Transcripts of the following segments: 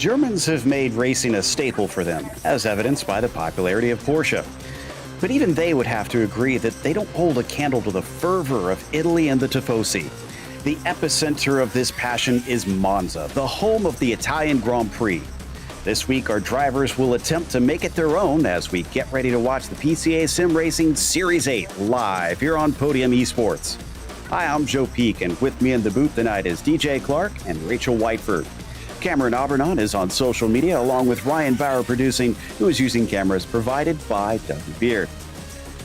Germans have made racing a staple for them, as evidenced by the popularity of Porsche. But even they would have to agree that they don't hold a candle to the fervor of Italy and the Tifosi. The epicenter of this passion is Monza, the home of the Italian Grand Prix. This week, our drivers will attempt to make it their own as we get ready to watch the PCA Sim Racing Series 8 live here on Podium Esports. Hi, I'm Joe Peak, and with me in the booth tonight is DJ Clark and Rachel Whiteford. Cameron Aubernon is on social media, along with Ryan Bauer producing, who is using cameras provided by W. Beard.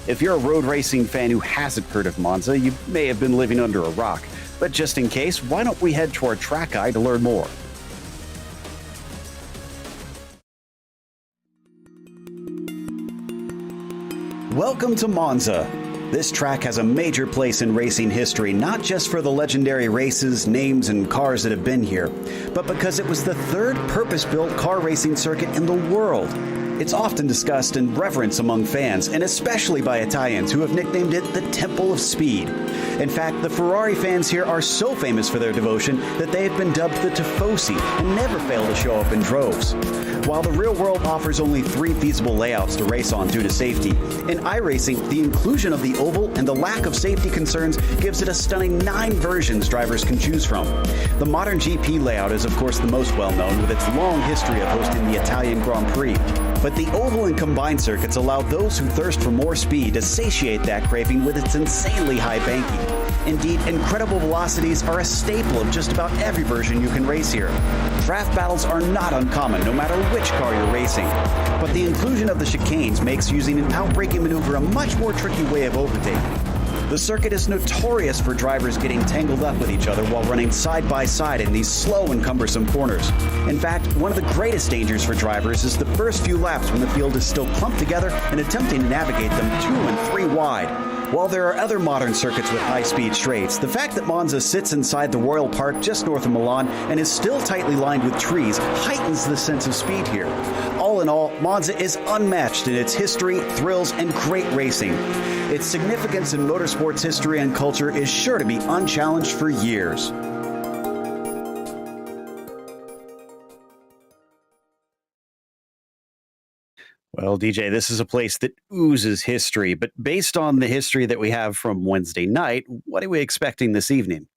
If you're a road racing fan who hasn't heard of Monza, you may have been living under a rock. But just in case, why don't we head to our track guide to learn more? Welcome to Monza. This track has a major place in racing history, not just for the legendary races, names, and cars that have been here, but because it was the third purpose-built car racing circuit in the world. It's often discussed and reverenced among fans, and especially by Italians who have nicknamed it the Temple of Speed. In fact, the Ferrari fans here are so famous for their devotion that they have been dubbed the Tifosi and never fail to show up in droves. While the real world offers only 3 feasible layouts to race on due to safety, in iRacing, the inclusion of the oval and the lack of safety concerns gives it a stunning 9 versions drivers can choose from. The modern GP layout is of course the most well-known, with its long history of hosting the Italian Grand Prix. But the oval and combined circuits allow those who thirst for more speed to satiate that craving with its insanely high banking. Indeed, incredible velocities are a staple of just about every version you can race here. Draft battles are not uncommon, no matter which car you're racing. But the inclusion of the chicanes makes using an outbraking maneuver a much more tricky way of overtaking. The circuit is notorious for drivers getting tangled up with each other while running side by side in these slow and cumbersome corners. In fact, one of the greatest dangers for drivers is the first few laps when the field is still clumped together and attempting to navigate them 2 and 3 wide. While there are other modern circuits with high-speed straights, the fact that Monza sits inside the Royal Park just north of Milan and is still tightly lined with trees heightens the sense of speed here. All in all, Monza is unmatched in its history, thrills, and great racing. Its significance in motorsports history and culture is sure to be unchallenged for years. Well, DJ, this is a place that oozes history, but based on the history that we have from Wednesday night, what are we expecting this evening?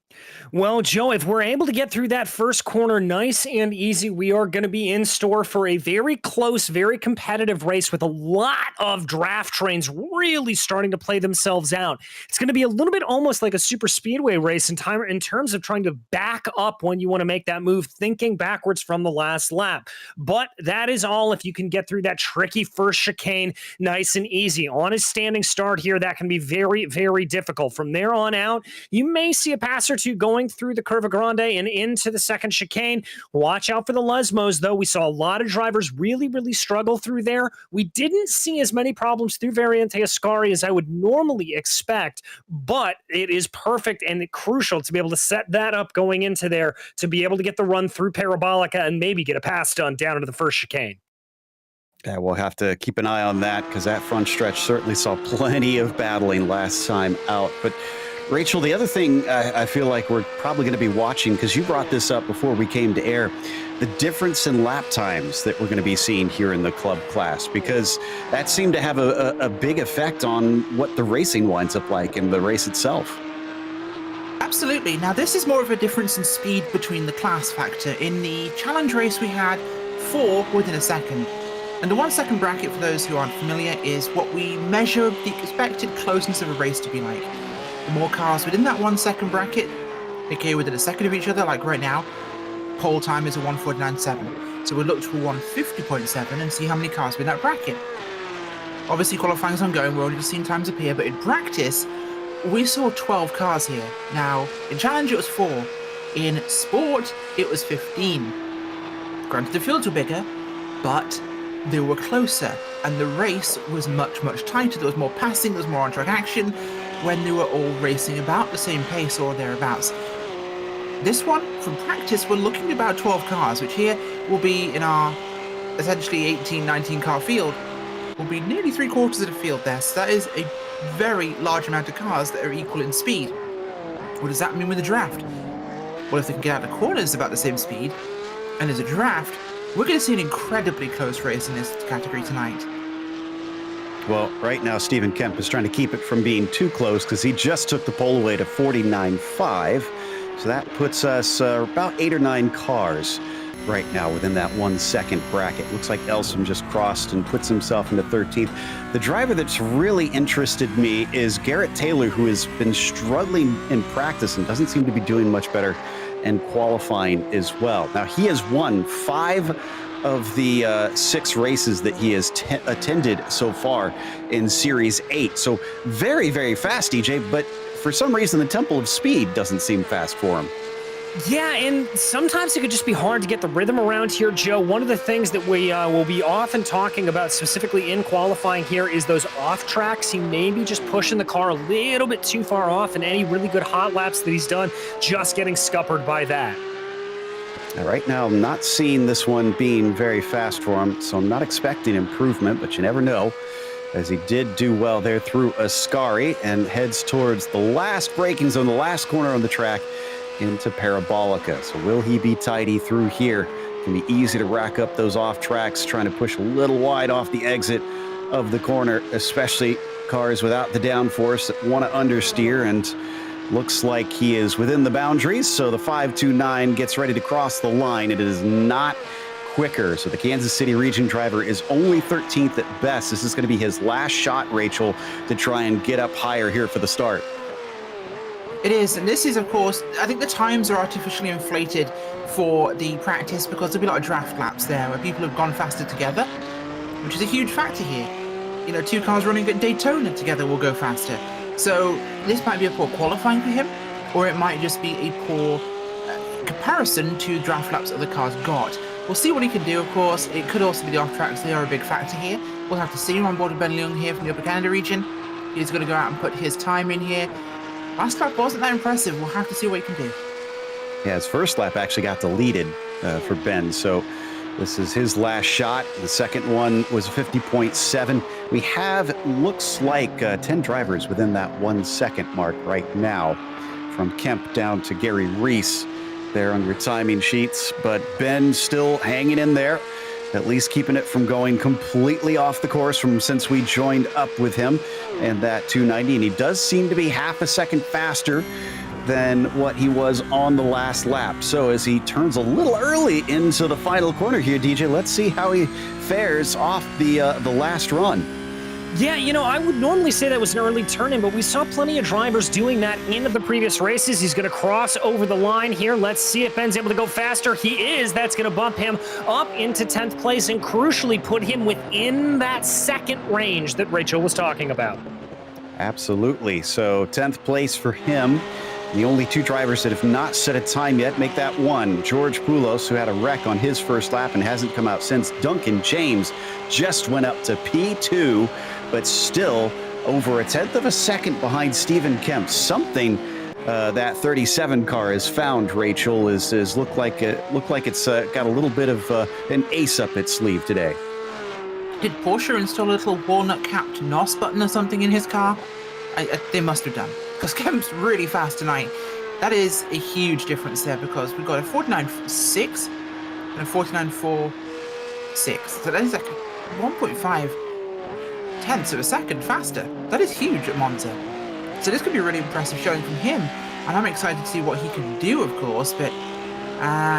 Well, Joe, if we're able to get through that first corner nice and easy, we are going to be in store for a very close, very competitive race with a lot of draft trains really starting to play themselves out. It's going to be a little bit almost like a super speedway race in terms of trying to back up when you want to make that move, thinking backwards from the last lap. But that is all if you can get through that tricky first chicane nice and easy. On a standing start here, that can be very, very difficult. From there on out, you may see a pass or two going through the Curva Grande and into the second chicane. Watch out for the Lesmos, though. We saw a lot of drivers really struggle through there. We didn't see as many problems through Variante Ascari as I would normally expect, but it is perfect and crucial to be able to set that up going into there to be able to get the run through Parabolica and maybe get a pass done down into the first chicane. Yeah, we'll have to keep an eye on that because that front stretch certainly saw plenty of battling last time out. But Rachel, the other thing I feel like we're probably going to be watching, because you brought this up before we came to air, the difference in lap times that we're going to be seeing here in the club class, because that seemed to have a big effect on what the racing winds up like in the race itself. Absolutely. Now, this is more of a difference in speed between the class factor. In the challenge race, we had 4 within a second. And the 1 second bracket, for those who aren't familiar, is what we measure the expected closeness of a race to be like. The more cars within that 1 second bracket, aka within a second of each other, like right now, pole time is a 1:49.7. So we'll look to a 1:50.7 and see how many cars within that bracket. Obviously, qualifying's ongoing, we're only just seeing times appear, but in practice, we saw 12 cars here. Now, in challenge, it was 4. In sport, it was 15. Granted, the fields were bigger, but they were closer, and the race was much tighter. There was more passing, there was more on-track action when they were all racing about the same pace or thereabouts. This one, from practice, we're looking at about 12 cars, which here will be in our essentially 18, 19 car field, will be nearly 3/4 of the field there. So that is a very large amount of cars that are equal in speed. What does that mean with the draft? Well, if they can get out of corners about the same speed, and there's a draft, We're going to see an incredibly close race in this category tonight. Well, right now, Stephen Kemp is trying to keep it from being too close because he just took the pole away to 49.5. So that puts us about 8 or 9 cars right now within that 1 second bracket. Looks like Elsom just crossed and puts himself into 13th. The driver that's really interested me is Garrett Taylor, who has been struggling in practice and doesn't seem to be doing much better in qualifying as well. Now, he has won 5 of the 6 races that he has attended so far in Series 8. So very, very fast, DJ, but for some reason, the Temple of Speed doesn't seem fast for him. Yeah, and sometimes it could just be hard to get the rhythm around here, Joe. One of the things that we will be often talking about, specifically in qualifying here, is those off tracks. He may be just pushing the car a little bit too far off, and any really good hot laps that he's done, just getting scuppered by that. Now, right now, I'm not seeing this one being very fast for him, so I'm not expecting improvement, but you never know, as he did do well there through Ascari and heads towards the last braking zone, the last corner on the track, into Parabolica. So will he be tidy through here? It can be easy to rack up those off tracks, trying to push a little wide off the exit of the corner, especially cars without the downforce that want to understeer, and looks like he is within the boundaries. So the 529 gets ready to cross the line. It is not quicker. So the Kansas City region driver is only 13th at best. This is going to be his last shot, Rachel, to try and get up higher here for the start. It is, and this is, of course, I think the times are artificially inflated for the practice because there'll be a lot of draft laps there where people have gone faster together, which is a huge factor here. You know, 2 cars running at Daytona together will go faster. So this might be a poor qualifying for him, or it might just be a poor comparison to draft laps that the cars got. We'll see what he can do, of course. It could also be the off tracks. They are a big factor here. We'll have to see him on board with Ben Leung here from the Upper Canada region. He's going to go out and put his time in here. Last lap wasn't that impressive. We'll have to see what he can do. Yeah, his first lap actually got deleted for Ben, so this is his last shot. The second one was 50.7. We have, looks like, 10 drivers within that 1 second mark right now, from Kemp down to Gary Reese there on your timing sheets, but Ben still hanging in there, at least keeping it from going completely off the course from since we joined up with him and that 290, and he does seem to be half a second faster than what he was on the last lap. So as he turns a little early into the final corner here, DJ, let's see how he fares off the last run. Yeah, you know, I would normally say that was an early turn-in, but we saw plenty of drivers doing that in the previous races. He's going to cross over the line here. Let's see if Ben's able to go faster. He is. That's going to bump him up into 10th place and crucially put him within that second range that Rachel was talking about. Absolutely. So 10th place for him. The only 2 drivers that have not set a time yet make that one. George Poulos, who had a wreck on his first lap and hasn't come out since. Duncan James just went up to P2, but still over 1/10 of a second behind Stephen Kemp. Something that 37 car has found, Rachel, is look like it's got a little bit of an ace up its sleeve today. Did Porsche install a little walnut-capped NOS button or something in his car? They must have done, because Kemp's really fast tonight. That is a huge difference there, because we've got a 49.6 and a 49.46. So that is like 1.5 tenths of a second faster. That is huge at Monza. So this could be a really impressive showing from him, and I'm excited to see what he can do, of course, but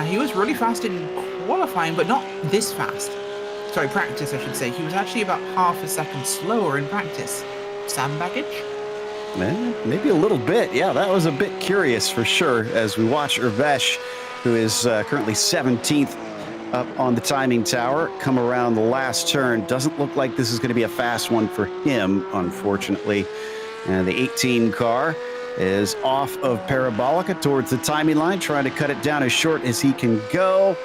he was really fast in qualifying, but not this fast. Sorry, practice, I should say. He was actually about half a second slower in practice. Sandbaggage? Maybe a little bit. Yeah, that was a bit curious for sure as we watch Urvesh, who is currently 17th up on the timing tower, come around the last turn. Doesn't look like this is going to be a fast one for him, unfortunately. And the 18 car is off of Parabolica towards the timing line, trying to cut it down as short as he can go.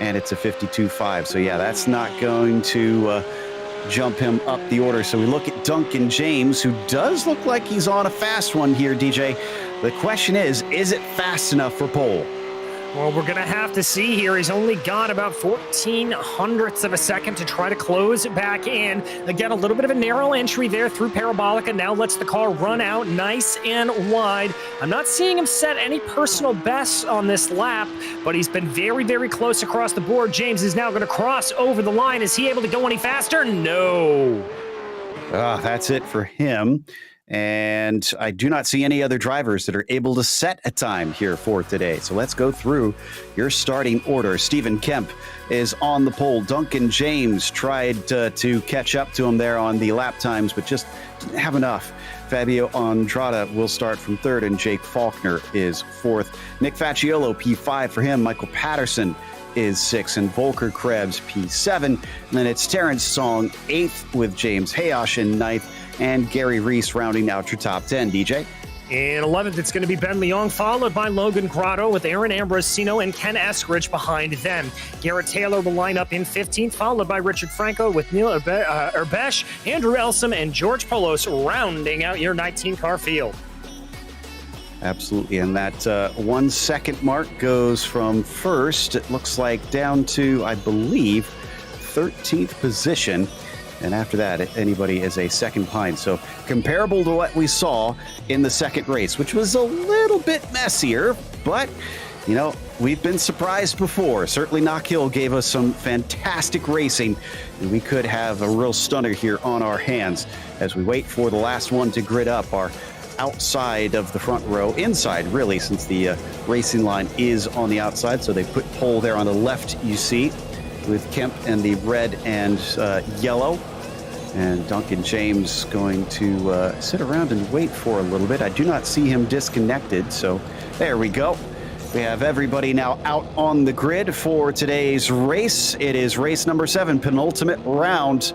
And it's a 52.5. So yeah, that's not going to jump him up the order. So we look at Duncan James, who does look like he's on a fast one here, DJ. The question is it fast enough for pole? Well, we're going to have to see here. He's only got about 14 hundredths of a second to try to close back in. Again, a little bit of a narrow entry there through Parabolica. Now lets the car run out nice and wide. I'm not seeing him set any personal bests on this lap, but he's been very, very close across the board. James is now going to cross over the line. Is he able to go any faster? No. That's it for him. And I do not see any other drivers that are able to set a time here for today. So let's go through your starting order. Stephen Kemp is on the pole. Duncan James tried to catch up to him there on the lap times, but just didn't have enough. Fabio Andrada will start from third, and Jake Faulkner is fourth. Nick Facciolo, P5 for him. Michael Patterson is 6, and Volker Krebs, P7. And then it's Terrence Song, 8th, with James Hayosh in 9th, and Gary Reese rounding out your top 10. DJ? In 11th, it's going to be Ben Leong, followed by Logan Grotto, with Aaron Ambrosino and Ken Eskridge behind them. Garrett Taylor will line up in 15th, followed by Richard Franco with Neil Urbesh, Andrew Elsom, and George Polos rounding out your 19-car field. Absolutely, and that 1 second mark goes from first, it looks like, down to, I believe, 13th position. And after that, anybody is a second behind. So comparable to what we saw in the second race, which was a little bit messier, but, you know, we've been surprised before. Certainly Knock Hill gave us some fantastic racing, and we could have a real stunner here on our hands as we wait for the last one to grid up our outside of the front row, inside really, since the racing line is on the outside. So they put pole there on the left, you see, with Kemp and the red and yellow. And Duncan James going to sit around and wait for a little bit. I do not see him disconnected, so there we go. We have everybody now out on the grid for today's race. It is race number 7, penultimate round.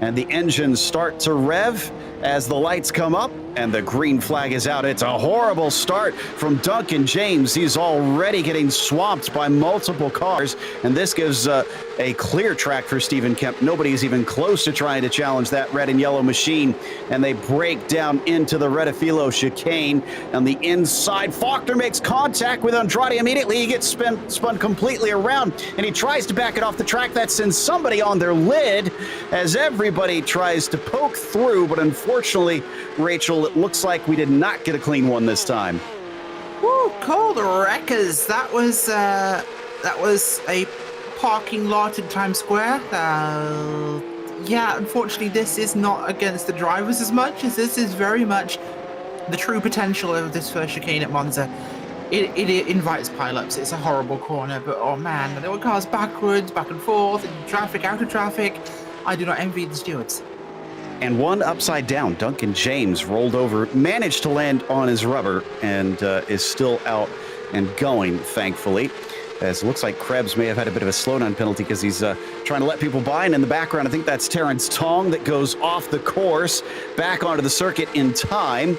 And the engines start to rev as the lights come up and the green flag is out. It's a horrible start from Duncan James. He's already getting swamped by multiple cars, and this gives a clear track for Stephen Kemp. Nobody's even close to trying to challenge that red and yellow machine, and they break down into the Redifilo chicane on the inside. Faulkner makes contact with Andrade immediately. He gets spun completely around, and he tries to back it off the track. That sends somebody on their lid as everybody tries to poke through, but unfortunately, Rachel, it looks like we did not get a clean one this time. Woo, cold wreckers. That was a parking lot in Times Square. Yeah, unfortunately, this is not against the drivers as much as this is very much the true potential of this first chicane at Monza. It invites pileups. It's a horrible corner, but oh man, there were cars backwards, back and forth, in traffic, out of traffic. I do not envy the stewards. And one upside down. Duncan James rolled over, managed to land on his rubber, and is still out and going, thankfully. As it looks like Krebs may have had a bit of a slowdown penalty because he's trying to let people by. And in the background, I think that's Terrence Tong that goes off the course, back onto the circuit in time,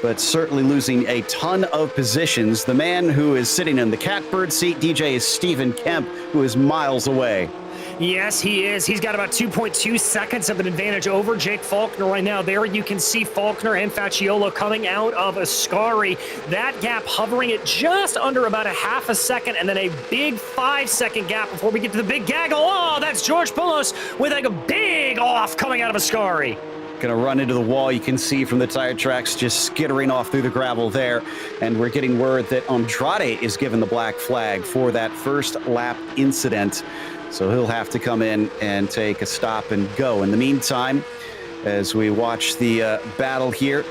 but certainly losing a ton of positions. The man who is sitting in the catbird seat, DJ, is Stephen Kemp, who is miles away. Yes, he is. He's got about 2.2 seconds of an advantage over Jake Faulkner right now. There you can see Faulkner and Facciolo coming out of Ascari. That gap hovering at just under about a half a second, and then a big 5-second gap before we get to the big gaggle. Oh, that's George Poulos with like a big off coming out of Ascari. Going to run into the wall. You can see from the tire tracks just skittering off through the gravel there. And we're getting word that Andrade is given the black flag for that first lap incident. So he'll have to come in and take a stop and go. In the meantime, as we watch the battle here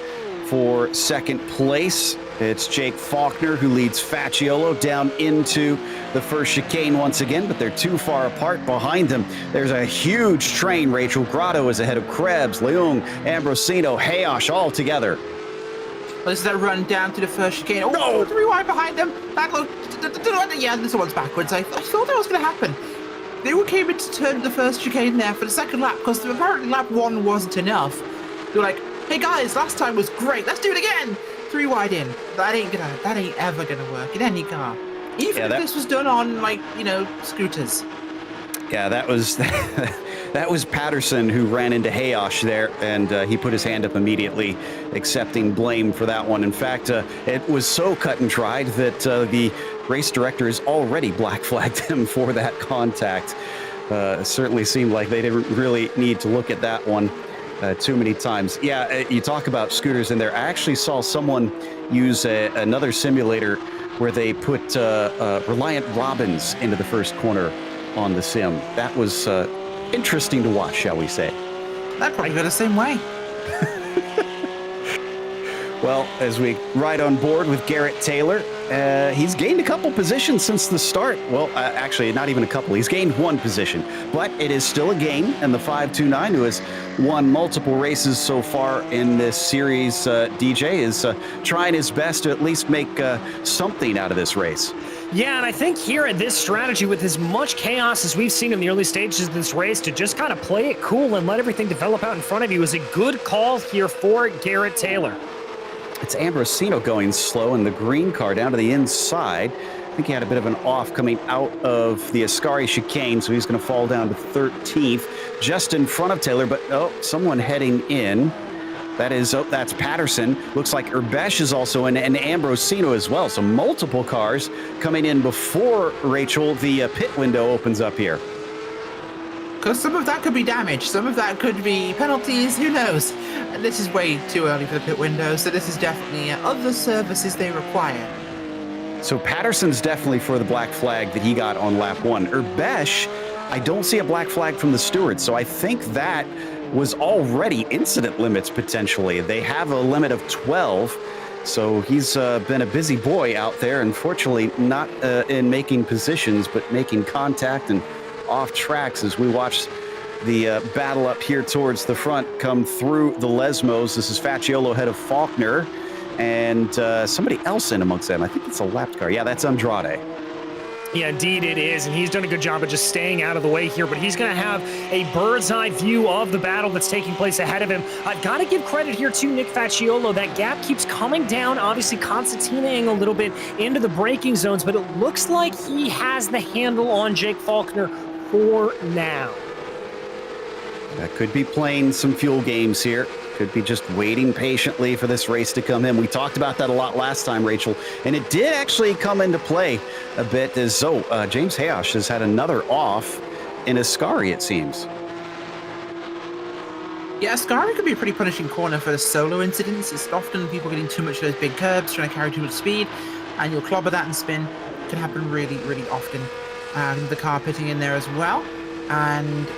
for second place, it's Jake Faulkner who leads Facciolo down into the first chicane once again, but they're too far apart behind them. There's a huge train. Rachel Grotto is ahead of Krebs, Leung, Ambrosino, Hayosh all together. There's that run down to the first chicane. Oh, no! 3 wide behind them. Back low. Yeah, this one's backwards. I thought that was going to happen. They came into turn the first chicane there for the second lap because apparently lap 1 wasn't enough. They were like, hey guys, last time was great. Let's do it again. 3 wide in. That ain't ever gonna work in any car. Even if this was done on, like, you know, scooters. Yeah, that was that was Patterson who ran into Hayosh there, and he put his hand up immediately, accepting blame for that one. In fact, it was so cut and dried that the race director has already black flagged him for that contact. Certainly seemed like they didn't really need to look at that one too many times. Yeah, you talk about scooters in there. I actually saw someone use another simulator where they put Reliant Robins into the first corner on the sim. That was interesting to watch, shall we say. That'd probably go the same way. Well, as we ride on board with Garrett Taylor, he's gained a couple positions since the start. Well, actually, not even a couple. He's gained one position, but it is still a gain. And the 529, who has won multiple races so far in this series, DJ, is trying his best to at least make something out of this race. Yeah, and I think here at this strategy, with as much chaos as we've seen in the early stages of this race, to just kind of play it cool and let everything develop out in front of you is a good call here for Garrett Taylor. It's Ambrosino going slow in the green car down to the inside. I think he had a bit of an off coming out of the Ascari chicane, so he's going to fall down to 13th, just in front of Taylor. But someone heading in. That's Patterson. Looks like Urbesh is also in, and Ambrosino as well. So multiple cars coming in before, Rachel, the pit window opens up here. Because some of that could be damage, some of that could be penalties, who knows? And this is way too early for the pit window, so this is definitely other services they require. So Patterson's definitely for the black flag that he got on lap 1. Urbesh, I don't see a black flag from the stewards, so I think that was already incident limits potentially. They have a limit of 12, so he's been a busy boy out there, unfortunately not in making positions, but making contact and off tracks as we watch the battle up here towards the front come through the Lesmos. This is Facciolo ahead of Faulkner and somebody else in amongst them. I think it's a lapped car. Yeah, that's Andrade. Yeah, indeed it is, and he's done a good job of just staying out of the way here, but he's going to have a bird's eye view of the battle that's taking place ahead of him. I've got to give credit here to Nick Facciolo. That gap keeps coming down, obviously concertinaing a little bit into the braking zones, but it looks like he has the handle on Jake Faulkner for now. That could be playing some fuel games here. Could be just waiting patiently for this race to come in. We talked about that a lot last time, Rachel, and it did actually come into play a bit as James Hayosh has had another off in Ascari, it seems. Yeah, Ascari could be a pretty punishing corner for the solo incidents. It's often people getting too much of those big curbs, trying to carry too much speed, and you'll clobber that and spin. It can happen really, really often. The car pitting in there as well. And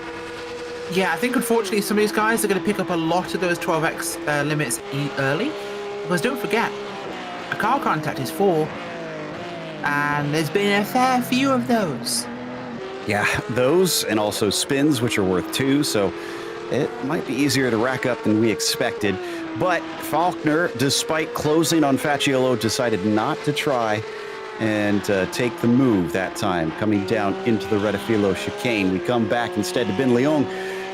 yeah, I think unfortunately some of these guys are going to pick up a lot of those 12x limits early. Because don't forget, a car contact is 4. And there's been a fair few of those. Yeah, those and also spins, which are worth 2. So it might be easier to rack up than we expected. But Faulkner, despite closing on Facciolo, decided not to try and take the move that time, coming down into the Redifilo chicane. We come back instead to Ben Leon,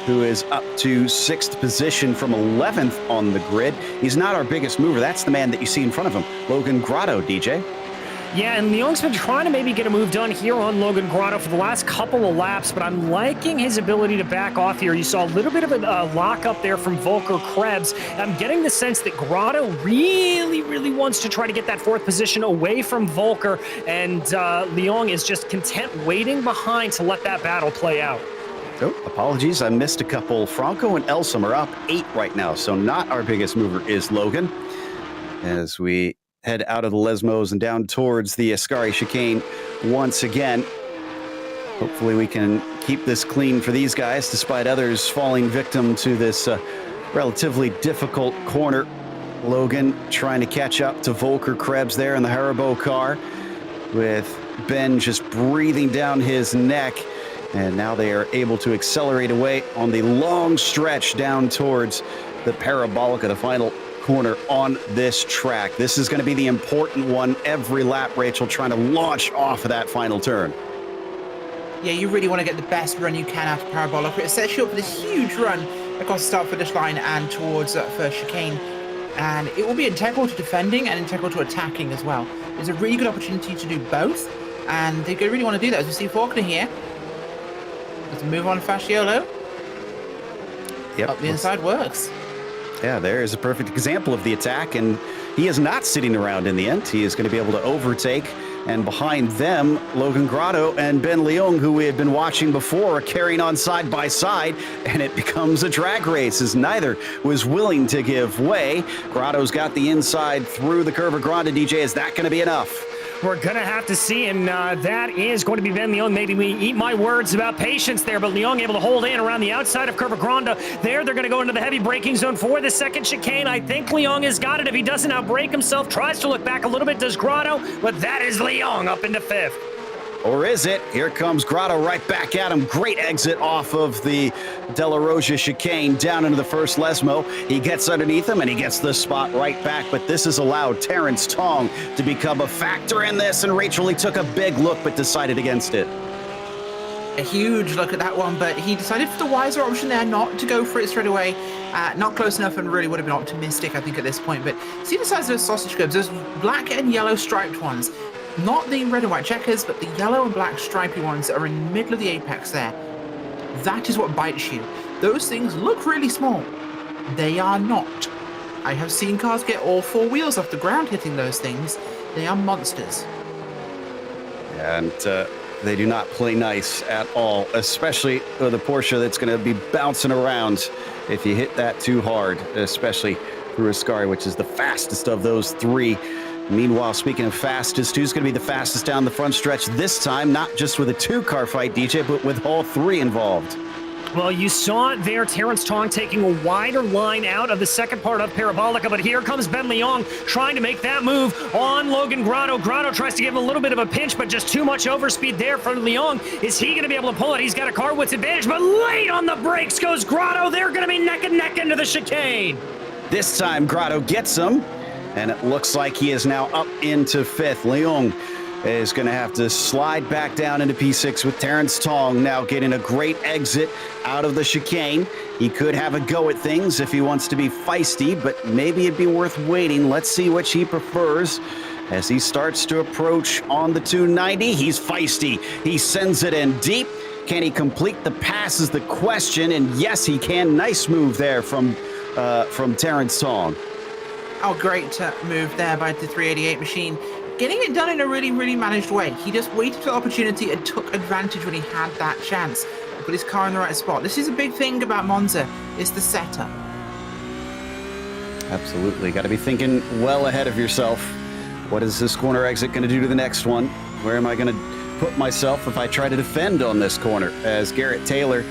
who is up to 6th position from 11th on the grid. He's not our biggest mover. That's the man that you see in front of him, Logan Grotto, DJ. Yeah, and Leong's been trying to maybe get a move done here on Logan Grotto for the last couple of laps, but I'm liking his ability to back off here. You saw a little bit of a lock up there from Volker Krebs. I'm getting the sense that Grotto really wants to try to get that 4th position away from Volker, and Leong is just content waiting behind to let that battle play out. Oh, apologies, I missed a couple. Franco and Elsom are up 8 right now, so not our biggest mover is Logan. As we head out of the Lesmos and down towards the Ascari chicane once again. Hopefully we can keep this clean for these guys, despite others falling victim to this relatively difficult corner. Logan trying to catch up to Volker Krebs there in the Haribo car, with Ben just breathing down his neck. And now they are able to accelerate away on the long stretch down towards the Parabolica, the final corner on this track. This is going to be the important one every lap, Rachel, trying to launch off of that final turn. Yeah, you really want to get the best run you can out of Parabolica. It sets you up for this huge run across the start-finish line and towards that first chicane. And it will be integral to defending and integral to attacking as well. There's a really good opportunity to do both, and they really want to do that. As we see Faulkner here. Let's move on to Fasciolo. Yep. Up the inside works. Yeah, there is a perfect example of the attack, and he is not sitting around in the end. He is going to be able to overtake And behind them, Logan Grotto and Ben Leung, who we had been watching before, are carrying on side by side, and it becomes a drag race as neither was willing to give way. Grotto's got the inside through the Curva Grande. DJ, is that going to be enough? We're going to have to see, and that is going to be Ben Leung. Maybe we eat my words about patience there, but Leung able to hold in around the outside of Curva Grande. They're going to go into the heavy braking zone for the second chicane. I think Leung has got it. If he doesn't outbrake himself, tries to look back a little bit, does Grotto, but that is Leung up into fifth. Or is it? Here comes Grotto right back at him. Great exit off of the De La Roja chicane down into the first Lesmo. He gets underneath him and he gets the spot right back. But this has allowed Terrence Tong to become a factor in this. And Rachel, he took a big look but decided against it. A huge look at that one, but he decided for the wiser option there not to go for it straight away. Not close enough and really would have been optimistic, I think, at this point. But see the size of those sausage curbs, those black and yellow striped ones. Not the red and white checkers, but the yellow and black stripy ones that are in the middle of the apex there. That is what bites you. Those things look really small. They are not. I have seen cars get all four wheels off the ground hitting those things. They are monsters. And they do not play nice at all, especially with a Porsche that's going to be bouncing around if you hit that too hard, especially through Ascari, which is the fastest of those three. Meanwhile, speaking of fastest, who's going to be the fastest down the front stretch this time? Not just with a two-car fight, DJ, but with all three involved. Well, you saw it there, Terrence Tong taking a wider line out of the second part of Parabolica, but here comes Ben Leung trying to make that move on Logan Grotto. Grotto tries to give him a little bit of a pinch, but just too much overspeed there for Leung. Is he going to be able to pull it? He's got a car width advantage, but late on the brakes goes Grotto. They're going to be neck and neck into the chicane. This time, Grotto gets him. And it looks like he is now up into fifth. Leung is going to have to slide back down into P6 with Terrence Tong now getting a great exit out of the chicane. He could have a go at things if he wants to be feisty, but maybe it'd be worth waiting. Let's see which he prefers. As he starts to approach on the 290, he's feisty. He sends it in deep. Can he complete the pass is the question, and yes, he can. Nice move there from Terrence Tong. Oh, great move there by the 388 machine. Getting it done in a really, really managed way. He just waited for the opportunity and took advantage when he had that chance. Put his car in the right spot. This is a big thing about Monza, is the setup. Absolutely. Got to be thinking well ahead of yourself. What is this corner exit going to do to the next one? Where am I going to put myself if I try to defend on this corner? As Garrett Taylor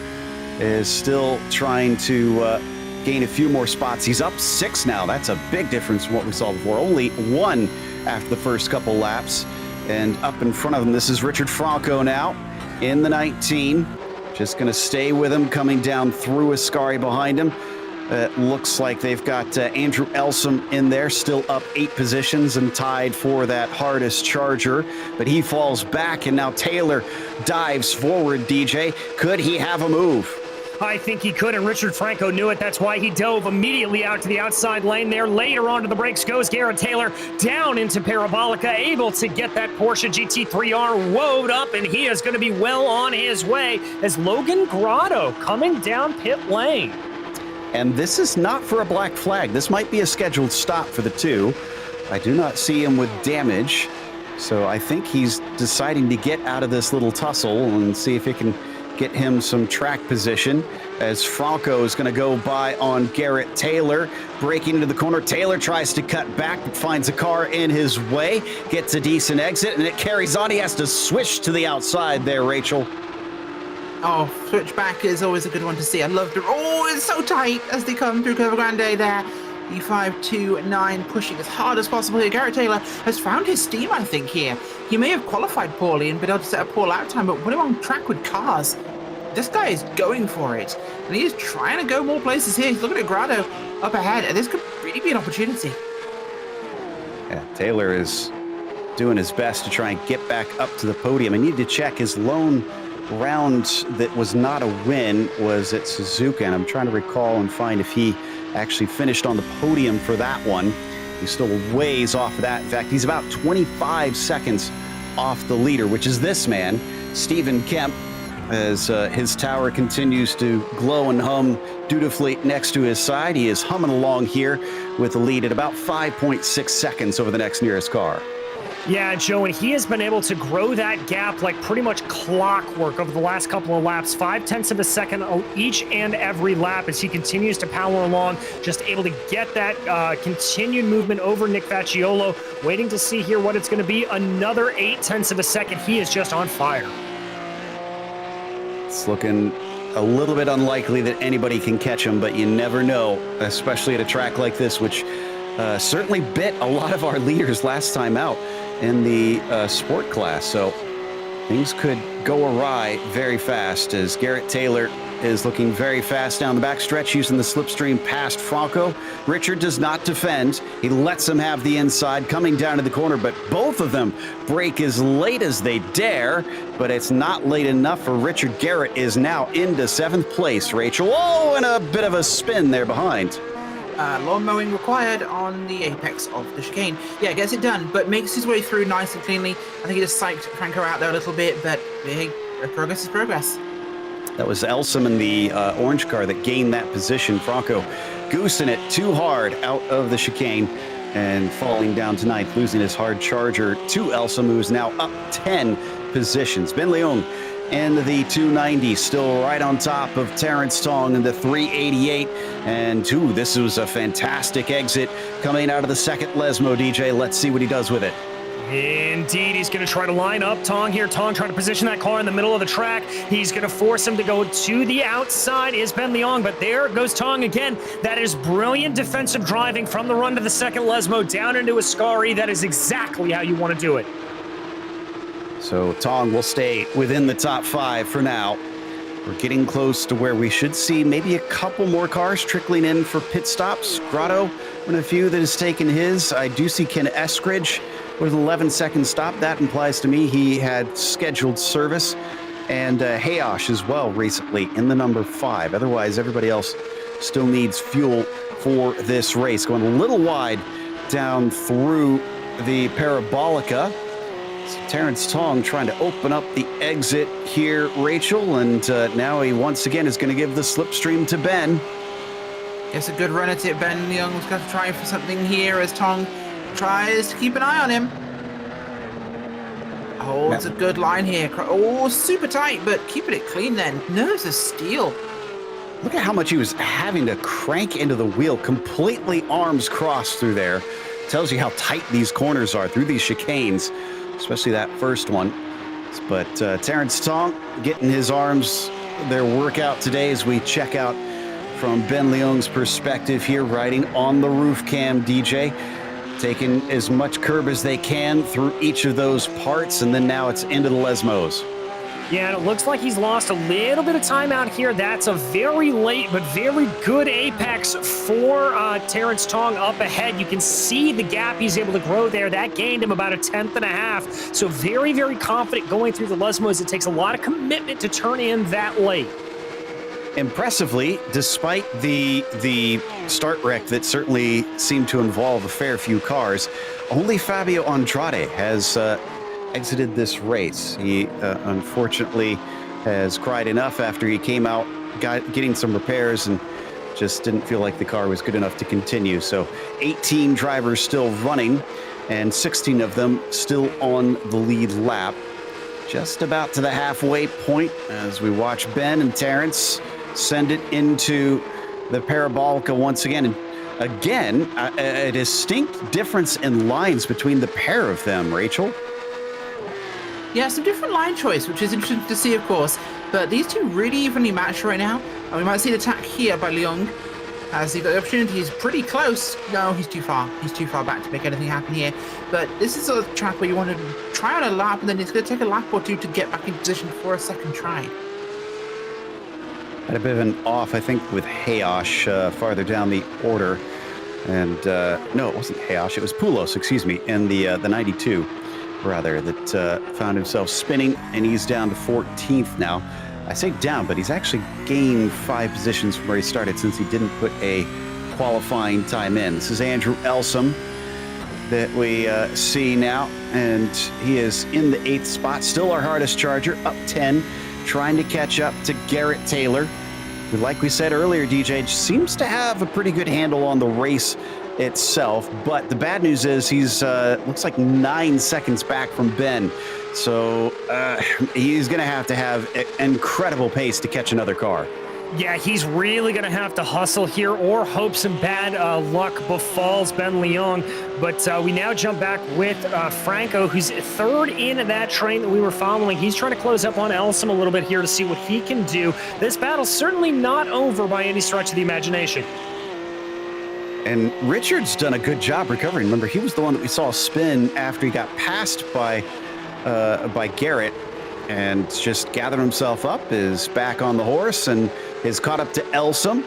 is still trying to gain a few more spots. He's up 6 now. That's a big difference from what we saw before. Only 1 after the first couple laps. And up in front of him, this is Richard Franco now in the 19. Just going to stay with him, coming down through Ascari behind him. It looks like they've got Andrew Elsom in there, still up 8 positions and tied for that hardest charger. But he falls back, and now Taylor dives forward, DJ. Could he have a move? I think he could, and Richard Franco knew it. That's why he dove immediately out to the outside lane there. Later onto the brakes goes Garrett Taylor down into Parabolica, able to get that Porsche GT3R woed up, and he is going to be well on his way as Logan Grotto coming down pit lane. And this is not for a black flag. This might be a scheduled stop for the 2. I do not see him with damage, so I think he's deciding to get out of this little tussle and see if he can get him some track position as Franco is going to go by on Garrett Taylor. Breaking into the corner, Taylor tries to cut back, but finds a car in his way, gets a decent exit, and it carries on. He has to switch to the outside there, Rachel. Oh, switch back is always a good one to see. I love the... Oh, it's so tight as they come through Curva Grande there. E529 pushing as hard as possible here. Garrett Taylor has found his steam, I think, here. He may have qualified poorly and been able to set a poor lap time, but put him on track with cars. This guy is going for it, and he is trying to go more places here. He's looking at Grotto up ahead, and this could really be an opportunity. Yeah, Taylor is doing his best to try and get back up to the podium. I need to check his lone round that was not a win was at Suzuka, and I'm trying to recall and find if he actually finished on the podium for that one. He's still ways off of that. In fact, he's about 25 seconds off the leader, which is this man, Stephen Kemp, as his tower continues to glow and hum dutifully next to his side. He is humming along here with the lead at about 5.6 seconds over the next nearest car. Yeah, Joe, and he has been able to grow that gap like pretty much clockwork over the last couple of laps, 0.5 of a second each and every lap as he continues to power along, just able to get that continued movement over Nick Vacciolo. Waiting to see here what it's going to be. Another 0.8 of a second. He is just on fire. It's looking a little bit unlikely that anybody can catch him, but you never know, especially at a track like this, which certainly bit a lot of our leaders last time out in the sport class. So things could go awry very fast as Garrett Taylor is looking very fast down the backstretch using the slipstream past Franco. Richard does not defend. He lets him have the inside coming down to the corner, but both of them break as late as they dare, but it's not late enough for Richard. Garrett is now into 7th place, Rachel. Oh, and a bit of a spin there behind. Lawn mowing required on the apex of the chicane. Yeah, gets it done, but makes his way through nice and cleanly. I think he just psyched Franco out there a little bit, but hey, progress is progress. That was Elsom in the orange car that gained that position. Franco goosing it too hard out of the chicane and falling down tonight, losing his hard charger to Elsom, who is now up 10 positions. Ben Leung in the 290, still right on top of Terrence Tong in the 388. And this was a fantastic exit coming out of the second Lesmo, DJ. Let's see what he does with it. Indeed, he's going to try to line up Tong here. Tong trying to position that car in the middle of the track. He's going to force him to go to the outside is Ben Leong, but there goes Tong again. That is brilliant defensive driving from the run to the second Lesmo down into Ascari. That is exactly how you want to do it. So Tong will stay within the top 5 for now. We're getting close to where we should see maybe a couple more cars trickling in for pit stops. Grotto, one of the few that has taken his. I do see Ken Eskridge with an 11-second stop. That implies to me he had scheduled service. And Hayosh as well recently in the number 5. Otherwise, everybody else still needs fuel for this race. Going a little wide down through the Parabolica. So Terrence Tong trying to open up the exit here, Rachel, and now he once again is going to give the slipstream to Ben. It's a good run at it. Ben Young's got to try for something here as Tong tries to keep an eye on him. Holds a good line here. Oh, super tight, but keeping it clean then. Nerves of steel. Look at how much he was having to crank into the wheel, completely arms crossed through there. Tells you how tight these corners are through these chicanes, especially that first one. But Terrence Tong getting his arms their workout today as we check out from Ben Leung's perspective here, riding on the roof cam, DJ. Taking as much curb as they can through each of those parts, and then now it's into the Lesmos. Yeah, and it looks like he's lost a little bit of time out here. That's a very late but very good apex for Terrence Tong up ahead. You can see the gap he's able to grow there. That gained him about 1.5 tenths. So very, very confident going through the Lesmos. It takes a lot of commitment to turn in that late. Impressively, despite the start wreck that certainly seemed to involve a fair few cars, only Fabio Andrade has exited this race. He unfortunately has cried enough after he came out, getting some repairs, and just didn't feel like the car was good enough to continue. So 18 drivers still running, and 16 of them still on the lead lap. Just about to the halfway point as we watch Ben and Terrence send it into the Parabolica once again. And again, a distinct difference in lines between the pair of them, Rachel. Yeah, some different line choice, which is interesting to see, of course. But these two really evenly matched right now. And we might see the attack here by Leung as he got the opportunity. He's pretty close. No, he's too far. He's too far back to make anything happen here. But this is a track where you want to try on a lap, and then it's going to take a lap or two to get back in position for a second try. Had a bit of an off, I think, with Hayosh farther down the order. And no, it wasn't Hayosh. It was Poulos, excuse me, in the 92, rather, that found himself spinning, and he's down to 14th now. I say down, but he's actually gained 5 positions from where he started since he didn't put a qualifying time in. This is Andrew Elsom that we see now, and he is in the 8th spot. Still our hardest charger, up 10. Trying to catch up to Garrett Taylor, who, like we said earlier, DJ, seems to have a pretty good handle on the race itself. But the bad news is he's looks like 9 seconds back from Ben. So he's going to have incredible pace to catch another car. Yeah, he's really going to have to hustle here or hope some bad luck befalls Ben Leong. But we now jump back with Franco, who's third in that train that we were following. He's trying to close up on Elsom a little bit here to see what he can do. This battle's certainly not over by any stretch of the imagination. And Richard's done a good job recovering. Remember, he was the one that we saw spin after he got passed by Garrett, and just gathered himself up, is back on the horse, and is caught up to Elsom.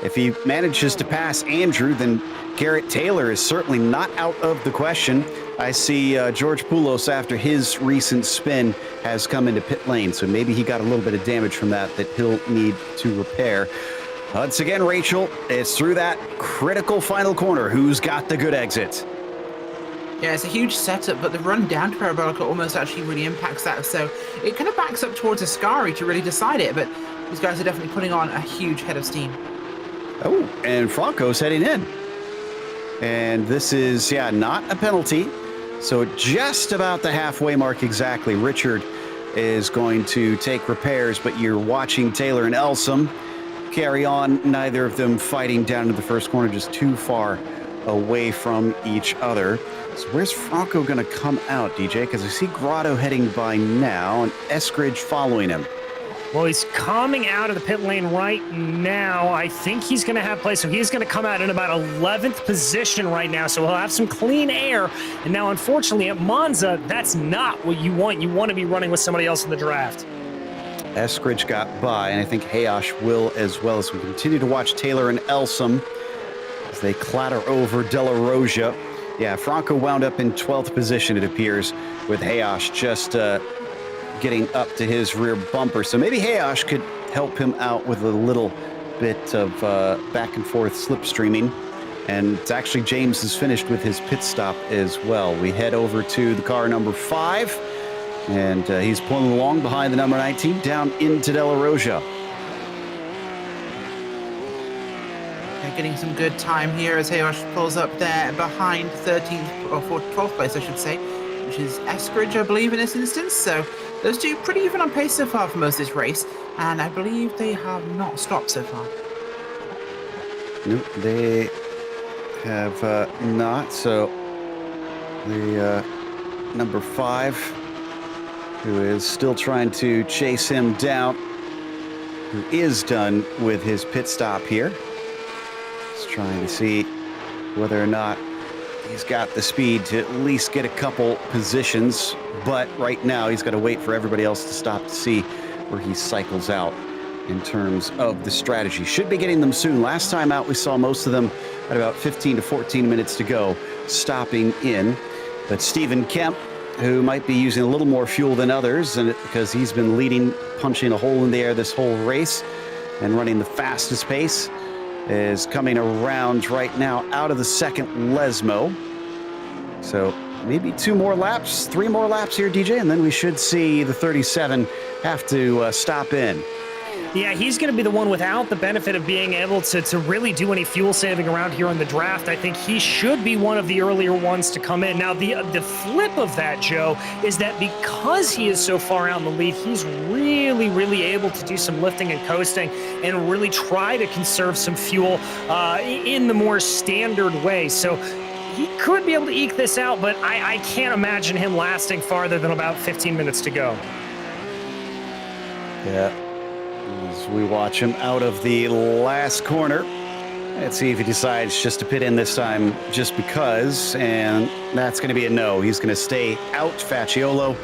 If he manages to pass Andrew, then Garrett Taylor is certainly not out of the question. I see George Poulos, after his recent spin, has come into pit lane, so maybe he got a little bit of damage from that he'll need to repair. Once again, Rachel, it's through that critical final corner. Who's got the good exit? Yeah, it's a huge setup, but the run down to Parabolica almost actually really impacts that. So it kind of backs up towards Ascari to really decide it, but these guys are definitely putting on a huge head of steam. Oh, and Franco's heading in. And this is, not a penalty. So just about the halfway mark exactly. Richard is going to take repairs, but you're watching Taylor and Elsom carry on. Neither of them fighting down into the first corner, just too far away from each other. So where's Franco going to come out, DJ? Because I see Grotto heading by now and Eskridge following him. Well, he's coming out of the pit lane right now. I think he's going to have play, so he's going to come out in about 11th position right now, so he'll have some clean air. And now, unfortunately, at Monza, that's not what you want. You want to be running with somebody else in the draft. Eskridge got by, and I think Hayosh will as well, as we continue to watch Taylor and Elsom as they clatter over De La Roja. Yeah, Franco wound up in 12th position, it appears, with Hayosh just getting up to his rear bumper. So maybe Hayosh could help him out with a little bit of back and forth slipstreaming. And it's actually James is finished with his pit stop as well. We head over to the car number 5, and he's pulling along behind the number 19 down into De La Roja. Getting some good time here as Hayosh pulls up there behind 13th or 12th place, I should say, which is Eskridge, I believe, in this instance. So those two pretty even on pace so far for most of this race, and I believe they have not stopped so far. Nope, they have not. So the number 5, who is still trying to chase him down, who is done with his pit stop here. Trying to see whether or not he's got the speed to at least get a couple positions, but right now he's got to wait for everybody else to stop to see where he cycles out in terms of the strategy. Should be getting them soon. Last time out, we saw most of them at about 15 to 14 minutes to go, stopping in. But Stephen Kemp, who might be using a little more fuel than others, and because he's been leading, punching a hole in the air this whole race and running the fastest pace, is coming around right now out of the second Lesmo. So maybe 2 more laps, 3 more laps here, DJ, and then we should see the 37 have to stop in. Yeah, he's going to be the one without the benefit of being able to really do any fuel saving around here in the draft. I think he should be one of the earlier ones to come in. Now, the flip of that, Joe, is that because he is so far out in the lead, he's really able to do some lifting and coasting and really try to conserve some fuel in the more standard way. So he could be able to eke this out, but I can't imagine him lasting farther than about 15 minutes to go. Yeah. As we watch him out of the last corner. Let's see if he decides just to pit in this time just because, and that's going to be a no. He's going to stay out. Facciolo,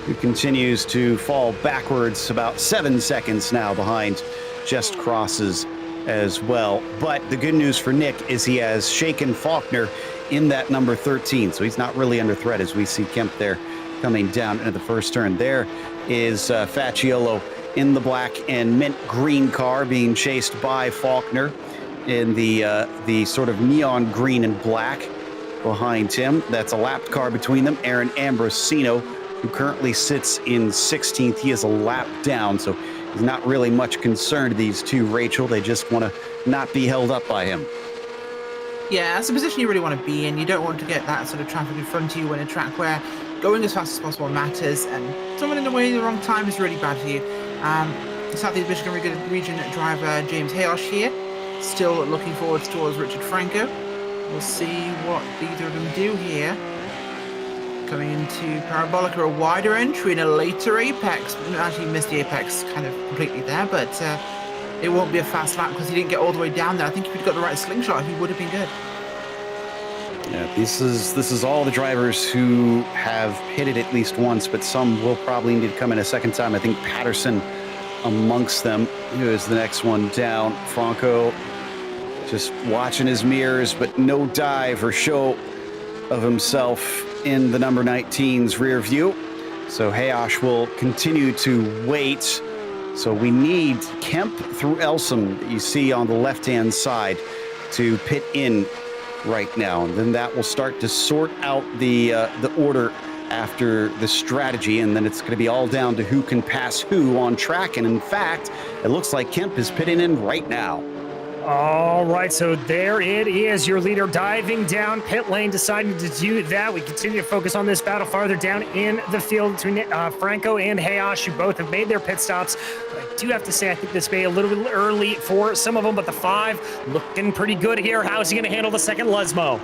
who continues to fall backwards about 7 seconds now behind, just crosses as well. But the good news for Nick is he has shaken Faulkner in that number 13, so he's not really under threat as we see Kemp there coming down into the first turn. There is Facciolo in the black and mint green car being chased by Faulkner in the sort of neon green and black behind him. That's a lapped car between them. Aaron Ambrosino, who currently sits in 16th. He is a lap down, so he's not really much concerned, these two, Rachel. They just want to not be held up by him. Yeah, that's a position you really want to be in. You don't want to get that sort of traffic in front of you in a track where going as fast as possible matters, and someone in the way at the wrong time is really bad for you. Southeast Michigan region driver James Hayosh here, still looking forwards towards Richard Franco. We'll see what either of them do here. Coming into Parabolica, a wider entry in a later apex. Actually missed the apex kind of completely there, but it won't be a fast lap because he didn't get all the way down there. I think if he'd got the right slingshot, he would have been good. Yeah, this is all the drivers who have hit it at least once, but some will probably need to come in a second time. I think Patterson amongst them. Here's the next one down. Franco just watching his mirrors, but no dive or show of himself in the number 19's rear view. So Hayosh will continue to wait. So we need Kemp through Elsom that you see on the left-hand side to pit in right now. And then that will start to sort out the order after the strategy, and then it's going to be all down to who can pass who on track. And in fact, it looks like Kemp is pitting in right now. All right, so there it is. Your leader diving down pit lane, deciding to do that. We continue to focus on this battle farther down in the field between Franco and Hayosh, who both have made their pit stops. But I do have to say, I think this may be a little bit early for some of them, but the 5 looking pretty good here. How's he going to handle the second Lesmo?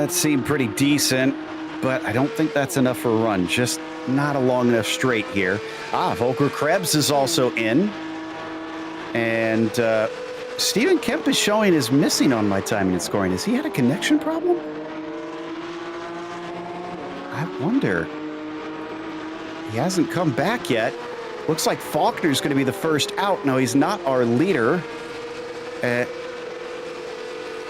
It seemed pretty decent, but I don't think that's enough for a run. Just not a long enough straight here. Volker Krebs is also in. And Stephen Kemp is showing is missing on my timing and scoring. Has he had a connection problem? I wonder. He hasn't come back yet. Looks like Faulkner's going to be the first out. No, he's not our leader.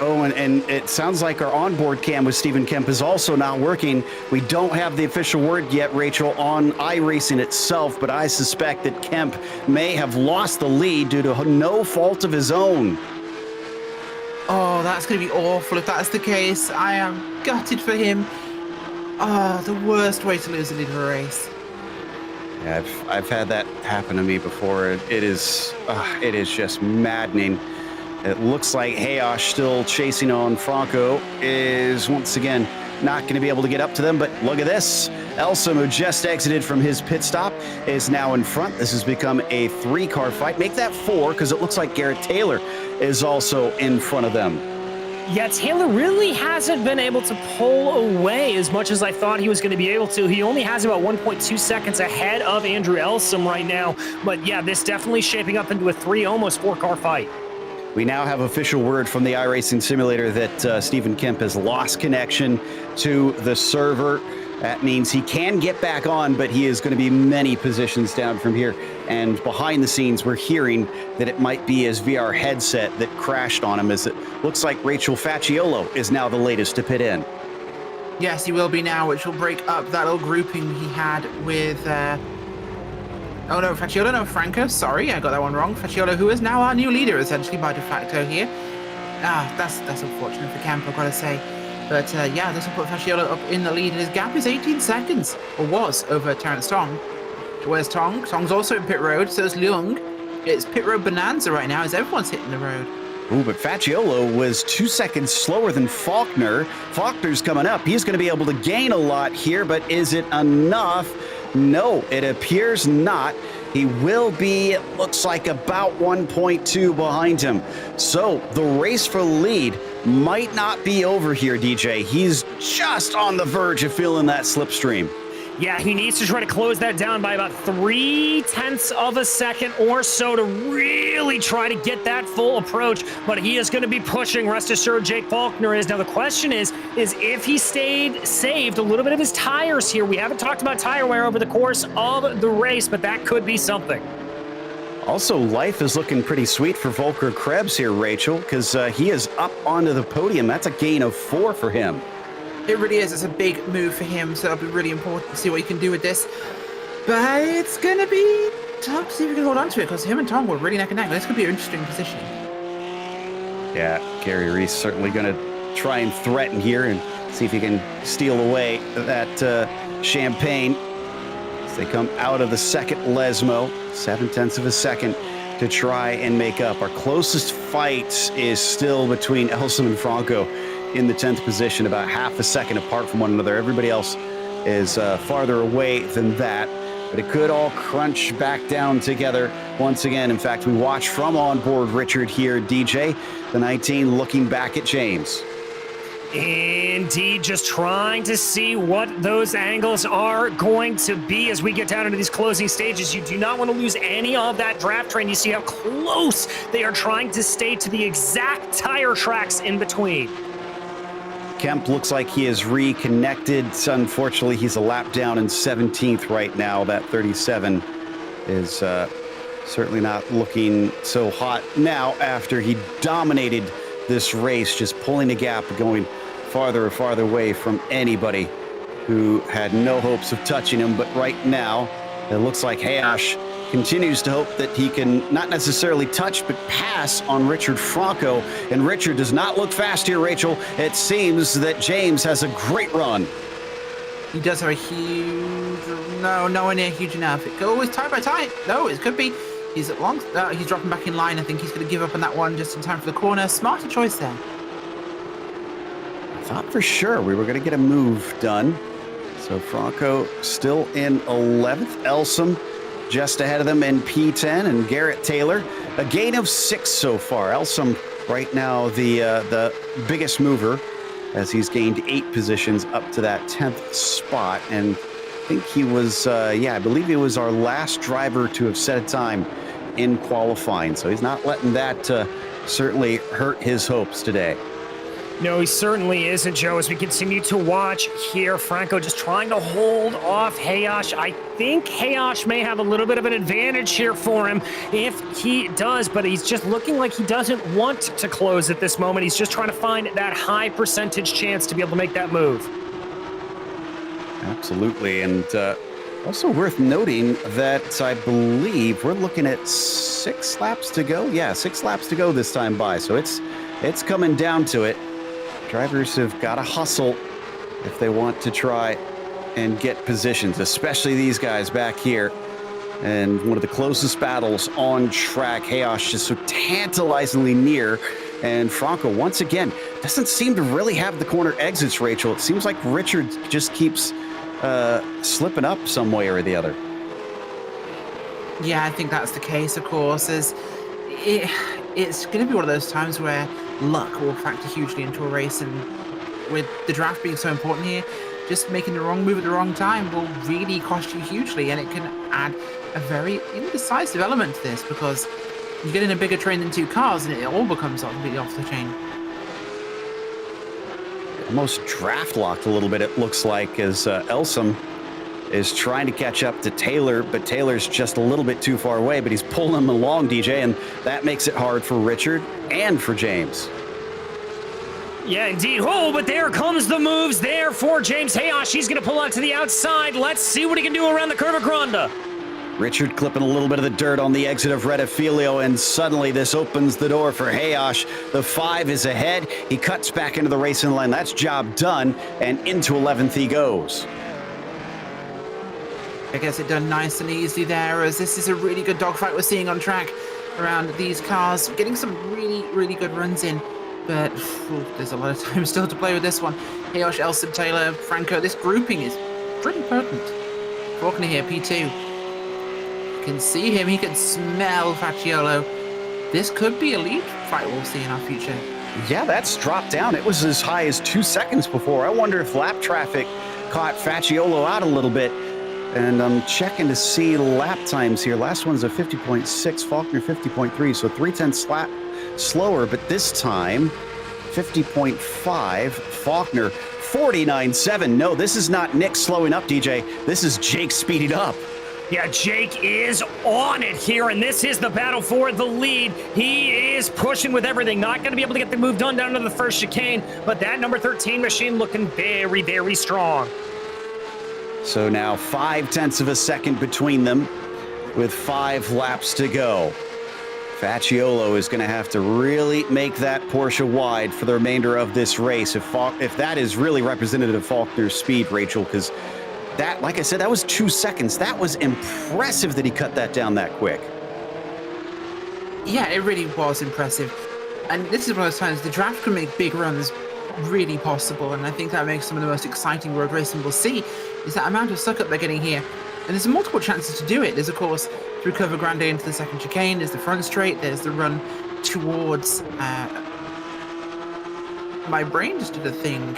And it sounds like our onboard cam with Stephen Kemp is also not working. We don't have the official word yet, Rachel, on iRacing itself, but I suspect that Kemp may have lost the lead due to no fault of his own. Oh, that's going to be awful if that's the case. I am gutted for him. Oh, the worst way to lose a lead of a race. Yeah, I've had that happen to me before. It is just maddening. It looks like Hayosh, still chasing on Franco, is once again not going to be able to get up to them. But look at this. Elsom, who just exited from his pit stop, is now in front. This has become a 3-car fight. Make that 4, because it looks like Garrett Taylor is also in front of them. Yeah, Taylor really hasn't been able to pull away as much as I thought he was going to be able to. He only has about 1.2 seconds ahead of Andrew Elsom right now. But yeah, this definitely shaping up into a 3, almost 4-car fight. We now have official word from the iRacing simulator that Stephen Kemp has lost connection to the server. That means he can get back on, but he is going to be many positions down from here. And behind the scenes, we're hearing that it might be his VR headset that crashed on him, as it looks like Rachel Facciolo is now the latest to pit in. Yes, he will be now, which will break up that little grouping he had with... Oh no, Facciolo, no, Franco, sorry, I got that one wrong. Facciolo, who is now our new leader, essentially, by de facto here. That's unfortunate for Kemp, I've got to say. But yeah, this will put Facciolo up in the lead, and his gap is 18 seconds, or was, over Terence Tong. Where's Tong? Tong's also in pit road, so is Leung. It's pit road bonanza right now, as everyone's hitting the road. Ooh, but Facciolo was 2 seconds slower than Faulkner. Faulkner's coming up. He's going to be able to gain a lot here, but is it enough? No, it appears not. He will be, it looks like, about 1.2 behind him. So the race for the lead might not be over here, DJ. He's just on the verge of feeling that slipstream. Yeah, he needs to try to close that down by about 0.3 of a second or so to really try to get that full approach. But he is going to be pushing, rest assured, Jake Faulkner is. Now, the question is if he saved a little bit of his tires here. We haven't talked about tire wear over the course of the race, but that could be something. Also, life is looking pretty sweet for Volker Krebs here, Rachel, because he is up onto the podium. That's a gain of 4 for him. It really is. It's a big move for him, so it'll be really important to see what he can do with this. But it's going to be tough to see if he can hold on to it, because him and Tom were really neck and neck. This could be an interesting positioning. Yeah, Gary Reese certainly going to try and threaten here and see if he can steal away that champagne. As they come out of the second Lesmo, 0.7 of a second to try and make up. Our closest fight is still between Elsom and Franco in the 10th position, about half a second apart from one another. Everybody else is farther away than that, but it could all crunch back down together once again. In fact, we watch from onboard Richard here, DJ, the 19, looking back at James. Indeed, just trying to see what those angles are going to be as we get down into these closing stages. You do not want to lose any of that draft train. You see how close they are trying to stay to the exact tire tracks in between. Kemp looks like he is reconnected. Unfortunately, he's a lap down in 17th right now. That 37 is certainly not looking so hot now after he dominated this race, just pulling a gap, going farther and farther away from anybody who had no hopes of touching him. But right now, it looks like Hayash continues to hope that he can not necessarily touch, but pass on Richard Franco. And Richard does not look fast here, Rachel. It seems that James has a great run. He does have a huge... No, nowhere near huge enough. It goes tie by tie. No, it could be. He's at long. He's dropping back in line. I think he's going to give up on that one just in time for the corner. Smarter choice there. I thought for sure we were going to get a move done. So Franco still in 11th. Elsom just ahead of them in P10, and Garrett Taylor a gain of 6 so far. Elsom right now the biggest mover, as he's gained 8 positions up to that 10th spot. And I think he was, I believe he was our last driver to have set a time in qualifying. So he's not letting that certainly hurt his hopes today. No, he certainly isn't, Joe. As we continue to watch here, Franco just trying to hold off Hayash. I think Hayash may have a little bit of an advantage here for him if he does, but he's just looking like he doesn't want to close at this moment. He's just trying to find that high percentage chance to be able to make that move. Absolutely, and also worth noting that I believe we're looking at 6 laps to go. Yeah, 6 laps to go this time by, so it's coming down to it. Drivers have got to hustle if they want to try and get positions, especially these guys back here. And one of the closest battles on track. Hayash just so tantalizingly near. And Franco, once again, doesn't seem to really have the corner exits, Rachel. It seems like Richard just keeps slipping up some way or the other. Yeah, I think that's the case, of course. It's going to be one of those times where luck will factor hugely into a race, and with the draft being so important here, just making the wrong move at the wrong time will really cost you hugely, and it can add a very indecisive element to this, because you get in a bigger train than 2 cars and it all becomes completely off the chain. Almost draft locked a little bit, it looks like, as Elsom is trying to catch up to Taylor, but Taylor's just a little bit too far away, but he's pulling him along, DJ, and that makes it hard for Richard and for James. Yeah, indeed. Oh, but there comes the moves there for James Hayash. He's going to pull out to the outside. Let's see what he can do around the curva grande. Richard clipping a little bit of the dirt on the exit of Rettifilio, and suddenly this opens the door for Hayash. The 5 is ahead. He cuts back into the racing line. That's job done, and into 11th he goes. I guess it done nice and easy there, as this is a really good dogfight we're seeing on track around these cars. Getting some really, really good runs in, but there's a lot of time still to play with this one. Hayash, Elsom, Taylor, Franco, this grouping is pretty potent. Faulkner here, P2. You can see him, he can smell Facciolo. This could be a lead fight we'll see in our future. Yeah, that's dropped down. It was as high as 2 seconds before. I wonder if lap traffic caught Facciolo out a little bit. And I'm checking to see lap times here. Last one's a 50.6, Faulkner 50.3, so 0.3 slower, but this time 50.5, Faulkner 49.7. No, this is not Nick slowing up, DJ. This is Jake speeding up. Yeah, Jake is on it here, and this is the battle for the lead. He is pushing with everything. Not going to be able to get the move done down to the first chicane, but that number 13 machine looking very, very strong. So now 0.5 of a second between them with 5 laps to go. Facciolo is going to have to really make that Porsche wide for the remainder of this race if that is really representative of Faulkner's speed, Rachel, because that, like I said, that was 2 seconds. That was impressive that he cut that down that quick. Yeah, it really was impressive. And this is one of those times the draft can make big runs really possible, and I think that makes some of the most exciting road racing we'll see, is that amount of suck-up they're getting here. And there's multiple chances to do it. There's, of course, through Curva Grande into the second chicane, there's the front straight, there's the run towards... my brain just did a thing.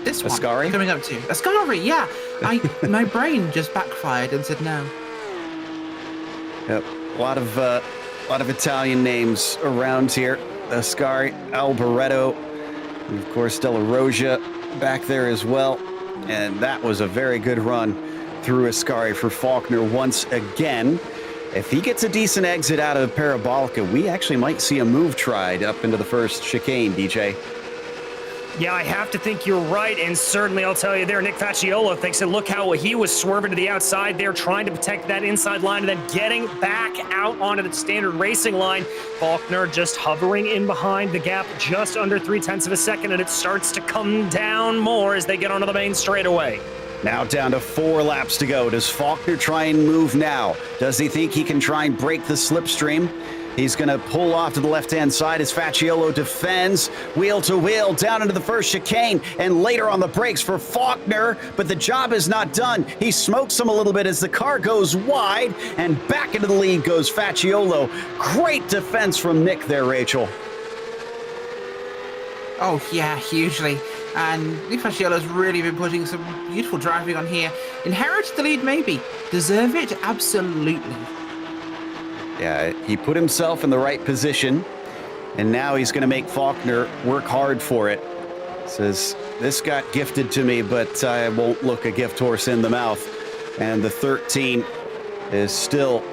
This one. Ascari? Coming up to. Ascari, yeah. My brain just backfired and said no. Yep. A lot of Italian names around here. Ascari, Alboreto, and of course Della Rosa back there as well. And that was a very good run through Ascari for Faulkner once again. If he gets a decent exit out of Parabolica, we actually might see a move tried up into the first chicane, DJ. Yeah, I have to think you're right, and certainly I'll tell you there, Nick Facciolo thinks that look how he was swerving to the outside there, trying to protect that inside line, and then getting back out onto the standard racing line. Faulkner just hovering in behind the gap just under 0.3 of a second, and it starts to come down more as they get onto the main straightaway. Now down to 4 laps to go. Does Faulkner try and move now? Does he think he can try and break the slipstream? He's going to pull off to the left-hand side as Facciolo defends, wheel to wheel, down into the first chicane, and later on the brakes for Faulkner, but the job is not done. He smokes him a little bit as the car goes wide, and back into the lead goes Facciolo. Great defense from Nick there, Rachel. Oh, yeah, hugely. And Nick Facciolo's really been putting some beautiful driving on here. Inherited the lead, maybe. Deserve it? Absolutely. Yeah, he put himself in the right position, and now he's going to make Faulkner work hard for it. Says, this got gifted to me, but I won't look a gift horse in the mouth. And the 13 is still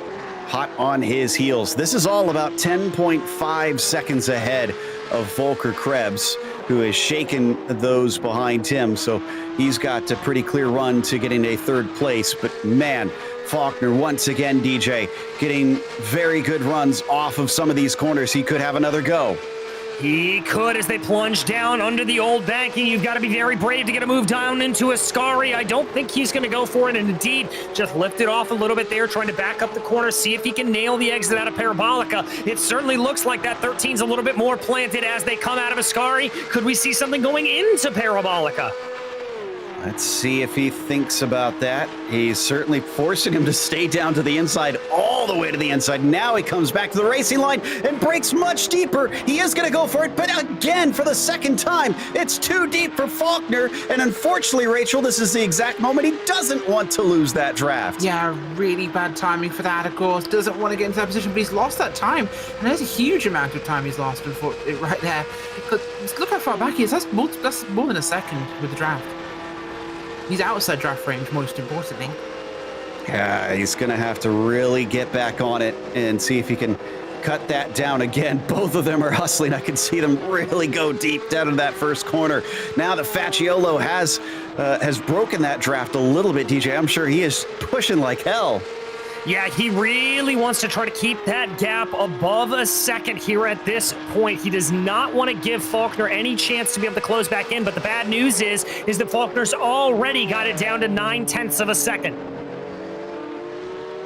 hot on his heels. This is all about 10.5 seconds ahead of Volker Krebs, who has shaken those behind him. So he's got a pretty clear run to getting a third place. But man, Faulkner once again, DJ, getting very good runs off of some of these corners. He could have another go. He could as they plunge down under the old banking. You've got to be very brave to get a move down into Ascari. I don't think he's going to go for it, and indeed just lift it off a little bit there, trying to back up the corner, see if he can nail the exit out of Parabolica. It certainly looks like that 13's a little bit more planted as they come out of Ascari. Could we see something going into Parabolica? Let's see if he thinks about that. He's certainly forcing him to stay down to the inside, all the way to the inside. Now he comes back to the racing line and breaks much deeper. He is going to go for it, but again, for the second time, it's too deep for Faulkner. And unfortunately, Rachel, this is the exact moment he doesn't want to lose that draft. Yeah, really bad timing for that, of course. Doesn't want to get into that position, but he's lost that time. And there's a huge amount of time he's lost right there. Look how far back he is. That's more than a second with the draft. He's outside draft range, most importantly. Yeah, he's going to have to really get back on it and see if he can cut that down again. Both of them are hustling. I can see them really go deep down into that first corner. Now that Facciolo has broken that draft a little bit, DJ, I'm sure he is pushing like hell. Yeah, he really wants to try to keep that gap above a second here at this point. He does not want to give Faulkner any chance to be able to close back in, but the bad news is that Faulkner's already got it down to 0.9 of a second.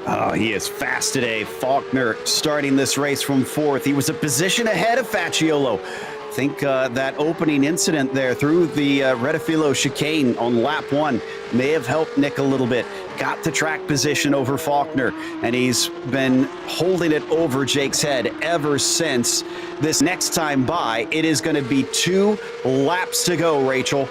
Oh, he is fast today. Faulkner starting this race from 4th. He was a position ahead of Facciolo. I think that opening incident there through the Rettifilo chicane on lap 1 may have helped Nick a little bit. Got the track position over Faulkner, and he's been holding it over Jake's head ever since. This next time by, it is going to be 2 laps to go, Rachel.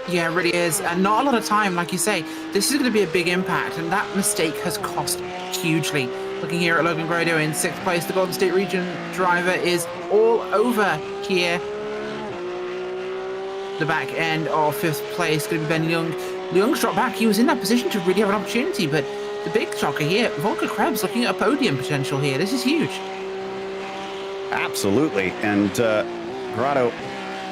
Yeah, it really is. And not a lot of time, like you say. This is going to be a big impact, and that mistake has cost hugely. Looking here at Logan Grado in 6th place, the Golden State Region driver is all over here. The back end of 5th place going to be Ben Young. Young's dropped back. He was in that position to really have an opportunity, but the big shocker here, Volker Krebs looking at a podium potential here. This is huge. Absolutely. And Grado,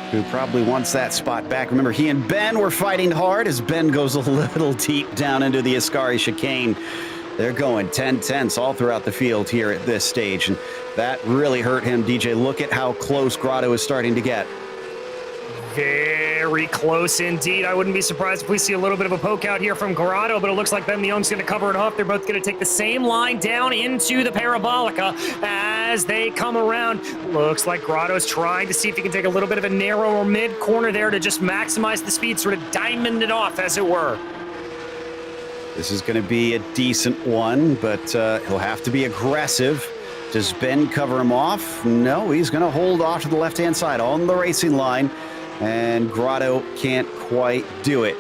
who probably wants that spot back. Remember, he and Ben were fighting hard as Ben goes a little deep down into the Ascari chicane. They're going 10-10s all throughout the field here at this stage, and that really hurt him, DJ. Look at how close Grado is starting to get. Very close indeed. I wouldn't be surprised if we see a little bit of a poke out here from Grotto, but it looks like Ben Leong's going to cover it off. They're both going to take the same line down into the Parabolica as they come around. Looks like Grotto's trying to see if he can take a little bit of a narrow or mid corner there to just maximize the speed, sort of diamond it off, as it were. This is going to be a decent one, but he'll have to be aggressive. Does Ben cover him off? No, he's going to hold off to the left-hand side on the racing line, and Grotto can't quite do it.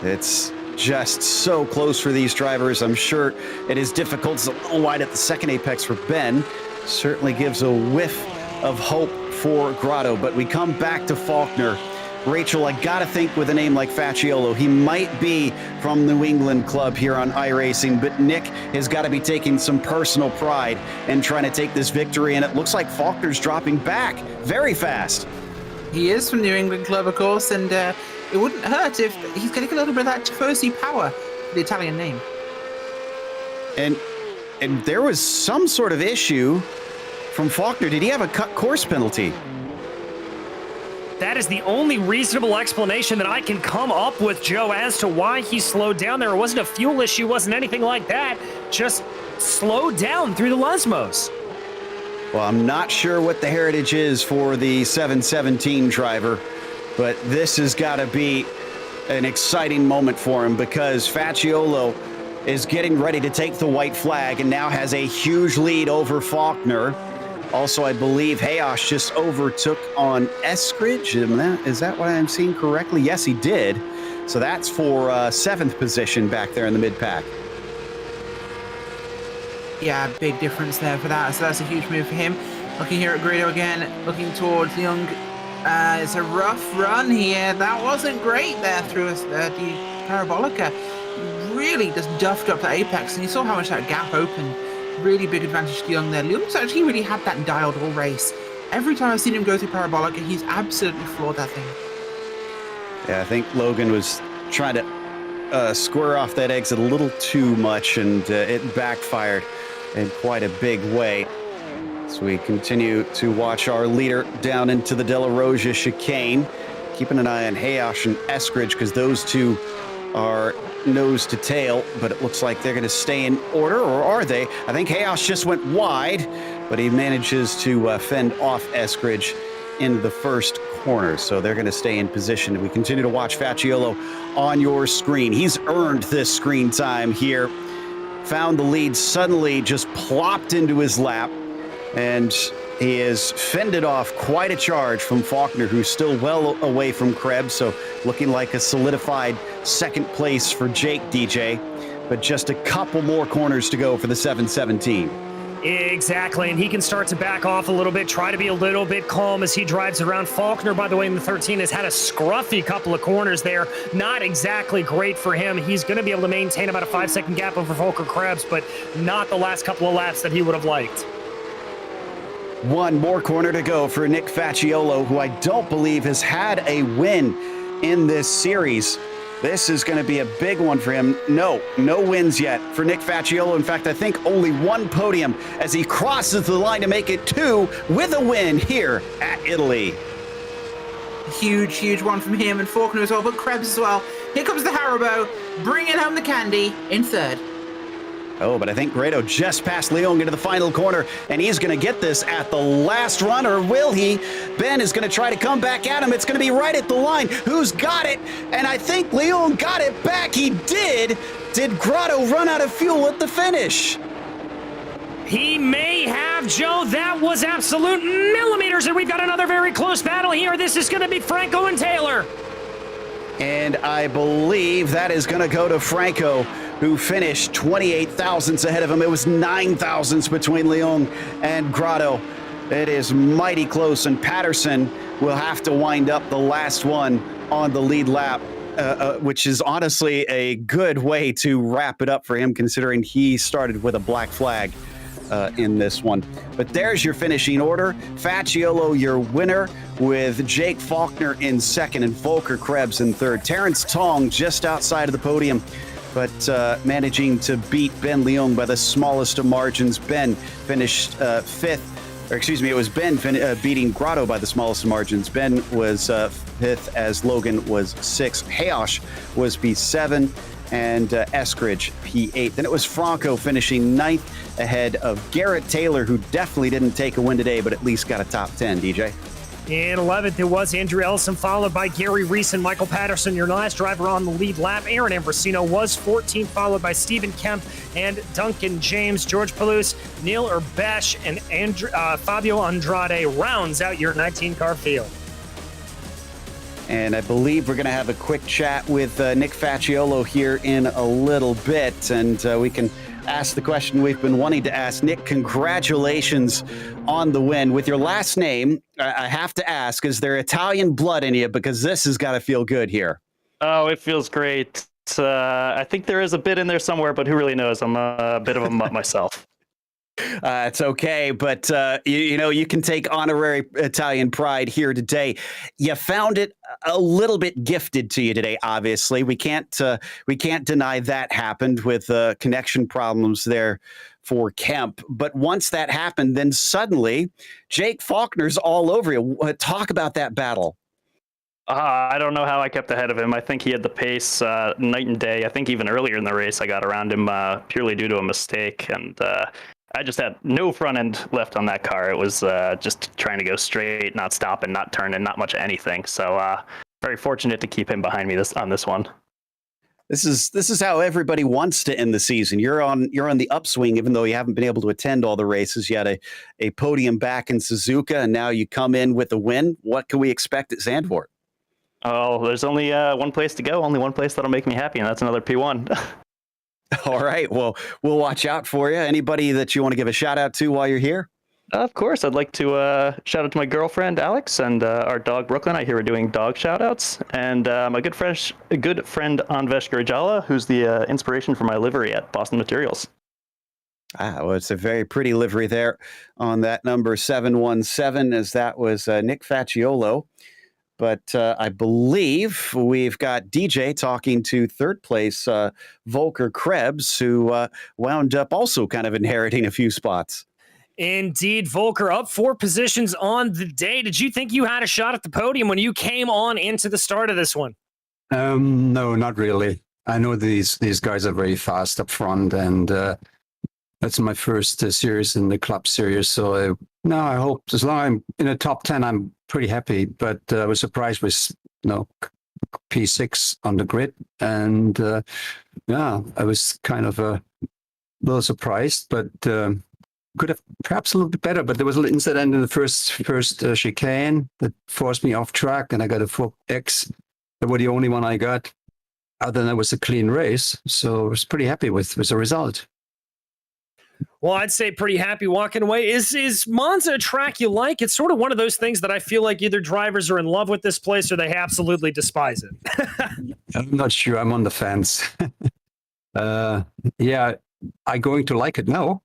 It's just so close for these drivers. I'm sure it is difficult. It's a little wide at the second apex for Ben. Certainly gives a whiff of hope for Grotto, but we come back to Faulkner. Rachel, I gotta think with a name like Facciolo, he might be from New England Club here on iRacing, but Nick has got to be taking some personal pride in trying to take this victory, and it looks like Faulkner's dropping back very fast. He is from New England Club, of course, and it wouldn't hurt if he's getting a little bit of that Tifosi power, the Italian name. And there was some sort of issue from Faulkner. Did he have a cut course penalty? That is the only reasonable explanation that I can come up with, Joe, as to why he slowed down there. It wasn't a fuel issue, wasn't anything like that. Just slowed down through the Lesmos. Well, I'm not sure what the heritage is for the 717 driver, but this has got to be an exciting moment for him because Facciolo is getting ready to take the white flag and now has a huge lead over Faulkner. Also, I believe Hayosh just overtook on Eskridge. Is that what I'm seeing correctly? Yes, he did. So that's for 7th position back there in the mid-pack. Yeah, big difference there for that. So that's a huge move for him. Looking here at Grado again, looking towards Leong. It's a rough run here. That wasn't great there through the Parabolica. Really just duffed up the apex, and you saw how much that gap opened. Really big advantage to Leong there. Leong's actually really had that dialed all race. Every time I've seen him go through Parabolica, he's absolutely floored that thing. Yeah, I think Logan was trying to square off that exit a little too much, and it backfired in quite a big way. So we continue to watch our leader down into the De La Roja chicane, keeping an eye on Hayosh and Eskridge because those two are nose to tail, but it looks like they're going to stay in order, or are they? I think Hayosh just went wide, but he manages to fend off Eskridge into the first corner, so they're going to stay in position. We continue to watch Facciolo on your screen. He's earned this screen time here. Found the lead, suddenly just plopped into his lap, and he has fended off quite a charge from Faulkner, who's still well away from Krebs, so looking like a solidified second place for Jake, DJ. But just a couple more corners to go for the 717. Exactly, and he can start to back off a little bit, try to be a little bit calm as he drives around. Faulkner, by the way, in the 13 has had a scruffy couple of corners there. Not exactly great for him. He's going to be able to maintain about a 5-second gap over Volker Krebs, but not the last couple of laps that he would have liked. One more corner to go for Nick Facciolo, who I don't believe has had a win in this series. This is going to be a big one for him. No wins yet for Nick Facciolo. In fact, I think only one podium as he crosses the line to make it 2 with a win here at Italy. Huge one from him and Faulkner as well, but Krebs as well. Here comes the Haribo, bringing home the candy in 3rd. Oh, but I think Grado just passed Leong into the final corner, and he's going to get this at the last run, or will he? Ben is going to try to come back at him. It's going to be right at the line. Who's got it? And I think Leong got it back. He did. Did Grado run out of fuel at the finish? He may have, Joe. That was absolute millimeters, and we've got another very close battle here. This is going to be Franco and Taylor. And I believe that is going to go to Franco, who finished 28 thousandths ahead of him. It was 9 thousandths between Leong and Grado. It is mighty close, and Patterson will have to wind up the last one on the lead lap, which is honestly a good way to wrap it up for him, considering he started with a black flag in this one. But there's your finishing order. Facciolo, your winner, with Jake Faulkner in 2nd and Volker Krebs in 3rd. Terrence Tong just outside of the podium, but managing to beat Ben Leong by the smallest of margins. Ben finished 5th or excuse me, it was Ben beating Grotto by the smallest margins. Ben was fifth as Logan was sixth. Hayosh was P7 and Eskridge P8. Then it was Franco finishing ninth ahead of Garrett Taylor, who definitely didn't take a win today, but at least got a top 10, DJ. In 11th, it was Andrew Ellison, followed by Gary Reese and Michael Patterson, your last driver on the lead lap. Aaron Ambrosino was 14th, followed by Stephen Kemp and Duncan James. George Palouse, Neil Urbesh, and Fabio Andrade rounds out your 19-car field. And I believe we're going to have a quick chat with Nick Facciolo here in a little bit, and we can ask the question we've been wanting to ask. Nick, congratulations on the win. With your last name, I have to ask, is there Italian blood in you? Because this has got to feel good here. Oh, it feels great. I think there is a bit in there somewhere, but who really knows? I'm a bit of a mutt myself. It's okay, but you can take honorary Italian pride here today. You found it a little bit gifted to you today. Obviously, we can't deny that happened with connection problems there for Kemp. But once that happened, then suddenly Jake Faulkner's all over you. Talk about that battle. I don't know how I kept ahead of him. I think he had the pace night and day. I think even earlier in the race, I got around him purely due to a mistake, and I just had no front end left on that car. It was just trying to go straight, not stopping, not turning, not much of anything. So very fortunate to keep him behind me on this one. This is how everybody wants to end the season. You're on the upswing, even though you haven't been able to attend all the races. You had a podium back in Suzuka, and now you come in with a win. What can we expect at Zandvoort? Oh, there's only one place to go, only one place that'll make me happy, and that's another P1. All right. Well, we'll watch out for you. Anybody that you want to give a shout out to while you're here? Of course. I'd like to shout out to my girlfriend, Alex, and our dog, Brooklyn. I hear we're doing dog shout outs. And my good friend, Anvesh Garjala, who's the inspiration for my livery at Boston Materials. Well, it's a very pretty livery there on that number 717, as that was Nick Facciolo. But I believe we've got DJ talking to third place Volker Krebs, who wound up also kind of inheriting a few spots. Indeed, Volker up 4 positions on the day. Did you think you had a shot at the podium when you came on into the start of this one? No, not really. I know these guys are very fast up front, and that's my first series in the club series. So no, I hope as long as I'm in the top 10, I'm pretty happy. But I was surprised with P6 on the grid, and I was kind of a little surprised, but could have perhaps a little bit better. But there was an incident in the first chicane that forced me off track, and I got a 4X. That was the only one I got. Other than that, was a clean race, so I was pretty happy with the result. Well, I'd say pretty happy walking away. Is Monza a track you like? It's sort of one of those things that I feel like either drivers are in love with this place or they absolutely despise it. I'm not sure. I'm on the fence. Yeah, I'm going to like it now.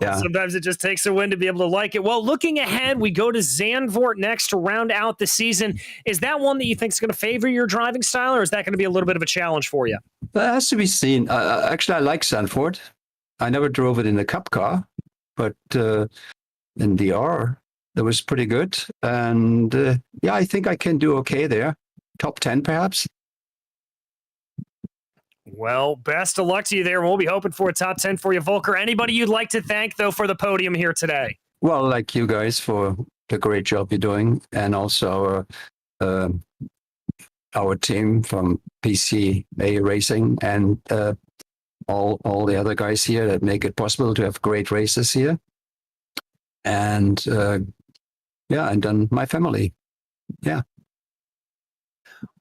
Yeah. Sometimes it just takes a win to be able to like it. Well, looking ahead, we go to Zandvoort next to round out the season. Is that one that you think is going to favor your driving style, or is that going to be a little bit of a challenge for you? That has to be seen. Actually, I like Zandvoort. I never drove it in the Cup car, but in the R, that was pretty good. And I think I can do okay there. Top 10, perhaps. Well, best of luck to you there. We'll be hoping for a top 10 for you, Volker. Anybody you'd like to thank, though, for the podium here today? Well, like you guys for the great job you're doing, and also our team from PCA Racing and all the other guys here that make it possible to have great races here. And and then my family. Yeah.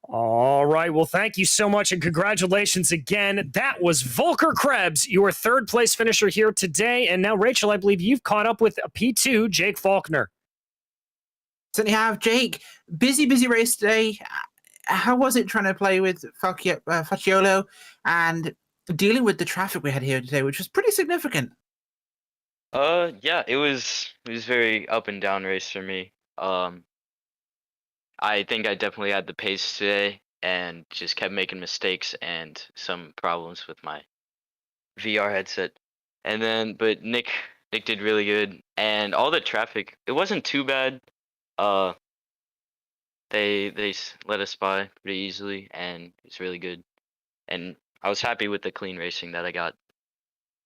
All right. Well, thank you so much and congratulations again. That was Volker Krebs, your third place finisher here today. And now, Rachel, I believe you've caught up with a P2, Jake Faulkner. Certainly have. Jake, busy race today. How was it trying to play with Facciolo and dealing with the traffic we had here today, which was pretty significant? Yeah, it was very up and down race for me. I think I definitely had the pace today and just kept making mistakes and some problems with my VR headset. And then, but Nick Nick did really good, and all the traffic, it wasn't too bad. Uh, they let us by pretty easily, and it's really good. And I was happy with the clean racing that I got.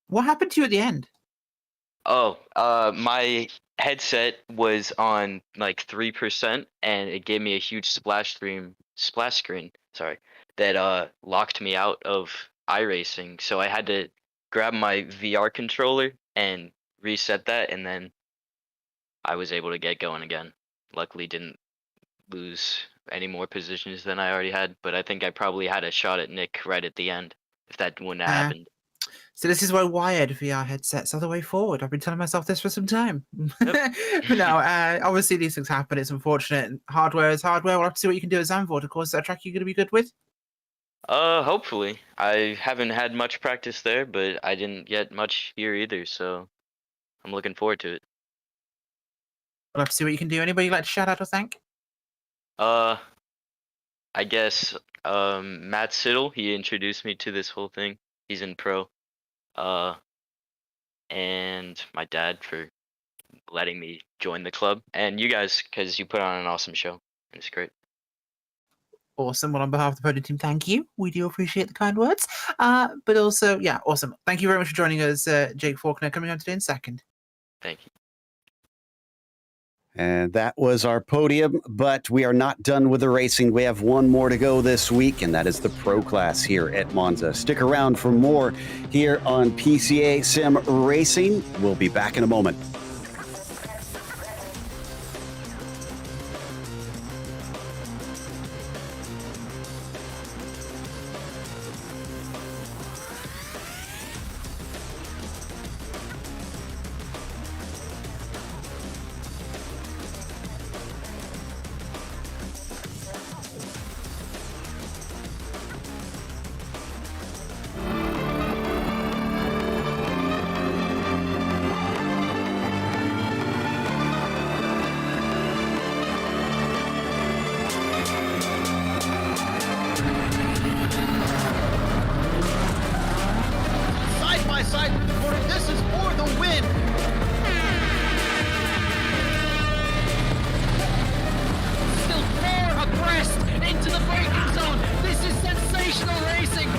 What happened to you at the end? Oh, my headset was on like 3%, and it gave me a huge splash screen, sorry, that locked me out of iRacing. So I had to grab my VR controller and reset that, and then I was able to get going again. Luckily, didn't lose any more positions than I already had, but I think I probably had a shot at Nick right at the end if that wouldn't have happened. So this is why wired VR headsets are the way forward. I've been telling myself this for some time. Yep. But no, obviously these things happen. It's unfortunate. Hardware is hardware. We'll have to see what you can do at Zandvoort. Of course, is that track you're going to be good with? Hopefully. I haven't had much practice there, but I didn't get much here either, so I'm looking forward to it. We'll have to see what you can do. Anybody you'd like to shout out or thank? I guess Matt Siddle, he introduced me to this whole thing. He's in pro. And my dad for letting me join the club, and you guys because you put on an awesome show. It's great. Awesome. Well, on behalf of the podium team, thank you. We do appreciate the kind words. But also, yeah, awesome. Thank you very much for joining us, Jake Faulkner, coming on today in second. Thank you. And that was our podium, but we are not done with the racing. We have one more to go this week, and that is the Pro Class here at Monza. Stick around for more here on PCA Sim Racing. We'll be back in a moment. Side through the corner. This is for the win. Still far abreast into the braking zone. This is sensational racing.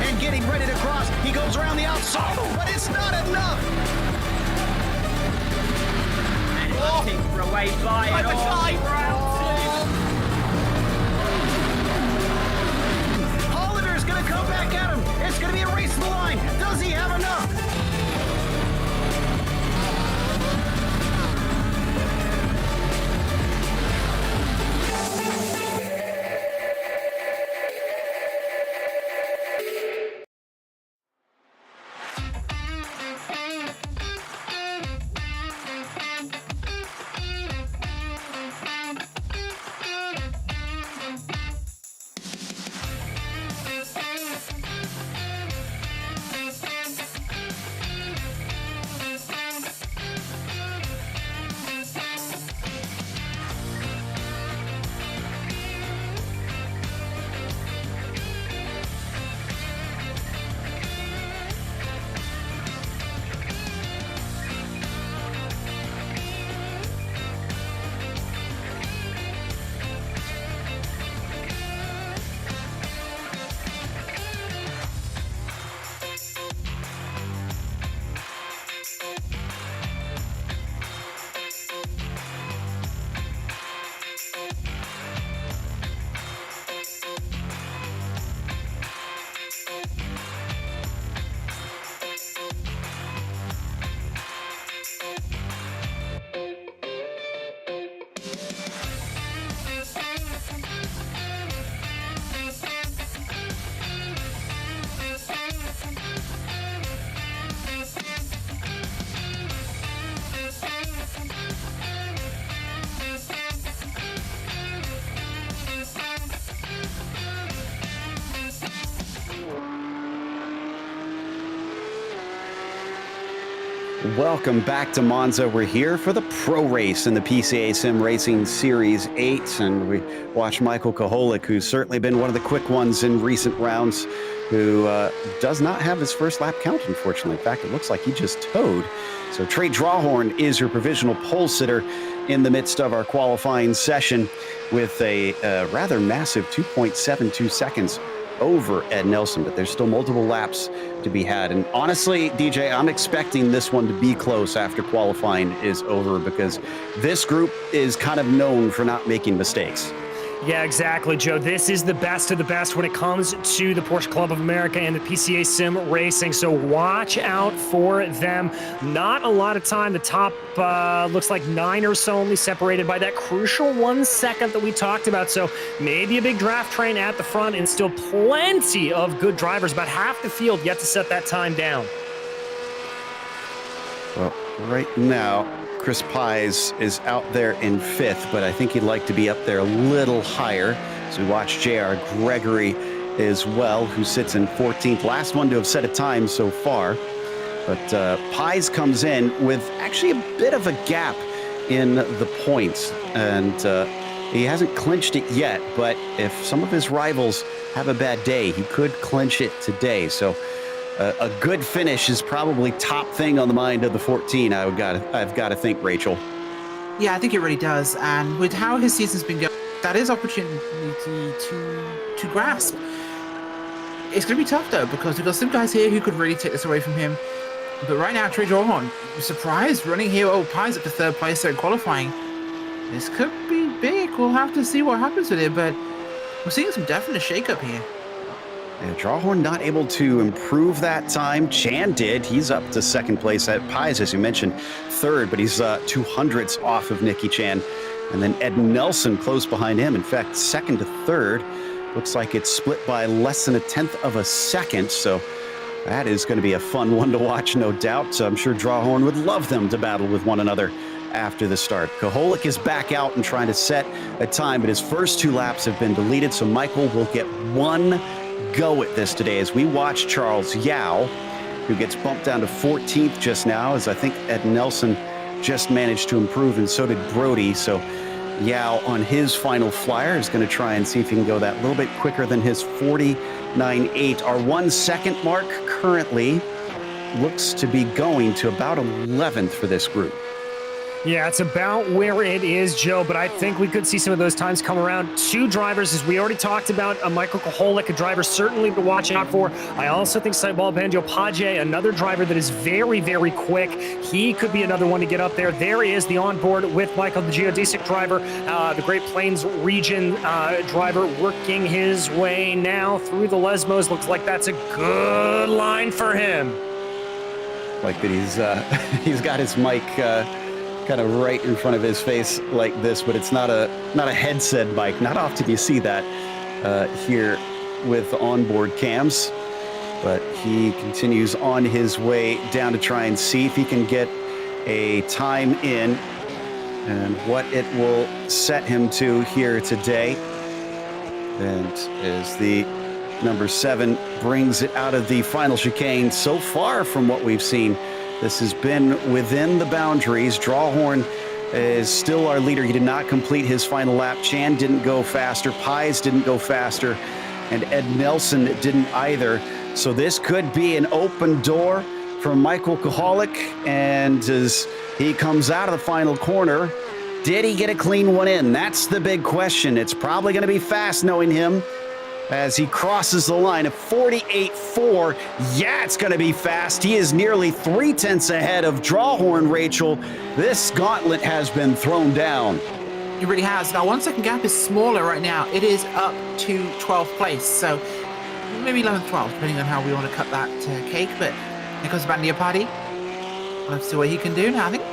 And getting ready to cross. He goes around the outside, but it's not enough. And hunting for a way by it all. Round two. Gonna come back at him. It's gonna be a race to the line. Does he have enough? Welcome back to Monza. We're here for the pro race in the PCA Sim Racing Series 8, and we watch Michael Koholik, who's certainly been one of the quick ones in recent rounds, who does not have his first lap count, unfortunately. In fact, it looks like he just towed. So Trey Drawhorn is your provisional pole sitter in the midst of our qualifying session with a rather massive 2.72 seconds over Ed Nelson, but there's still multiple laps to be had. And honestly, DJ, I'm expecting this one to be close after qualifying is over, because this group is kind of known for not making mistakes. Yeah, exactly, Joe. This is the best of the best when it comes to the Porsche Club of America and the PCA Sim Racing, so watch out for them. Not a lot of time. The top looks like 9 or so, only separated by that crucial 1 second that we talked about, so maybe a big draft train at the front and still plenty of good drivers. About half the field yet to set that time down. Well, right now, Chris Pies is out there in 5th, but I think he'd like to be up there a little higher. So we watch J.R. Gregory as well, who sits in 14th. Last one to have set a time so far. But Pies comes in with actually a bit of a gap in the points. And he hasn't clinched it yet, but if some of his rivals have a bad day, he could clinch it today. So a good finish is probably top thing on the mind of the 14, I've got to think, Rachel. Yeah, I think it really does. And with how his season's been going, that is opportunity to grasp. It's going to be tough, though, because we've got some guys here who could really take this away from him. But right now, Trey Drawhorn, surprised, running here. Oh, Pies up to 3rd place there in qualifying. This could be big. We'll have to see what happens with it, but we're seeing some definite shake-up here. Yeah, Drawhorn not able to improve that time. Chan did. He's up to 2nd place. At Pies, as you mentioned, 3rd, but he's 200ths off of Nicky Chan. And then Ed Nelson close behind him. In fact, 2nd to 3rd. Looks like it's split by less than 1/10 of a second. So that is going to be a fun one to watch, no doubt. So I'm sure Drawhorn would love them to battle with one another after the start. Koholik is back out and trying to set a time, but his first 2 laps have been deleted. So Michael will get one go at this today as we watch Charles Yao, who gets bumped down to 14th just now, as I think Ed Nelson just managed to improve, and so did Brody. So Yao on his final flyer is going to try and see if he can go that little bit quicker than his 49.8. Our 1 second mark currently looks to be going to about 11th for this group. Yeah, it's about where it is, Joe, but I think we could see some of those times come around. 2 drivers, as we already talked about, Michael Koholik, a driver certainly to watch out for. I also think Saibal Banjo-Paje, another driver that is very, very quick. He could be another one to get up there. There is the onboard with Michael, the geodesic driver, the Great Plains region driver, working his way now through the Lesmos. Looks like that's a good line for him. Like that he's got his mic kind of right in front of his face like this, but it's not a headset mic. Not often you see that here with the onboard cams, but he continues on his way down to try and see if he can get a time in and what it will set him to here today. And as the number 7 brings it out of the final chicane, so far from what we've seen, this has been within the boundaries. Drawhorn is still our leader. He did not complete his final lap. Chan didn't go faster. Pies didn't go faster. And Ed Nelson didn't either. So this could be an open door for Michael Koholik. And as he comes out of the final corner, did he get a clean one in? That's the big question. It's probably going to be fast knowing him, as he crosses the line of 48.4. Yeah, it's going to be fast. He is nearly 3/10 ahead of Drawhorn, Rachel. This gauntlet has been thrown down. It really has. Now, 1 second gap is smaller right now. It is up to 12th place. So maybe 11th, 12th, depending on how we want to cut that cake. But here comes Bandia-Paje. Let's see what he can do. Now, I think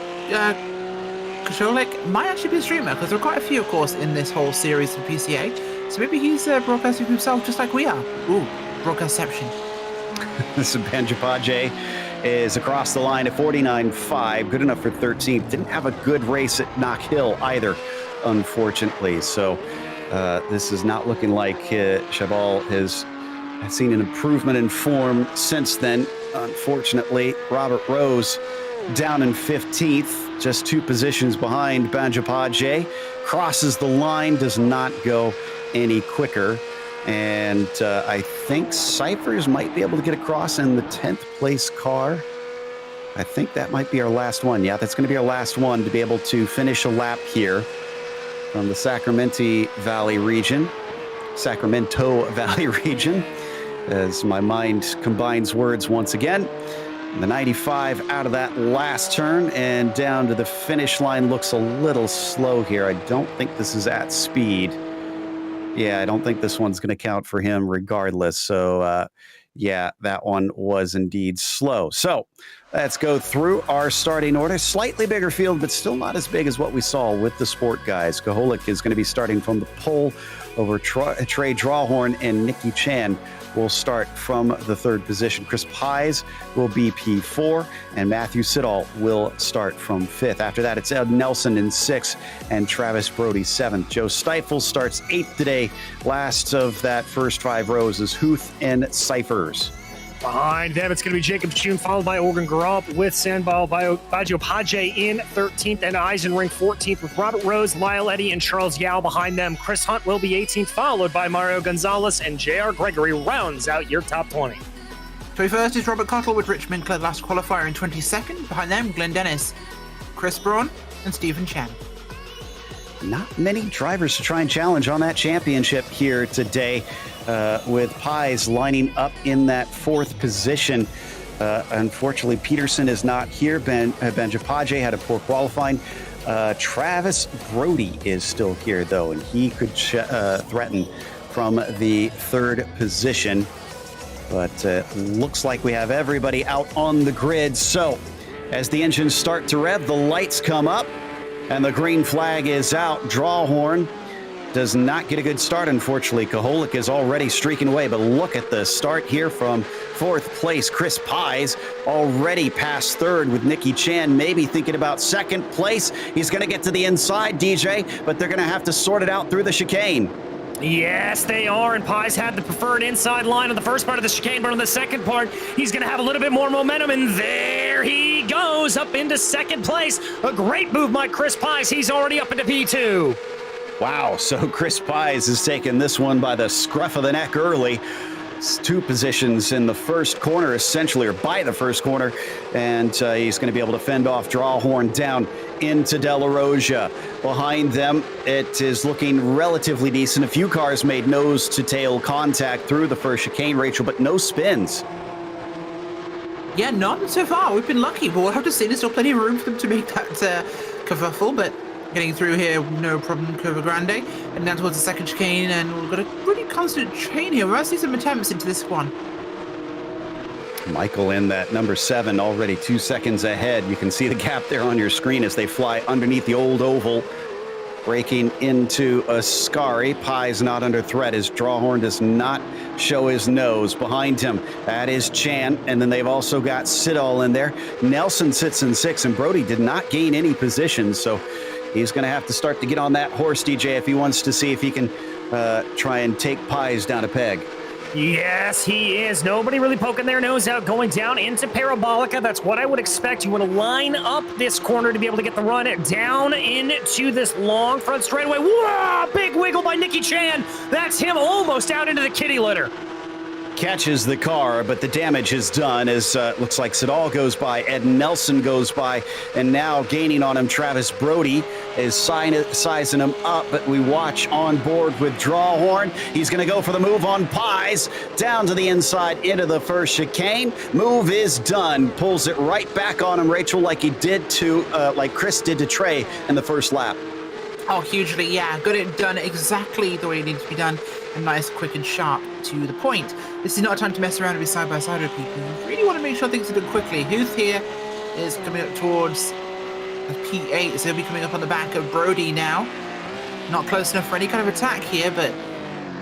Koholik might actually be a streamer, because there are quite a few, of course, in this whole series of PCA. So maybe he's broadcasting himself just like we are. Ooh, broadcastception. This Banjo-Paje is across the line at 49.5, good enough for 13th. Didn't have a good race at Knock Hill either, unfortunately. So this is not looking like Chabal has seen an improvement in form since then. Unfortunately, Robert Rose down in 15th, just 2 positions behind Banjapaje. Crosses the line, does not go any quicker. And I think Cyphers might be able to get across in the 10th place car. I think that might be our last one. Yeah, that's going to be our last one to be able to finish a lap here from the Sacramento Valley region, as my mind combines words once again. The 95 out of that last turn and down to the finish line looks a little slow here. I don't think this is at speed. Yeah, I don't think this one's going to count for him regardless. So, yeah, that one was indeed slow. So let's go through our starting order. Slightly bigger field, but still not as big as what we saw with the sport guys. Kaholik is going to be starting from the pole over Trey Drawhorn, and Nikki Chan will start from the 3rd position. Chris Pies will be P4, and Matthew Siddall will start from 5th. After that, it's Ed Nelson in 6th and Travis Brody 7th. Joe Stifel starts 8th today. Last of that first 5 rows is Huth and Cyphers. Behind them, it's going to be Jacob Chun, followed by Organ Garab with Sanbal Bajopaje in 13th and Eisenring 14th, with Robert Rose, Lyle Eddy, and Charles Yao behind them. Chris Hunt will be 18th, followed by Mario Gonzalez, and J.R. Gregory rounds out your top 20. 21st is Robert Cottle with Richmond Clear last qualifier in 22nd. Behind them, Glenn Dennis, Chris Braun, and Stephen Chen. Not many drivers to try and challenge on that championship here today, with Pies lining up in that 4th position. Unfortunately, Peterson is not here. Banjapaje had a poor qualifying. Travis Brody is still here, though, and he could threaten from the 3rd position. But looks like we have everybody out on the grid. So as the engines start to rev, the lights come up, and the green flag is out. Drawhorn does not get a good start, unfortunately. Kaholik is already streaking away, but look at the start here from 4th place. Chris Pies already past 3rd with Nikki Chan, maybe thinking about 2nd place. He's going to get to the inside, DJ, but they're going to have to sort it out through the chicane. Yes, they are, and Pies had the preferred inside line on the first part of the chicane, but on the second part, he's going to have a little bit more momentum, and there he goes up into 2nd place. A great move by Chris Pies. He's already up into P2. Wow, so Chris Pies has taken this one by the scruff of the neck early. It's 2 positions in the first corner, essentially, or by the first corner, and he's going to be able to fend off Drawhorn down into De La Roja. Behind them, it is looking relatively decent. A few cars made nose-to-tail contact through the first chicane, Rachel, but no spins. Yeah, none so far. We've been lucky, but we'll have to see. There's still plenty of room for them to make that kerfuffle, but getting through here, no problem, Curva Grande. And down towards the 2nd chicane, and we've got a pretty constant chain here. We're actually some attempts into this one. Michael in that number 7, already 2 seconds ahead. You can see the gap there on your screen as they fly underneath the old oval, breaking into Ascari. Pies not under threat as Drawhorn does not show his nose. Behind him, that is Chan, and then they've also got Siddall in there. Nelson sits in 6th, and Brody did not gain any positions, so he's going to have to start to get on that horse, DJ, if he wants to see if he can try and take Pies down a peg. Yes, he is. Nobody really poking their nose out, going down into Parabolica. That's what I would expect. You want to line up this corner to be able to get the run down into this long front straightaway. Whoa! Big wiggle by Nikki Chan. That's him almost out into the kitty litter. Catches the car, but the damage is done as looks like Siddall goes by, Ed Nelson goes by, and now gaining on him, Travis Brody is sizing him up, but we watch on board with Drawhorn. He's going to go for the move on Pies, down to the inside into the first chicane. Move is done. Pulls it right back on him, Rachel, like he did to, like Chris did to Trey in the first lap. Oh, hugely, yeah. Got it done exactly the way it needed to be done, and nice, quick, and sharp to the point. This is not a time to mess around and be side by side with people. You really want to make sure things are done quickly. Huth here is coming up towards the P8, so he'll be coming up on the back of Brody now. Not close enough for any kind of attack here, but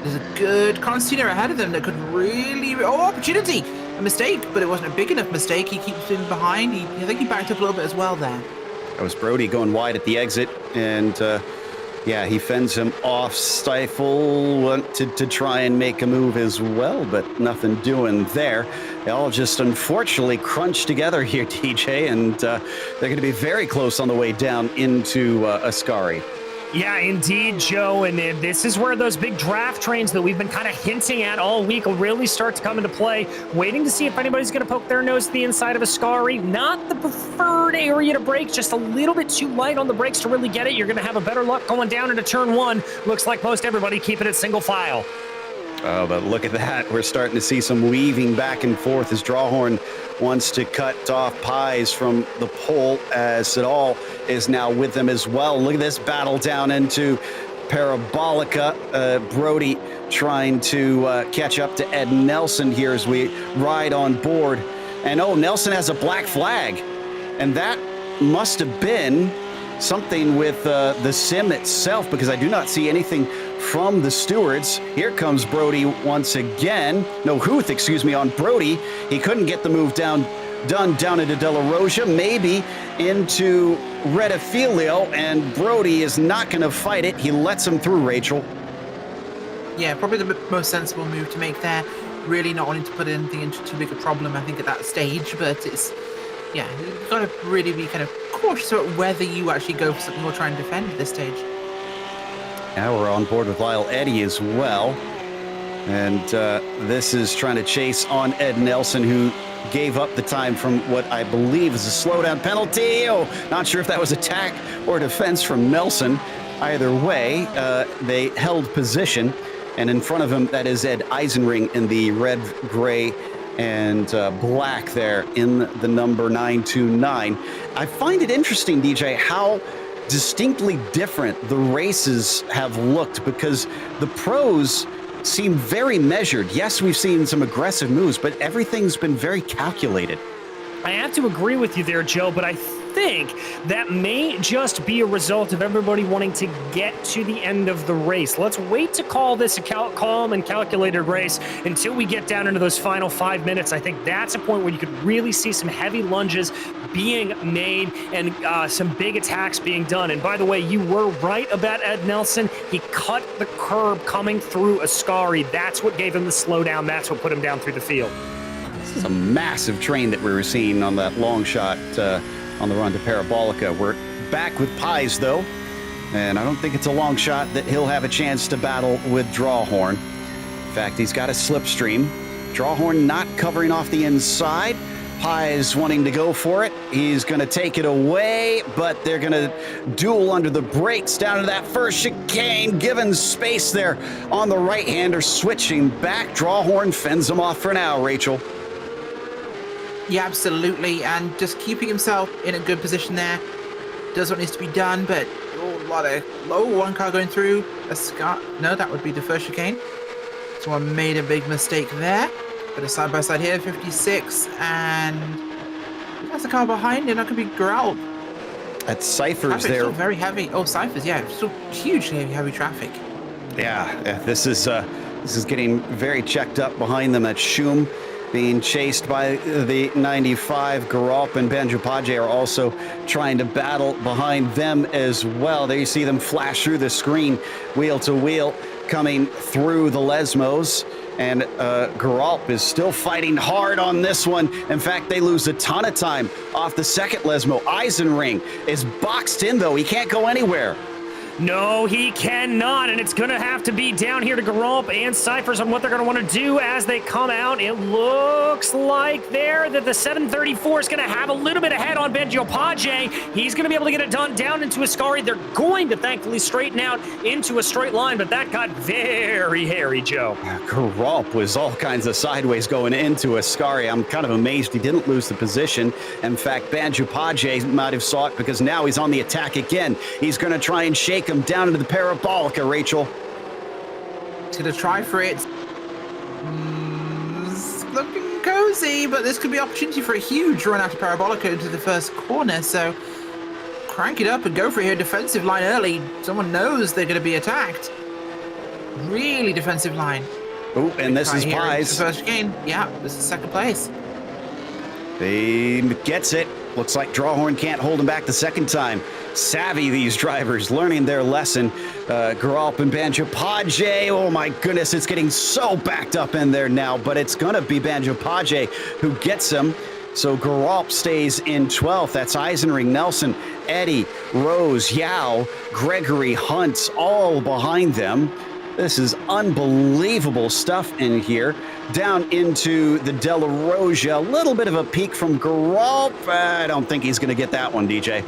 there's a good Constantino ahead of them that could really... Oh, opportunity! A mistake, but it wasn't a big enough mistake. He keeps him behind. I think he backed up a little bit as well there. That was Brody going wide at the exit, and Yeah, he fends him off. Stifle wanted to try and make a move as well, but nothing doing there. They all just unfortunately crunch together here, DJ, and they're going to be very close on the way down into Ascari. Yeah, indeed, Joe. And this is where those big draft trains that we've been kind of hinting at all week will really start to come into play. Waiting to see if anybody's going to poke their nose to the inside of Ascari. Not the preferred area to brake, just a little bit too light on the brakes to really get it. You're going to have a better luck going down into turn one. Looks like most everybody keeping it single file. Oh, but look at that. We're starting to see some weaving back and forth as Drawhorn wants to cut off Pies from the pole, as it all is now with them as well. Look at this battle down into Parabolica. Brody trying to catch up to Ed Nelson here as we ride on board. And oh, Nelson has a black flag. And that must have been something with the sim itself, because I do not see anything from the stewards. Here comes Brody once again. No, Huth, excuse me, on Brody. He couldn't get the move done down into De La Roja, maybe into Redifilio, and Brody is not going to fight it. He lets him through, Rachel. Yeah, probably the most sensible move to make there. Really not wanting to put anything into too big a problem, I think, at that stage, but it's, yeah, you've got to really be kind of cautious about whether you actually go for something or try and defend at this stage. Now we're on board with Lyle Eddy as well. And this is trying to chase on Ed Nelson, who gave up the time from what I believe is a slowdown penalty. Oh, not sure if that was attack or defense from Nelson. Either way, they held position. And in front of him, that is Ed Eisenring in the red, gray, and black there in the number 929. I find it interesting, DJ, how distinctly different the races have looked, because the pros seem very measured. Yes, we've seen some aggressive moves, but everything's been very calculated. I have to agree with you there, Joe, but I think that may just be a result of everybody wanting to get to the end of the race. Let's wait to call this a calm and calculated race until we get down into those final 5 minutes. I think that's a point where you could really see some heavy lunges being made and some big attacks being done. And by the way, you were right about Ed Nelson. He cut the curb coming through Ascari. That's what gave him the slowdown. That's what put him down through the field. This is a massive train that we were seeing on that long shot on the run to Parabolica. We're back with Pies, though, and I don't think it's a long shot that he'll have a chance to battle with Drawhorn. In fact, he's got a slipstream. Drawhorn not covering off the inside. Pies wanting to go for it. He's going to take it away, but they're going to duel under the brakes down to that first chicane, given space there on the right-hander, switching back. Drawhorn fends him off for now, Rachel. Yeah, absolutely, and just keeping himself in a good position there. Does what needs to be done, but a lot of low one car going through. No, that would be the first chicane. Someone made a big mistake there. But a side-by-side here, 56, and that's a car behind it. That could be Grau. At Cyphers there. Still very heavy. Oh, Cyphers, yeah, still hugely heavy traffic. Yeah, this is getting very checked up behind them. At Schum being chased by the 95. Garalp and Banjo-Page are also trying to battle behind them as well. There you see them flash through the screen, wheel to wheel, coming through the Lesmos. And Garalp is still fighting hard on this one. In fact, they lose a ton of time off the second Lesmo. Eisenring is boxed in, though. He can't go anywhere. No, he cannot, and it's going to have to be down here to Garalp and Cyphers on what they're going to want to do as they come out. It looks like there that the 734 is going to have a little bit ahead on Banjo-Page. He's going to be able to get it done down into Ascari. They're going to thankfully straighten out into a straight line, but that got very hairy, Joe. Garalp was all kinds of sideways going into Ascari. I'm kind of amazed he didn't lose the position. In fact, Banjo-Page might have saw it, because now he's on the attack again. He's going to try and shake him down into the Parabolica, Rachel. He's going to try for it. It's looking cozy, but this could be opportunity for a huge run out of Parabolica into the first corner, so crank it up and go for it here. Defensive line early. Someone knows they're going to be attacked. Really defensive line. Oh, and this is Pies. The first game. Yeah, this is second place. He gets it. Looks like Drawhorn can't hold him back the second time. savvy, these drivers, learning their lesson. Geralp and Banjo-Page, oh my goodness, it's getting so backed up in there now, but it's going to be Banjo-Page who gets him. So Geralp stays in 12th. That's Eisenring, Nelson, Eddie, Rose, Yao, Gregory, Hunt, all behind them. This is unbelievable stuff in here. Down into the De La Roja. A little bit of a peek from Geralp. I don't think he's going to get that one, DJ.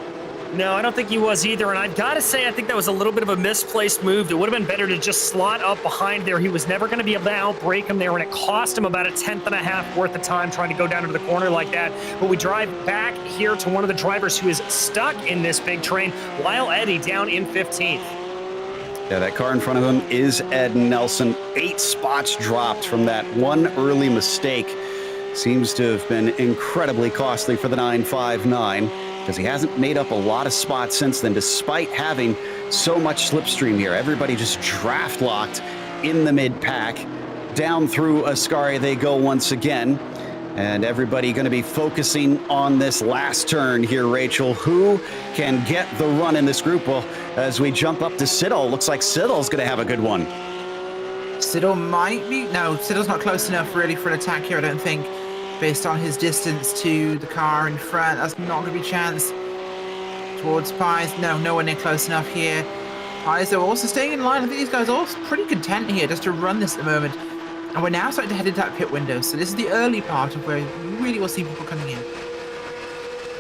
No, I don't think he was either. And I've got to say, I think that was a little bit of a misplaced move. It would have been better to just slot up behind there. He was never going to be able to outbreak him there, and it cost him about a 1/10.5 worth of time trying to go down into the corner like that. But we drive back here to one of the drivers who is stuck in this big train, while Eddie down in 15th. Yeah, that car in front of him is Ed Nelson. 8 spots dropped from that one early mistake. Seems to have been incredibly costly for the 959. Because he hasn't made up a lot of spots since then, despite having so much slipstream here. Everybody just draft locked in the mid-pack. Down through Ascari they go once again. And everybody going to be focusing on this last turn here, Rachel. Who can get the run in this group? Well, as we jump up to Siddle, looks like Siddle's going to have a good one. Siddle might be... No, Siddle's not close enough really for an attack here, I don't think. Based on his distance to the car in front, that's not going to be a chance. Towards Pies, no, nowhere near close enough here. Pies, though, also staying in line. I think these guys are all pretty content here just to run this at the moment. And we're now starting to head into that pit window, so this is the early part of where you really will see people coming in.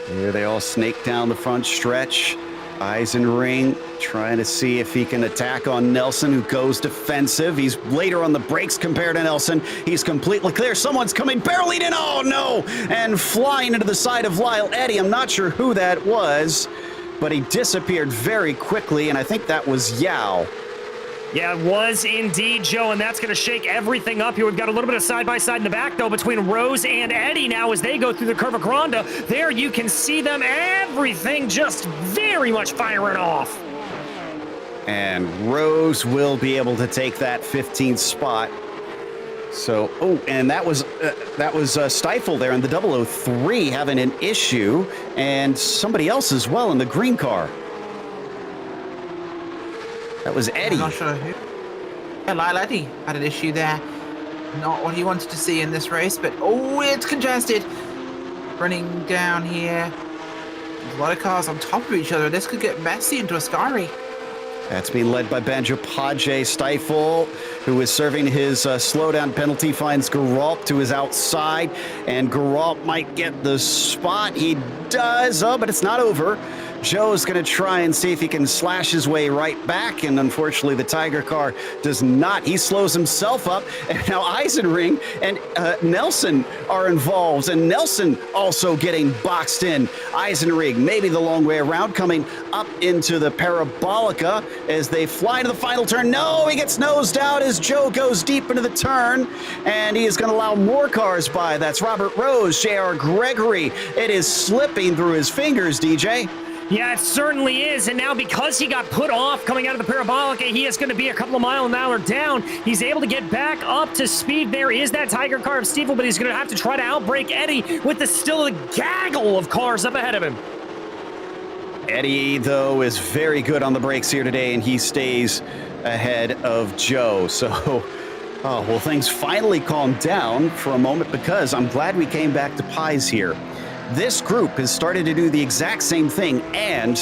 Here they all snake down the front stretch. Eisenring trying to see if he can attack on Nelson, who goes defensive. He's later on the brakes compared to Nelson. He's completely clear. Someone's coming barreling in. Oh, no. And flying into the side of Lyle Eddy. I'm not sure who that was, but he disappeared very quickly, and I think that was Yao. Yeah, it was indeed, Joe, and that's going to shake everything up here. We've got a little bit of side-by-side in the back, though, between Rose and Eddie now as they go through the Curva Grande. There you can see them, everything just very much firing off. And Rose will be able to take that 15th spot. So, oh, and that was Stifle there in the 003 having an issue, and somebody else as well in the green car. That was Eddie. I'm not sure who. Yeah, Lyle Eddy had an issue there. Not what he wanted to see in this race, but oh, it's congested. Running down here. There's a lot of cars on top of each other. This could get messy into Ascari. That's being led by Banjo-Page. Stifle, who is serving his slowdown penalty, finds Geralp to his outside, and Geralp might get the spot. He does, but it's not over. Joe's going to try and see if he can slash his way right back, and unfortunately the Tiger car does not. He slows himself up, and now Eisenring and Nelson are involved, and Nelson also getting boxed in. Eisenring, maybe the long way around, coming up into the Parabolica as they fly to the final turn. No, he gets nosed out as Joe goes deep into the turn, and he is going to allow more cars by. That's Robert Rose, J.R. Gregory. It is slipping through his fingers, DJ. Yeah, it certainly is. And now because he got put off coming out of the Parabolica, he is going to be a couple of miles an hour down. He's able to get back up to speed. There is that Tiger car of Stiefel, but he's going to have to try to outbrake Eddie with the still a gaggle of cars up ahead of him. Eddie, though, is very good on the brakes here today, and he stays ahead of Joe. So, well, things finally calmed down for a moment because I'm glad we came back to Pies here. This group has started to do the exact same thing, and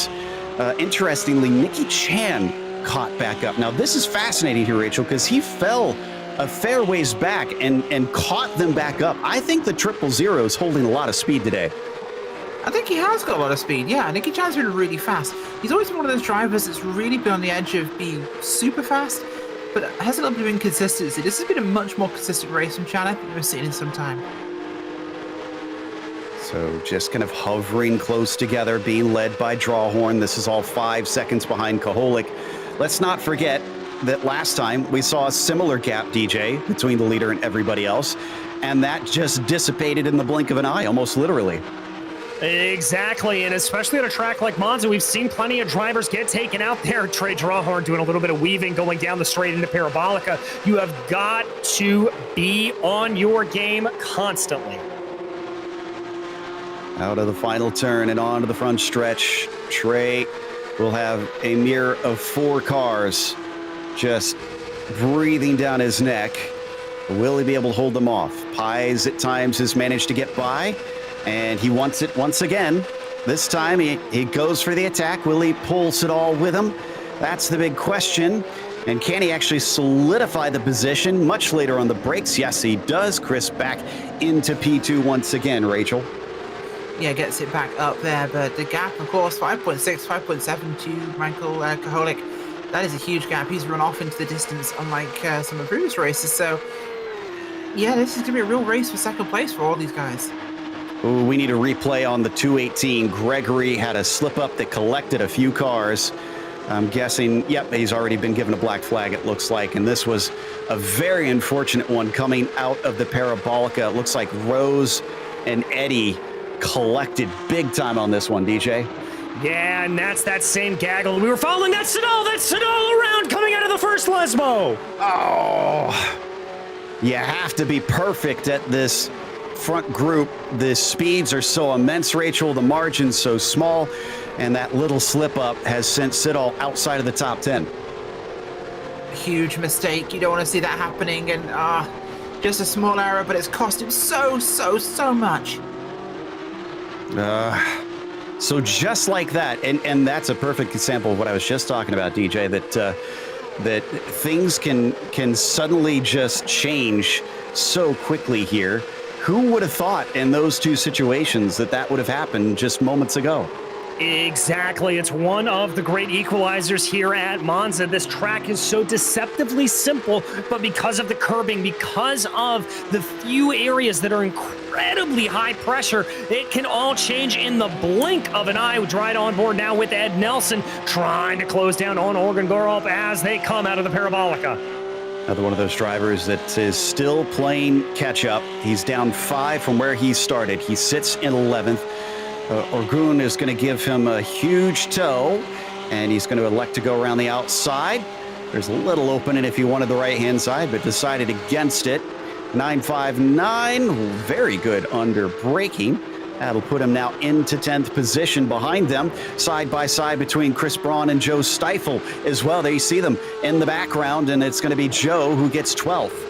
interestingly, Nicky Chan caught back up. Now, this is fascinating here, Rachel, because he fell a fair ways back and caught them back up. I think the 000 is holding a lot of speed today. I think he has got a lot of speed, yeah. Nicky Chan's been really fast. He's always been one of those drivers that's really been on the edge of being super fast, but has a little bit of inconsistency. This has been a much more consistent race from Chan I think we've seen in some time. So just kind of hovering close together, being led by Drawhorn. This is all 5 seconds behind Kaholik. Let's not forget that last time we saw a similar gap, DJ, between the leader and everybody else, and that just dissipated in the blink of an eye, almost literally. Exactly, and especially at a track like Monza, we've seen plenty of drivers get taken out there. Trey Drawhorn doing a little bit of weaving, going down the straight into Parabolica. You have got to be on your game constantly. Out of the final turn and onto the front stretch. Trey will have a mirror of 4 cars just breathing down his neck. Will he be able to hold them off? Pies at times has managed to get by, and he wants it once again. This time he goes for the attack. Will he pulse it all with him? That's the big question. And can he actually solidify the position much later on the brakes? Yes, he does. Chris back into P2 once again, Rachel. Yeah, gets it back up there, but the gap, of course, 5.6, 5.7 to Michael Koholik. That is a huge gap. He's run off into the distance, unlike some of the previous races. So, yeah, this is going to be a real race for second place for all these guys. Ooh, we need a replay on the 218. Gregory had a slip up that collected a few cars. I'm guessing, yep, he's already been given a black flag, it looks like. And this was a very unfortunate one coming out of the Parabolica. It looks like Rose and Eddie collected big time on this one, DJ. Yeah, and that's that same gaggle. We were following that Sedal around coming out of the first Lesmo. Oh, you have to be perfect at this front group. The speeds are so immense, Rachel, the margin's so small, and that little slip up has sent Sedal outside of the top 10. Huge mistake. You don't want to see that happening, and just a small error, but it's cost him so much. So just like that, and that's a perfect example of what I was just talking about, DJ, that things can suddenly just change so quickly here. Who would have thought in those two situations that would have happened just moments ago? Exactly. It's one of the great equalizers here at Monza. This track is so deceptively simple, but because of the curbing, because of the few areas that are incredibly high pressure, it can all change in the blink of an eye. With right on board now with Ed Nelson trying to close down on Organ Gorop as they come out of the Parabolica. Another one of those drivers that is still playing catch up. He's down 5 from where he started. He sits in 11th. Orgun is going to give him a huge tow, and he's going to elect to go around the outside. There's a little opening if he wanted the right-hand side, but decided against it. 959, very good under braking. That'll put him now into 10th position behind them, side by side between Chris Braun and Joe Stifel as well. There you see them in the background, and it's going to be Joe who gets 12th.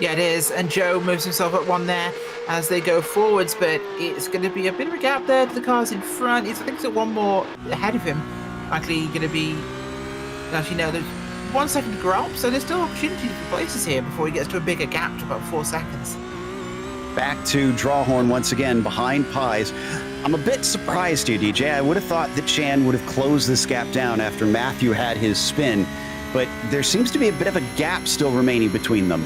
Yeah, it is, and Joe moves himself up 1 there as they go forwards, but it's going to be a bit of a gap there to the cars in front. I think it's 1 more ahead of him. Likely going to be, actually no, there's 1 second to grow up, so there's still opportunity for places here before he gets to a bigger gap to about 4 seconds. Back to Drawhorn once again behind Pies. I'm a bit surprised here, DJ. I would have thought that Chan would have closed this gap down after Matthew had his spin, but there seems to be a bit of a gap still remaining between them.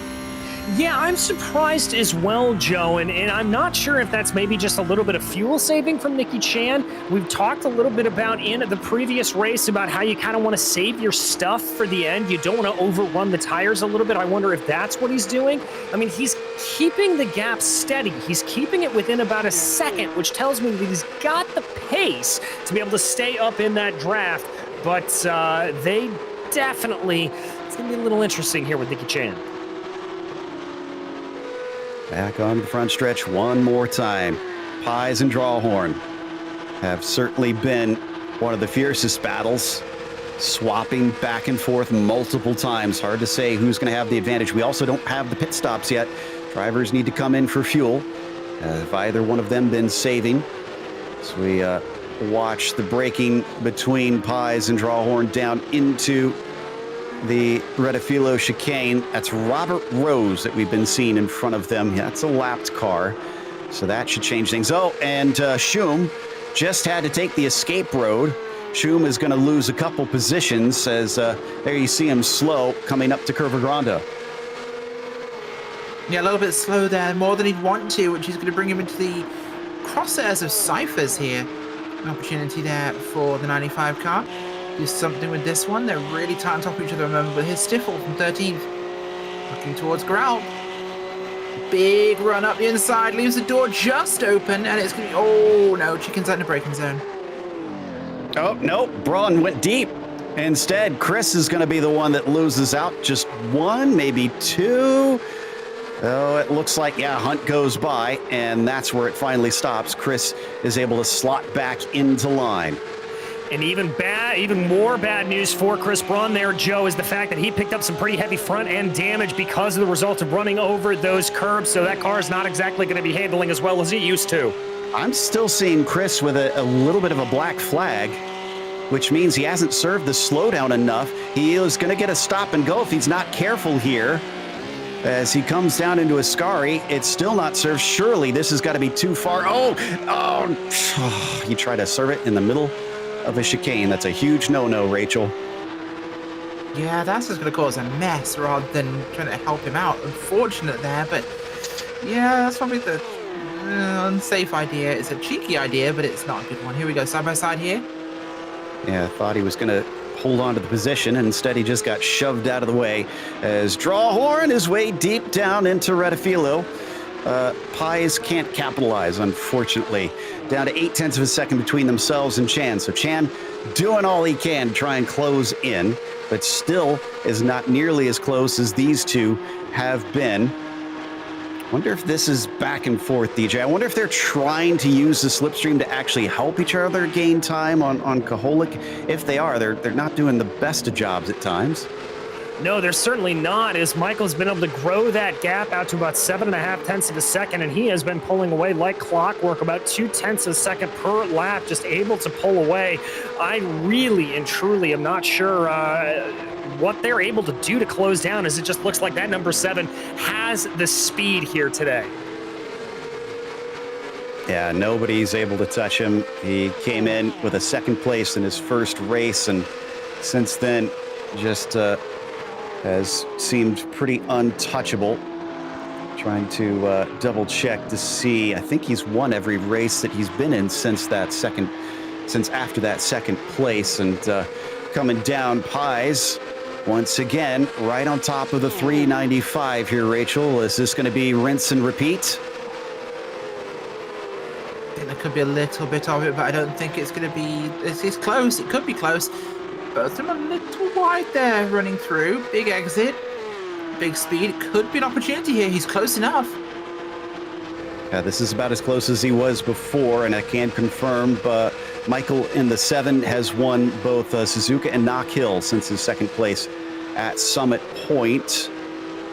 Yeah, I'm surprised as well, Joe, and I'm not sure if that's maybe just a little bit of fuel saving from Nicky Chan. We've talked a little bit about in the previous race about how you kind of want to save your stuff for the end. You don't want to overrun the tires a little bit. I wonder if that's what he's doing. I mean, he's keeping the gap steady. He's keeping it within about a second, which tells me that he's got the pace to be able to stay up in that draft. But they definitely, it's going to be a little interesting here with Nicky Chan. Back on the front stretch one more time. Pies and Drawhorn have certainly been one of the fiercest battles, swapping back and forth multiple times. Hard to say who's going to have the advantage. We also don't have the pit stops yet. Drivers need to come in for fuel. Have either one of them been saving? So we watch the braking between Pies and Drawhorn down into the Redifilo chicane. That's Robert Rose that we've been seeing in front of them. That's a lapped car, so that should change things. Oh, and Schum just had to take the escape road. Schum is going to lose a couple positions as there you see him slow coming up to Curva Grande. Yeah, a little bit slow there, more than he'd want to, which is going to bring him into the crosshairs of Cyphers here. An opportunity there for the 95 car. Do something with this one. They're really tight on top of each other, remember, but here's Stifel from 13th. Looking towards Grau. Big run up the inside, leaves the door just open, and it's going to be, oh no, Chicken's out in the braking zone. Oh, no, Braun went deep. Instead, Chris is going to be the one that loses out. Just 1, maybe 2. Oh, it looks like, yeah, Hunt goes by, and that's where it finally stops. Chris is able to slot back into line. And even more bad news for Chris Braun there, Joe, is the fact that he picked up some pretty heavy front end damage because of the result of running over those curbs. So that car is not exactly going to be handling as well as it used to. I'm still seeing Chris with a little bit of a black flag, which means he hasn't served the slowdown enough. He is going to get a stop and go if he's not careful here. As he comes down into Ascari, it's still not served. Surely this has got to be too far. Oh, he tried to serve it in the middle of a chicane. That's a huge no-no, Rachel. Yeah, that's just going to cause a mess rather than trying to help him out. Unfortunate there, but yeah, that's probably the unsafe idea. It's a cheeky idea, but it's not a good one. Here we go, side by side here. Yeah, thought he was going to hold on to the position, and instead he just got shoved out of the way as Drawhorn is way deep down into Retafilo. Pies can't capitalize, unfortunately. Down to 0.8 of a second between themselves and Chan. So Chan doing all he can to try and close in, but still is not nearly as close as these two have been. Wonder if this is back and forth, DJ. I wonder if they're trying to use the slipstream to actually help each other gain time on Kaholik. If they are, they're not doing the best of jobs at times. No, they're certainly not, as Michael's been able to grow that gap out to about 7.5 of a second, and he has been pulling away like clockwork, about 0.2 of a second per lap, just able to pull away. I really and truly am not sure what they're able to do to close down, as it just looks like that number 7 has the speed here today. Yeah, nobody's able to touch him. He came in with a second place in his first race, and since then just has seemed pretty untouchable. Trying to double check to see. I think he's won every race that he's been in since after that second place. And coming down, Pies once again right on top of the 395 here. Rachel, is this going to be rinse and repeat? I think there could be a little bit of it, but I don't think it's going to be. It's close. It could be close. Both of them a little wide there, running through. Big exit, big speed. It could be an opportunity here. He's close enough. Yeah, this is about as close as he was before, and I can confirm Michael in the 7 has won both Suzuka and Knock Hill since his second place at Summit Point.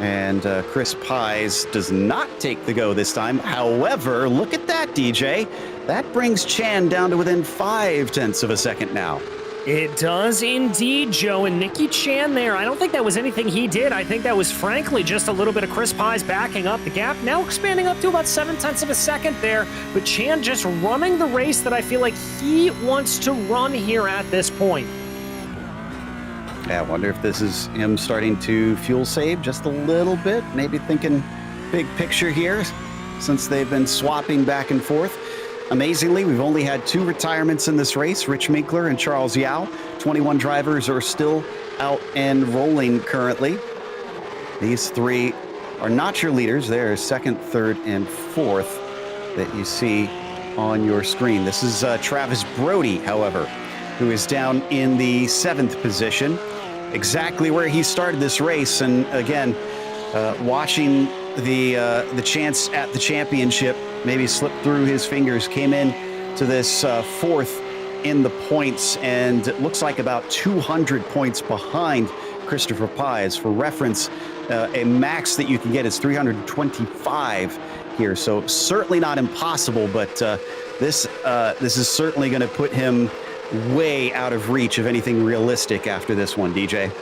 And Chris Pies does not take the go this time. However, look at that, DJ. That brings Chan down to within 0.5 of a second now. It does indeed, Joe. And Nicky Chan there, I don't think that was anything he did. I think that was frankly just a little bit of Chris Pies backing up the gap, now expanding up to about 0.7 of a second there. But Chan just running the race that I feel like he wants to run here at this point. Yeah, I wonder if this is him starting to fuel save just a little bit, maybe thinking big picture here since they've been swapping back and forth. Amazingly, we've only had 2 retirements in this race, Rich Minkler and Charles Yao. 21 drivers are still out and rolling currently. These 3 are not your leaders. They're 2nd, 3rd, and 4th that you see on your screen. This is Travis Brody, however, who is down in the 7th position, exactly where he started this race. And again, watching the chance at the championship maybe slipped through his fingers, came in to this 4th in the points, and it looks like about 200 points behind Christopher Pies. For reference, a max that you can get is 325 here, so certainly not impossible, but this is certainly going to put him way out of reach of anything realistic after this one, DJ.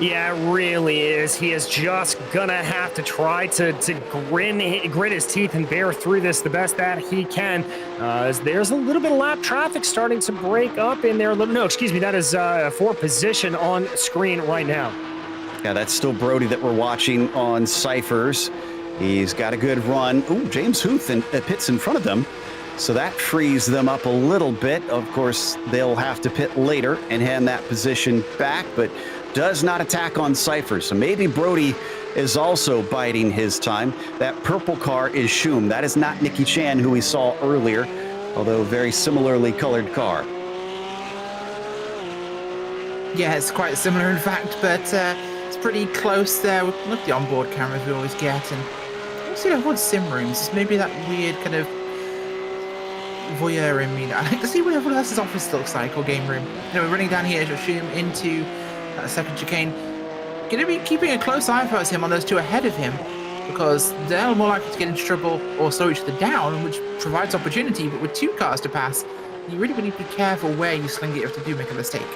Yeah, it really is. He is just gonna have to try to grit his teeth and bear through this the best that he can. As there's a little bit of lap traffic starting to break up in there. No, excuse me, that is for position on screen right now. Yeah, that's still Brody that we're watching on Cyphers. He's got a good run. Ooh, James Huth pits in front of them. So that frees them up a little bit. Of course, they'll have to pit later and hand that position back, but does not attack on Cyphers. So maybe Brody is also biding his time. That purple car is Shum. That is not Nicky Chan, who we saw earlier, although very similarly colored car. Yeah, it's quite similar, in fact, but it's pretty close there. Look at the onboard cameras we always get, and you see everyone's sim rooms. It's maybe that weird kind of voyeur in me. I like to see what everyone else's office looks like, or game room. We're running down here to shoot him into that second chicane. Gonna be keeping a close eye for him on those two ahead of him, because they're more likely to get into trouble or slow each other down, which provides opportunity. But with 2 cars to pass, you really need to be careful where you sling it if you do make a mistake.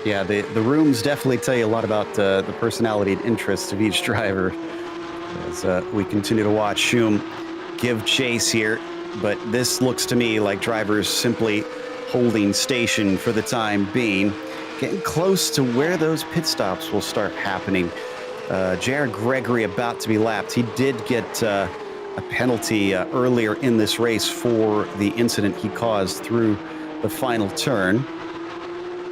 Yeah, the rooms definitely tell you a lot about the personality and interests of each driver. As we continue to watch Schum give chase here, but this looks to me like drivers simply holding station for the time being, getting close to where those pit stops will start happening. Jared Gregory about to be lapped. He did get a penalty earlier in this race for the incident he caused through the final turn.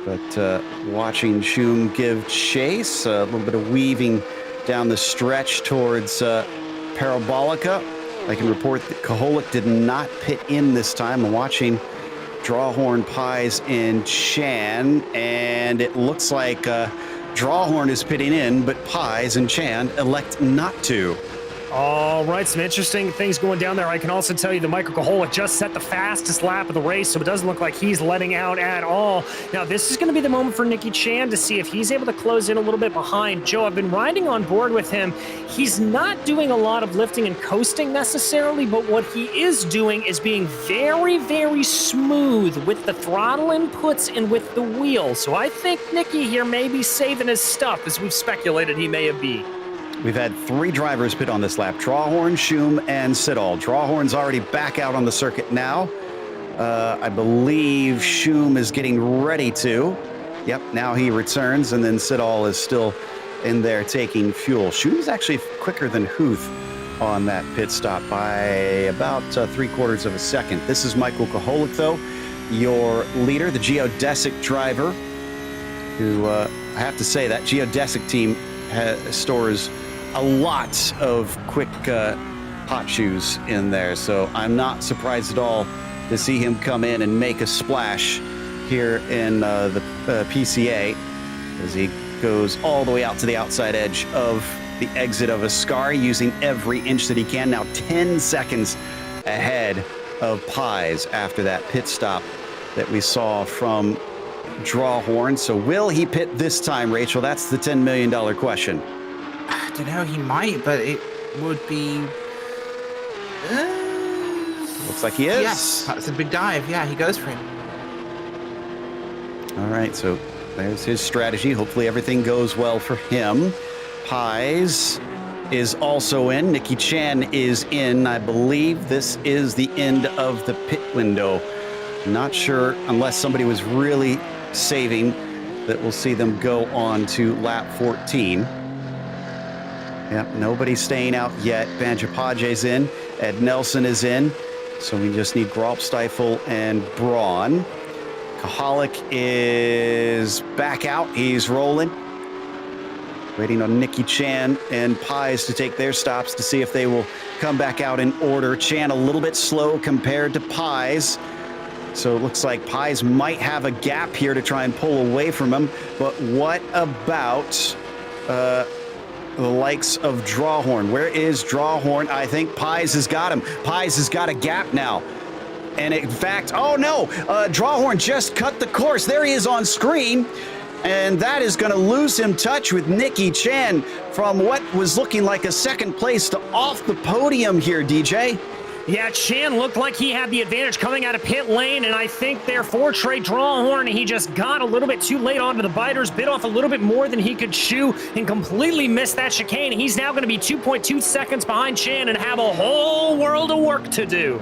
But watching Schum give chase, a little bit of weaving down the stretch towards Parabolica. I can report that Koholik did not pit in this time. I'm watching Drawhorn, Pies, and Chan, and it looks like Drawhorn is pitting in, but Pies and Chan elect not to. All right, some interesting things going down there. I can also tell you that Michael Koholik just set the fastest lap of the race, so it doesn't look like he's letting out at all. Now, this is going to be the moment for Nicky Chan to see if he's able to close in a little bit behind. Joe, I've been riding on board with him. He's not doing a lot of lifting and coasting necessarily, but what he is doing is being very, very smooth with the throttle inputs and with the wheel. So I think Nicky here may be saving his stuff, as we've speculated he may have been. We've had 3 drivers pit on this lap: Drawhorn, Schum, and Siddall. Drawhorn's already back out on the circuit now. I believe Schum is getting ready to. Yep, now he returns, and then Siddall is still in there taking fuel. Schum's actually quicker than Huth on that pit stop by about 3/4 of a second. This is Michael Koholik, though, your leader, the geodesic driver, who I have to say that geodesic team stores a lot of quick hot shoes in there, so I'm not surprised at all to see him come in and make a splash here in the PCA as he goes all the way out to the outside edge of the exit of Ascari, using every inch that he can. Now 10 seconds ahead of Pies after that pit stop that we saw from Drawhorn. So will he pit this time, Rachel? That's the $10 million question. I don't know, he might, but it would be... Looks like he is. Yes, that's a big dive. Yeah, he goes for him. All right, so there's his strategy. Hopefully everything goes well for him. Pies is also in. Nicky Chan is in. I believe this is the end of the pit window. Not sure, unless somebody was really saving, that we'll see them go on to lap 14. Yep, nobody's staying out yet. Banjapage's in. Ed Nelson is in. So we just need Gralpsteifel and Braun. Koholik is back out. He's rolling. Waiting on Nicky Chan and Pies to take their stops to see if they will come back out in order. Chan a little bit slow compared to Pies. So it looks like Pies might have a gap here to try and pull away from him. But what about the likes of Drawhorn? Where is Drawhorn? I think Pies has got him. Pies has got a gap now. And in fact, oh no, Drawhorn just cut the course. There he is on screen. And that is going to lose him touch with Nicky Chan from what was looking like a second place to off the podium here, DJ. Yeah, Chan looked like he had the advantage coming out of pit lane, and I think therefore Trey Drawhorn, he just got a little bit too late onto the biters, bit off a little bit more than he could chew, and completely missed that chicane. He's now going to be 2.2 seconds behind Chan and have a whole world of work to do.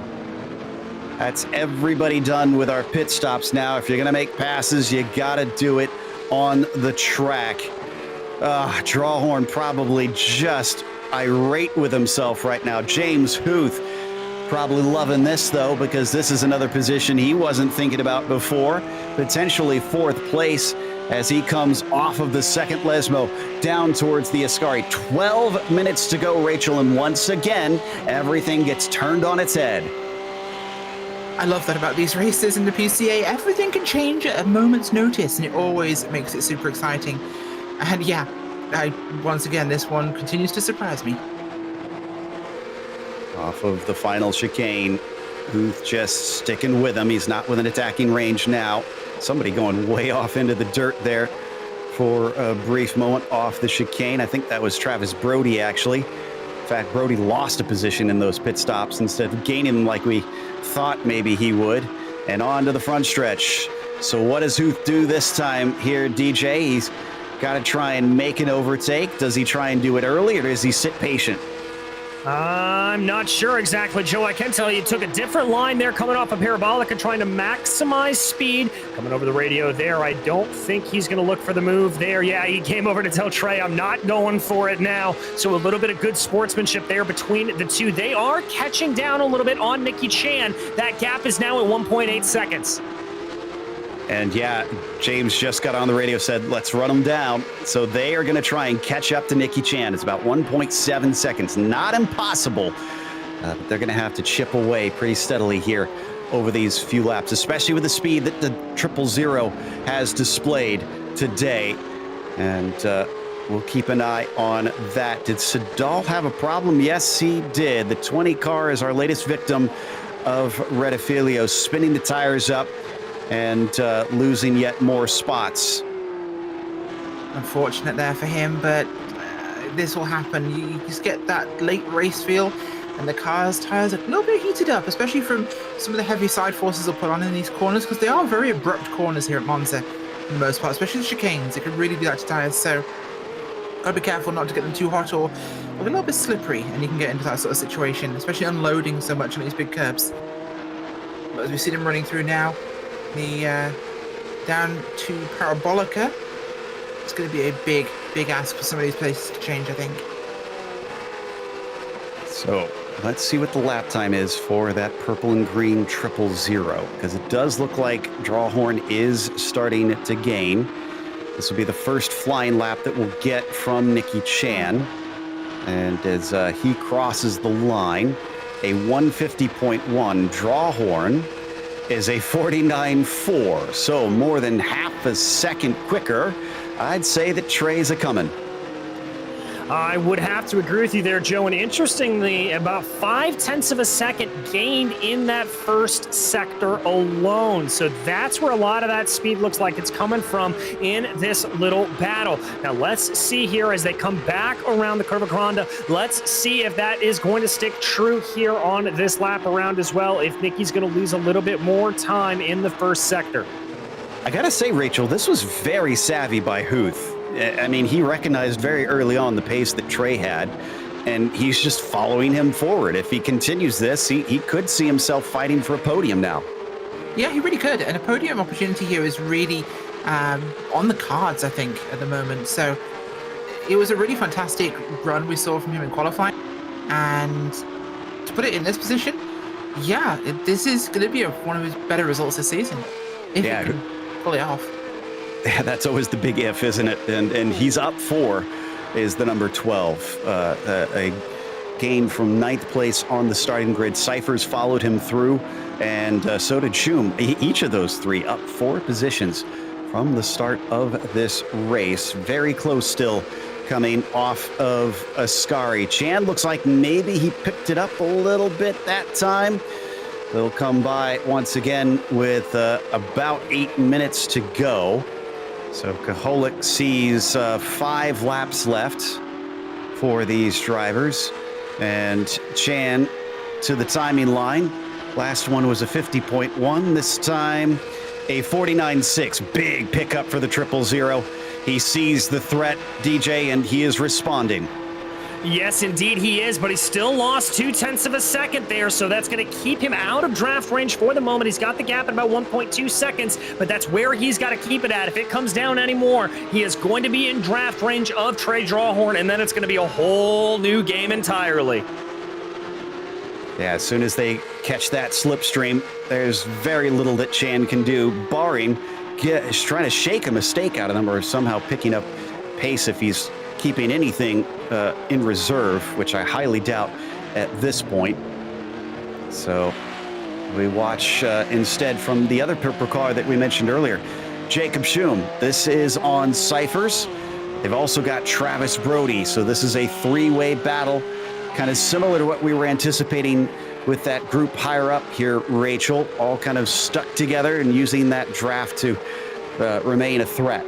That's everybody done with our pit stops now. If you're going to make passes, you got to do it on the track. Drawhorn probably just irate with himself right now. James Huth probably loving this, though, because this is another position he wasn't thinking about before. Potentially 4th place as he comes off of the second Lesmo down towards the Ascari. 12 minutes to go, Rachel, and once again, everything gets turned on its head. I love that about these races in the PCA. Everything can change at a moment's notice, and it always makes it super exciting. And yeah, once again, this one continues to surprise me. Off of the final chicane, Huth just sticking with him. He's not within attacking range now. Somebody going way off into the dirt there for a brief moment off the chicane. I think that was Travis Brody, actually. In fact, Brody lost a position in those pit stops instead of gaining them like we thought maybe he would. And on to the front stretch. So what does Huth do this time here, DJ? He's got to try and make an overtake. Does he try and do it early, or does he sit patient? I'm not sure exactly, Joe. I can tell you he took a different line there coming off a Parabolica, trying to maximize speed. Coming over the radio there, I don't think he's going to look for the move there. Yeah, he came over to tell Trey, I'm not going for it now. So a little bit of good sportsmanship there between the two. They are catching down a little bit on Nicky Chan. That gap is now at 1.8 seconds. And yeah, James just got on the radio, said, let's run them down. So they are going to try and catch up to Nicky Chan. It's about 1.7 seconds. Not impossible, but they're going to have to chip away pretty steadily here over these few laps, especially with the speed that the 000 has displayed today. And we'll keep an eye on that. Did Sadal have a problem? Yes, he did. The 20 car is our latest victim of Redifilio, spinning the tires up and losing yet more spots. Unfortunate there for him, but this will happen. You just get that late race feel, and the tires are a little bit heated up, especially from some of the heavy side forces they'll put on in these corners, because they are very abrupt corners here at Monza for the most part, especially the chicanes. It can really do that to tires, so gotta be careful not to get them too hot or a little bit slippery, and you can get into that sort of situation, especially unloading so much on these big curbs. But as we see them running through now, the down to Parabolica, it's going to be a big ask for some of these places to change, I think. So let's see what the lap time is for that purple and green 000, because it does look like Drawhorn is starting to gain. This will be the first flying lap that we'll get from Nicky Chan. And as he crosses the line, a 150.1 Drawhorn is a 49.4, so more than half a second quicker. I'd say that Trey's a-coming. I would have to agree with you there, Joe. And interestingly, about 0.5 of a second gained in that first sector alone. So that's where a lot of that speed looks like it's coming from in this little battle. Now let's see here as they come back around the Curva Grande. Let's see if that is going to stick true here on this lap around as well, if Nicky's going to lose a little bit more time in the first sector. I gotta say, Rachel, this was very savvy by Huth. I mean, he recognized very early on the pace that Trey had, and he's just following him forward. If he continues this, he could see himself fighting for a podium now. Yeah, he really could. And a podium opportunity here is really on the cards, I think, at the moment. So it was a really fantastic run we saw from him in qualifying. And to put it in this position, yeah, this is going to be one of his better results this season, if he can pull it off. Yeah, that's always the big if, isn't it? And he's up 4 is the number 12. A gain from 9th place on the starting grid. Cyphers followed him through, and so did Schum. Each of those 3 up 4 positions from the start of this race. Very close still coming off of Ascari. Chan looks like maybe he picked it up a little bit that time. They'll come by once again with about 8 minutes to go. So Kaholik sees 5 laps left for these drivers. And Chan to the timing line. Last one was a 50.1. This time a 49.6. Big pickup for the 000. He sees the threat, DJ, and he is responding. Yes, indeed he is, but he still lost 0.2 of a second there, so that's going to keep him out of draft range for the moment. He's got the gap at about 1.2 seconds, but that's where he's got to keep it at. If it comes down anymore, he is going to be in draft range of Trey Drawhorn, and then it's going to be a whole new game entirely. Yeah, as soon as they catch that slipstream, there's very little that Chan can do, barring trying to shake a mistake out of them or somehow picking up pace if he's keeping anything in reserve, which I highly doubt at this point. So we watch instead from the other purple car that we mentioned earlier, Jacob Schum. This is on Cyphers. They've also got Travis Brody. So this is a 3-way battle, kind of similar to what we were anticipating with that group higher up here, Rachel, all kind of stuck together and using that draft to remain a threat.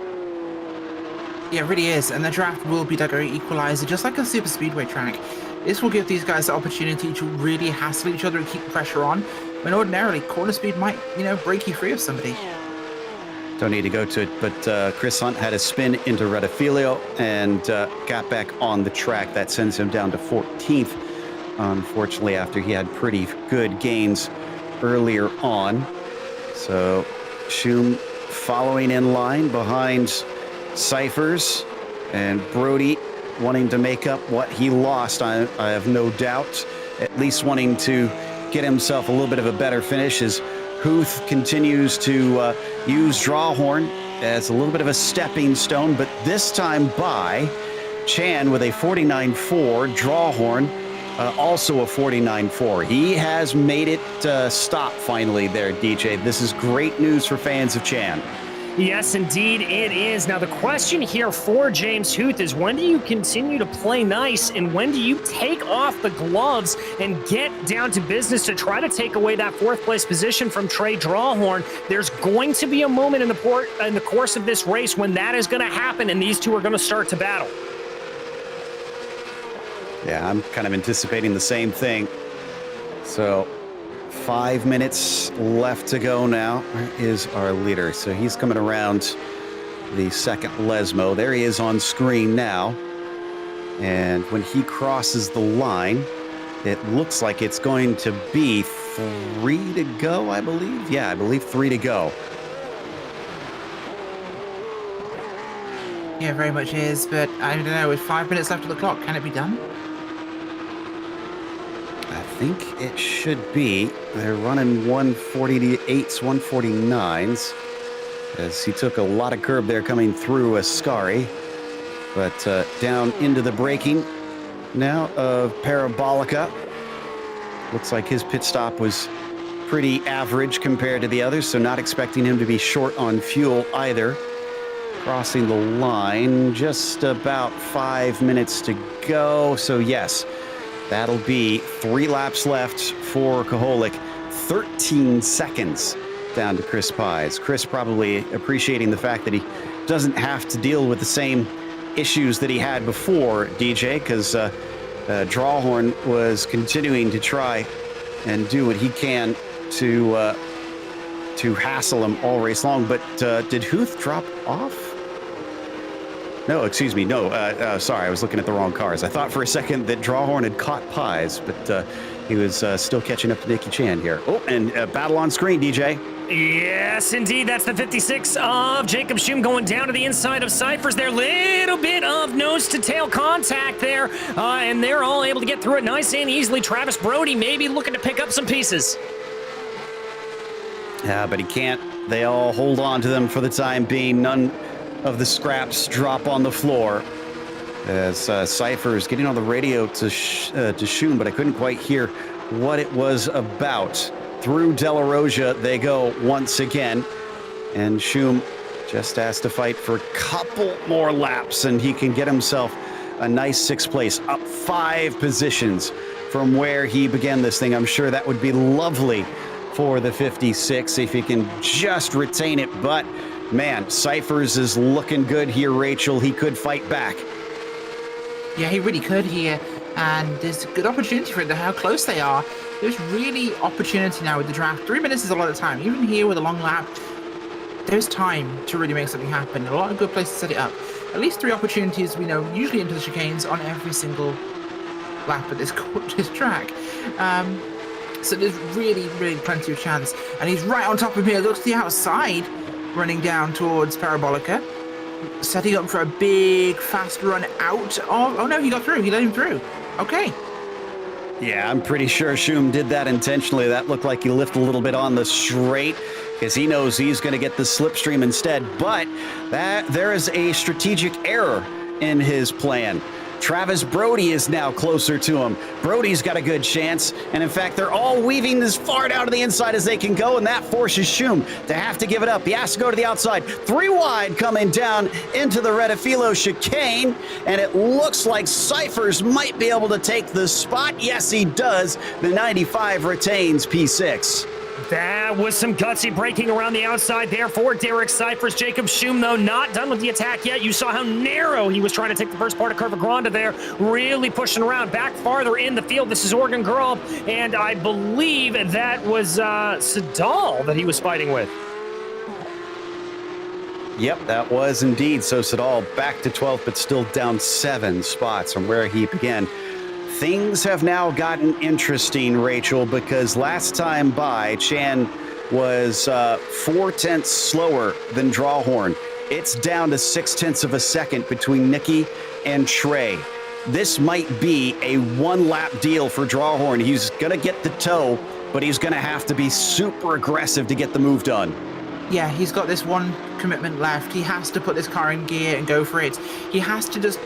Yeah, it really is, and the draft will be like an equalizer, just like a super speedway track. This will give these guys the opportunity to really hassle each other and keep the pressure on, when ordinarily corner speed might, break you free of somebody. Don't need to go to it, but Chris Hunt had a spin into Redifilio and got back on the track. That sends him down to 14th, unfortunately, after he had pretty good gains earlier on. So Schum following in line behind Cyphers, and Brody wanting to make up what he lost, I have no doubt, at least wanting to get himself a little bit of a better finish as Huth continues to use Drawhorn as a little bit of a stepping stone, but this time by Chan with a 49.4, Drawhorn also a 49.4. He has made it stop finally there, DJ. This is great news for fans of Chan. Yes, indeed, it is. Now, the question here for James Huth is, when do you continue to play nice, and when do you take off the gloves and get down to business to try to take away that fourth-place position from Trey Drawhorn? There's going to be a moment in the course of this race when that is going to happen, and these two are going to start to battle. Yeah, I'm kind of anticipating the same thing. So 5 minutes left to go now. Where is our leader? So he's coming around the second Lesmo. There he is on screen now. And when he crosses the line, it looks like it's going to be 3 to go, I believe. Yeah, I believe 3 to go. Yeah, very much is, but I don't know, with 5 minutes left on the clock, can it be done? I think it should be. They're running 148s, 149s, as he took a lot of curb there coming through Ascari. But down into the braking now of Parabolica. Looks like his pit stop was pretty average compared to the others, so not expecting him to be short on fuel either. Crossing the line, just about 5 minutes to go. So yes, that'll be 3 laps left for Koholik. 13 seconds down to Chris Pies. Chris probably appreciating the fact that he doesn't have to deal with the same issues that he had before, DJ, because Drawhorn was continuing to try and do what he can to hassle him all race long. But did Huth drop off? No, excuse me. No, sorry, I was looking at the wrong cars. I thought for a second that Drawhorn had caught Pies, but he was still catching up to Nicky Chan here. Oh, and battle on screen, DJ. Yes, indeed. That's the 56 of Jacob Schum going down to the inside of Cyphers there. Little bit of nose-to-tail contact there, and they're all able to get through it nice and easily. Travis Brody maybe looking to pick up some pieces. Yeah, but he can't. They all hold on to them for the time being. None of the scraps drop on the floor. As Cypher is getting on the radio to Schum, but I couldn't quite hear what it was about. Through De La Roja they go once again, and Schum just has to fight for a couple more laps, and he can get himself a nice 6th place, up 5 positions from where he began this thing. I'm sure that would be lovely for the 56 if he can just retain it, but man, Cyphers is looking good here, Rachel. He could fight back. Yeah, he really could here, and there's a good opportunity for it, how close they are. There's really opportunity now with the draft. 3 minutes is a lot of time. Even here with a long lap, there's time to really make something happen. A lot of good places to set it up. At least 3 opportunities, we know, usually into the chicanes on every single lap of this track. So there's really, really plenty of chance. And he's right on top of me. Looks to the outside, running down towards Parabolica, setting up for a big, fast run out of... Oh, no, he got through. He let him through. Okay. Yeah, I'm pretty sure Schum did that intentionally. That looked like he lifted a little bit on the straight because he knows he's going to get the slipstream instead. But there is a strategic error in his plan. Travis Brody is now closer to him. Brody's got a good chance, and in fact, they're all weaving as far down to the inside as they can go, and that forces Schum to have to give it up. He has to go to the outside. 3 wide coming down into the Redifilo chicane, and it looks like Cyphers might be able to take the spot. Yes, he does. The 95 retains P6. That was some gutsy braking around the outside there for Derek Cyphers. Jacob Schum, though, not done with the attack yet. You saw how narrow he was trying to take the first part of Curva Grande there, really pushing around back farther in the field. This is Oregon Grub, and I believe that was Sedal that he was fighting with. Yep, that was indeed. So Sedal back to 12th, but still down 7 spots from where he began. Things have now gotten interesting, Rachel, because last time by, Chan was 4/10 slower than Drawhorn. It's down to 6/10 of a second between Nicky and Trey. This might be a 1-lap deal for Drawhorn. He's going to get the toe, but he's going to have to be super aggressive to get the move done. Yeah, he's got this one commitment left. He has to put this car in gear and go for it. He has to just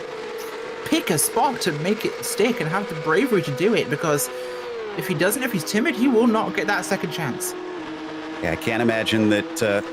pick a spot to make it stick and have the bravery to do it, because if he doesn't, if he's timid, he will not get that second chance. Yeah, I can't imagine that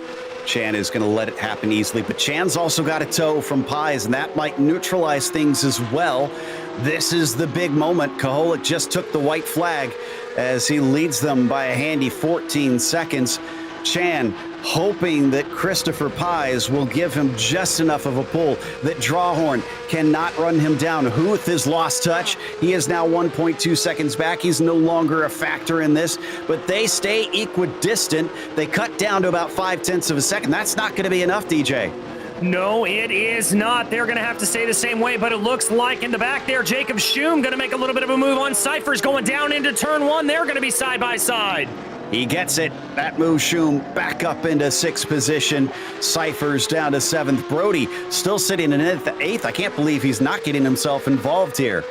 Chan is going to let it happen easily, but Chan's also got a toe from Pies, and that might neutralize things as well. This is the big moment. Koholik just took the white flag as he leads them by a handy 14 seconds. Chan hoping that Christopher Pies will give him just enough of a pull that Drawhorn cannot run him down. Huth has lost touch. He is now 1.2 seconds back. He's no longer a factor in this, but they stay equidistant. They cut down to about 0.5 of a second. That's not going to be enough, DJ. No, it is not. They're going to have to stay the same way, but it looks like in the back there, Jacob Schum going to make a little bit of a move on Cyphers going down into turn 1. They're going to be side by side. He gets it. That moves Schum back up into 6th position. Cyphers down to 7th. Brody still sitting in 8th. I can't believe he's not getting himself involved here.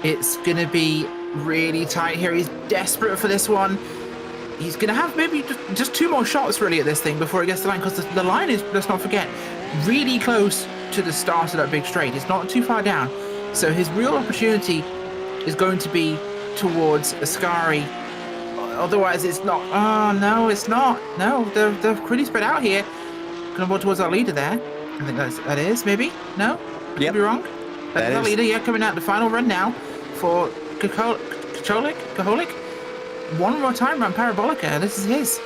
It's going to be really tight here. He's desperate for this one. He's going to have maybe just 2 more shots really at this thing before he gets the line, because the line is, let's not forget, really close to the start of that big straight. It's not too far down. So his real opportunity is going to be towards Ascari. Otherwise, it's not. Oh, no, it's not. No, they're pretty spread out here. Gonna go towards our leader there. I think that is, maybe? No? Could be wrong. That's our leader, yeah, coming out the final run now for Kaholik. One more time around Parabolica. This is his.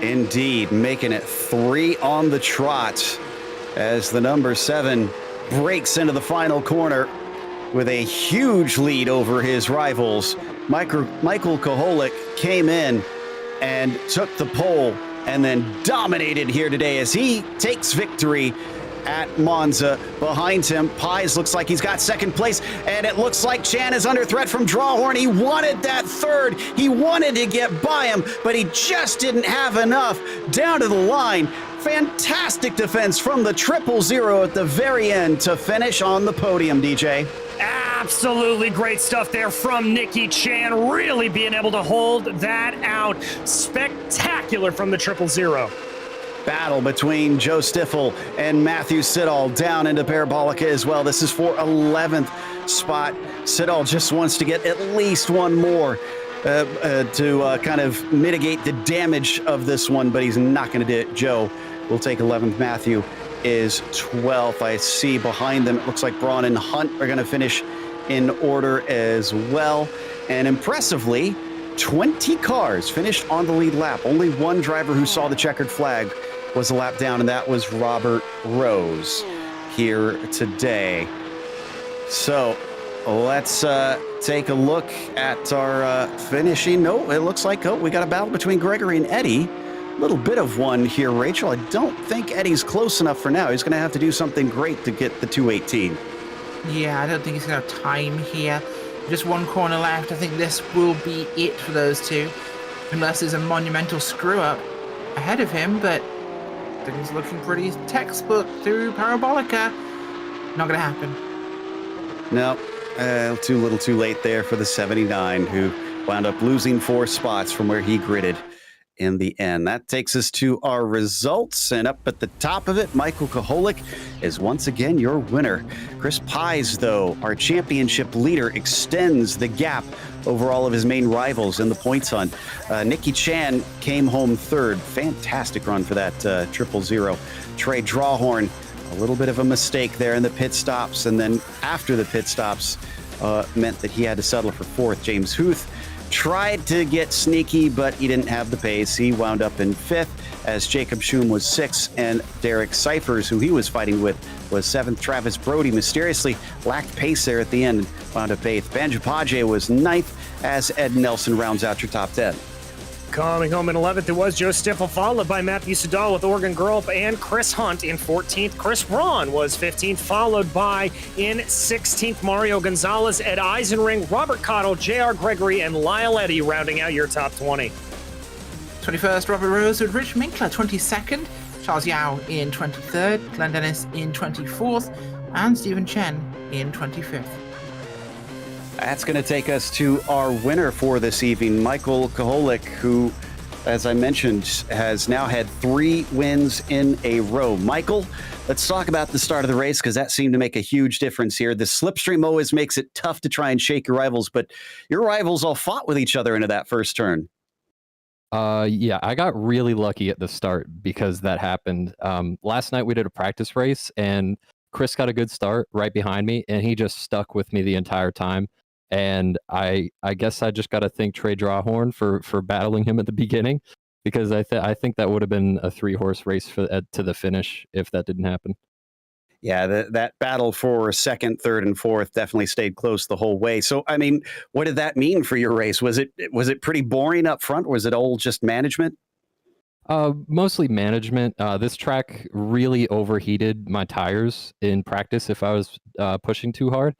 Indeed, making it 3 on the trot as the number 7 breaks into the final corner with a huge lead over his rivals. Michael Koholik came in and took the pole and then dominated here today as he takes victory at Monza. Behind him, Pies looks like he's got 2nd place, and it looks like Chan is under threat from Drawhorn. He wanted that 3rd. He wanted to get by him, but he just didn't have enough. Down to the line. Fantastic defense from the 000 at the very end to finish on the podium, DJ. Absolutely great stuff there from Nicky Chan, really being able to hold that out. Spectacular from the 000. Battle between Joe Stiffel and Matthew Siddall down into Parabolica as well. This is for 11th spot. Siddall just wants to get at least one more to kind of mitigate the damage of this one, but he's not going to do it. Joe will take 11th. Matthew is 12th. I see behind them, it looks like Braun and Hunt are going to finish in order as well. And impressively, 20 cars finished on the lead lap. Only one driver who saw the checkered flag was a lap down, and that was Robert Rose here today. So let's take a look at our finishing. No, it looks like we got a battle between Gregory and Eddie. A little bit of one here, Rachel. I don't think Eddie's close enough for now. He's going to have to do something great to get the 218. Yeah, I don't think he's going to have time here. Just one corner left. I think this will be it for those two. Unless there's a monumental screw-up ahead of him, but things looking pretty textbook through Parabolica. Not going to happen. No, too little too late there for the 79, who wound up losing 4 spots from where he gridded in the end. That takes us to our results, and up at the top of it, Michael Koholik is once again your winner. Chris Pies, though, our championship leader, extends the gap over all of his main rivals in the points hunt. Nikki Chan came home third. Fantastic run for that 000. Trey Drawhorn, a little bit of a mistake there in the pit stops, and then after the pit stops meant that he had to settle for fourth. James Huth tried to get sneaky, but he didn't have the pace. He wound up in fifth, as Jacob Schum was sixth, and Derek Cyphers, who he was fighting with, was seventh. Travis Brody mysteriously lacked pace there at the end and wound up eighth. Banjo Paje was ninth, as Ed Nelson rounds out your top 10. Coming home in 11th, it was Joe Stiffel, followed by Matthew Sadal with Oregon Girl and Chris Hunt in 14th. Chris Braun was 15th, followed by in 16th, Mario Gonzalez, Ed Eisenring, Robert Cottle, J.R. Gregory, and Lyle Eddy rounding out your top 20. 21st, Robert Rosewood, Rich Minkler, 22nd, Charles Yao in 23rd, Glenn Dennis in 24th, and Stephen Chen in 25th. That's going to take us to our winner for this evening, Michael Koholik, who, as I mentioned, has now had 3 wins in a row. Michael, let's talk about the start of the race, because that seemed to make a huge difference here. The slipstream always makes it tough to try and shake your rivals, but your rivals all fought with each other into that first turn. Yeah, I got really lucky at the start because that happened. Last night we did a practice race, and Chris got a good start right behind me, and he just stuck with me the entire time. And I guess I just got to thank Trey Drawhorn for battling him at the beginning, because I think that would have been a 3-horse race to the finish if that didn't happen. Yeah, that battle for second, third, and fourth definitely stayed close the whole way. So, I mean, what did that mean for your race? Was it pretty boring up front? Was it all just management? Mostly management. This track really overheated my tires in practice if I was pushing too hard.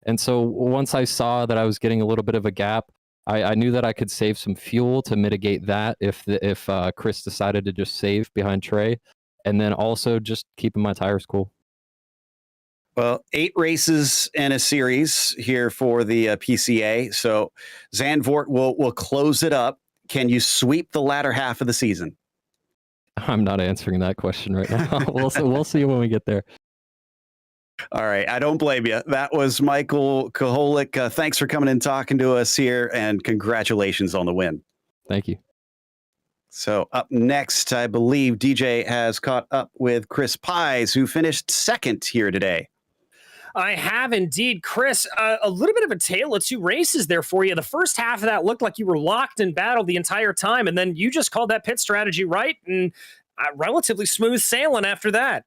And so once I saw that I was getting a little bit of a gap, I knew that I could save some fuel to mitigate that if Chris decided to just save behind Trey, and then also just keeping my tires cool. Well, 8 races in a series here for the PCA. So Zandvoort will close it up. Can you sweep the latter half of the season? I'm not answering that question right now. We'll see when we get there. All right. I don't blame you. That was Michael Koholik. Thanks for coming and talking to us here, and congratulations on the win. Thank you. So up next, I believe DJ has caught up with Chris Pies, who finished second here today. I have indeed. Chris, a little bit of a tale of 2 races there for you. The first half of that looked like you were locked in battle the entire time, and then you just called that pit strategy right, and relatively smooth sailing after that.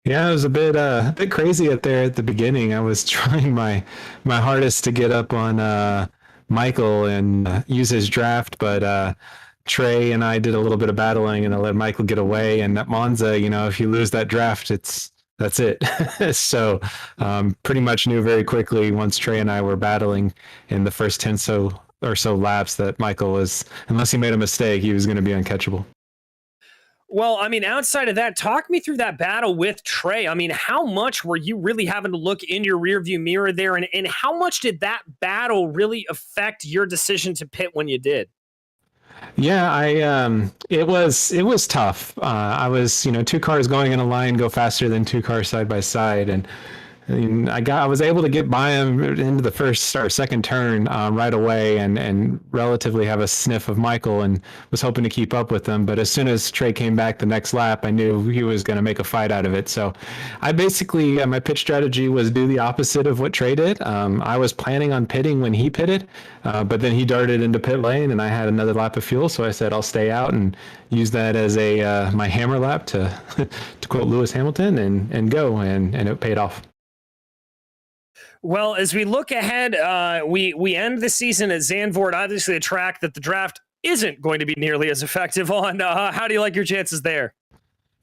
Yeah, it was a bit crazy out there at the beginning. I was trying my hardest to get up on Michael and use his draft, but Trey and I did a little bit of battling, and I let Michael get away. And at Monza, if you lose that draft, that's it. So pretty much knew very quickly once Trey and I were battling in the first 10 or so laps that Michael was, unless he made a mistake, he was going to be uncatchable. Well, I mean, outside of that, talk me through that battle with Trey. I mean, how much were you really having to look in your rearview mirror there, and how much did that battle really affect your decision to pit when you did? Yeah, it was tough. I was, 2 cars going in a line go faster than 2 cars side by side, and I was able to get by him into the first or second turn right away, and relatively have a sniff of Michael, and was hoping to keep up with him. But as soon as Trey came back the next lap, I knew he was going to make a fight out of it. So I basically, my pitch strategy was do the opposite of what Trey did. I was planning on pitting when he pitted, but then he darted into pit lane, and I had another lap of fuel. So I said, I'll stay out and use that as my hammer lap to quote Lewis Hamilton and go, and it paid off. Well, as we look ahead, we end the season at Zandvoort, obviously a track that the draft isn't going to be nearly as effective on. How do you like your chances there?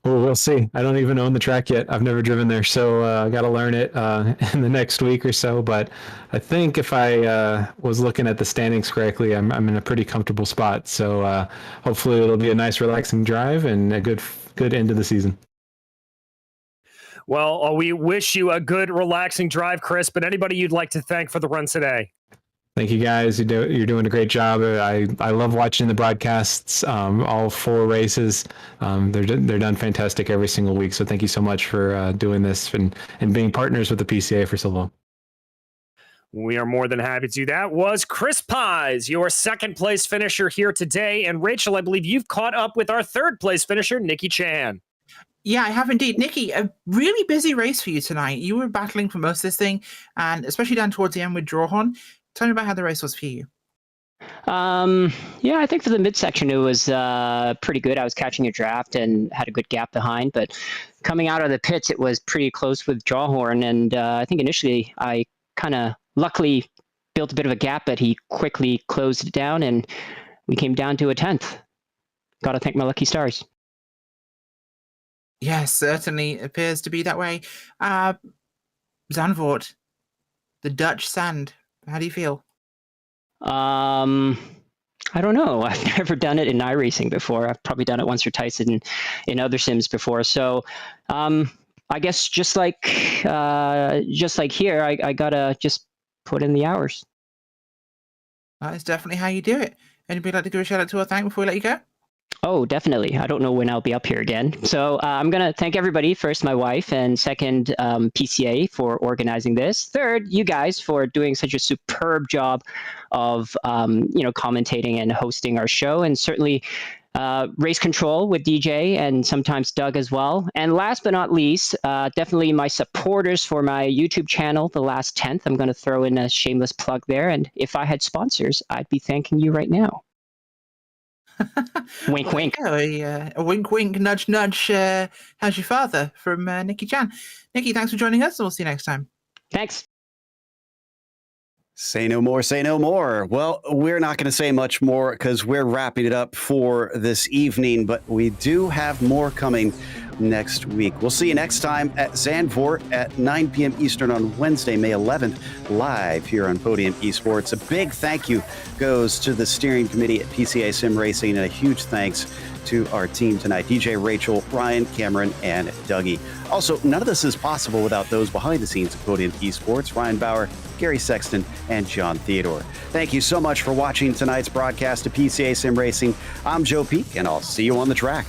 Well, we'll see. I don't even own the track yet. I've never driven there, so I got to learn it in the next week or so. But I think if I was looking at the standings correctly, I'm in a pretty comfortable spot. So hopefully it'll be a nice, relaxing drive and a good end of the season. Well, we wish you a good, relaxing drive, Chris, but anybody you'd like to thank for the run today? Thank you guys. You're doing a great job. I love watching the broadcasts. All 4 races. They're done fantastic every single week. So thank you so much for doing this and being partners with the PCA for so long. We are more than happy to. That was Chris Pies, your second place finisher here today. And Rachel, I believe you've caught up with our third place finisher, Nikki Chan. Yeah, I have indeed. Nikki, a really busy race for you tonight. You were battling for most of this thing, and especially down towards the end with Drawhorn. Tell me about how the race was for you. Yeah, I think for the midsection it was pretty good. I was catching a draft and had a good gap behind, but coming out of the pits, it was pretty close with Drawhorn. And I think initially I kind of luckily built a bit of a gap, but he quickly closed it down and we came down to a 10th. Got to thank my lucky stars. Yes, certainly appears to be that way. Zandvoort, the Dutch sand. How do you feel? I don't know. I've never done it in iRacing before. I've probably done it once or twice in other sims before. So I guess just like here, I gotta just put in the hours. That is definitely how you do it. Anybody like to give a shout out to or thank before we let you go? Oh, definitely. I don't know when I'll be up here again. So I'm going to thank everybody. First, my wife, and second, PCA for organizing this. Third, you guys for doing such a superb job of, commentating and hosting our show. And certainly Race Control with DJ and sometimes Doug as well. And last but not least, definitely my supporters for my YouTube channel, The Last 10th. I'm going to throw in a shameless plug there. And if I had sponsors, I'd be thanking you right now. Wink, wink. A wink, wink, nudge, nudge. How's your father from Nikki Chan? Nikki, thanks for joining us, and we'll see you next time. Thanks. Say no more, say no more. Well, we're not going to say much more because we're wrapping it up for this evening, but we do have more coming next week. We'll see you next time at Zandvoort at 9 p.m. Eastern on Wednesday, May 11th, live here on Podium Esports. A big thank you goes to the steering committee at PCA Sim Racing, and a huge thanks to our team tonight, DJ, Rachel, Ryan, Cameron, and Dougie. Also, none of this is possible without those behind the scenes at Podium Esports, Ryan Bauer, Gary Sexton, and John Theodore. Thank you so much for watching tonight's broadcast of PCA Sim Racing. I'm Joe Peak, and I'll see you on the track.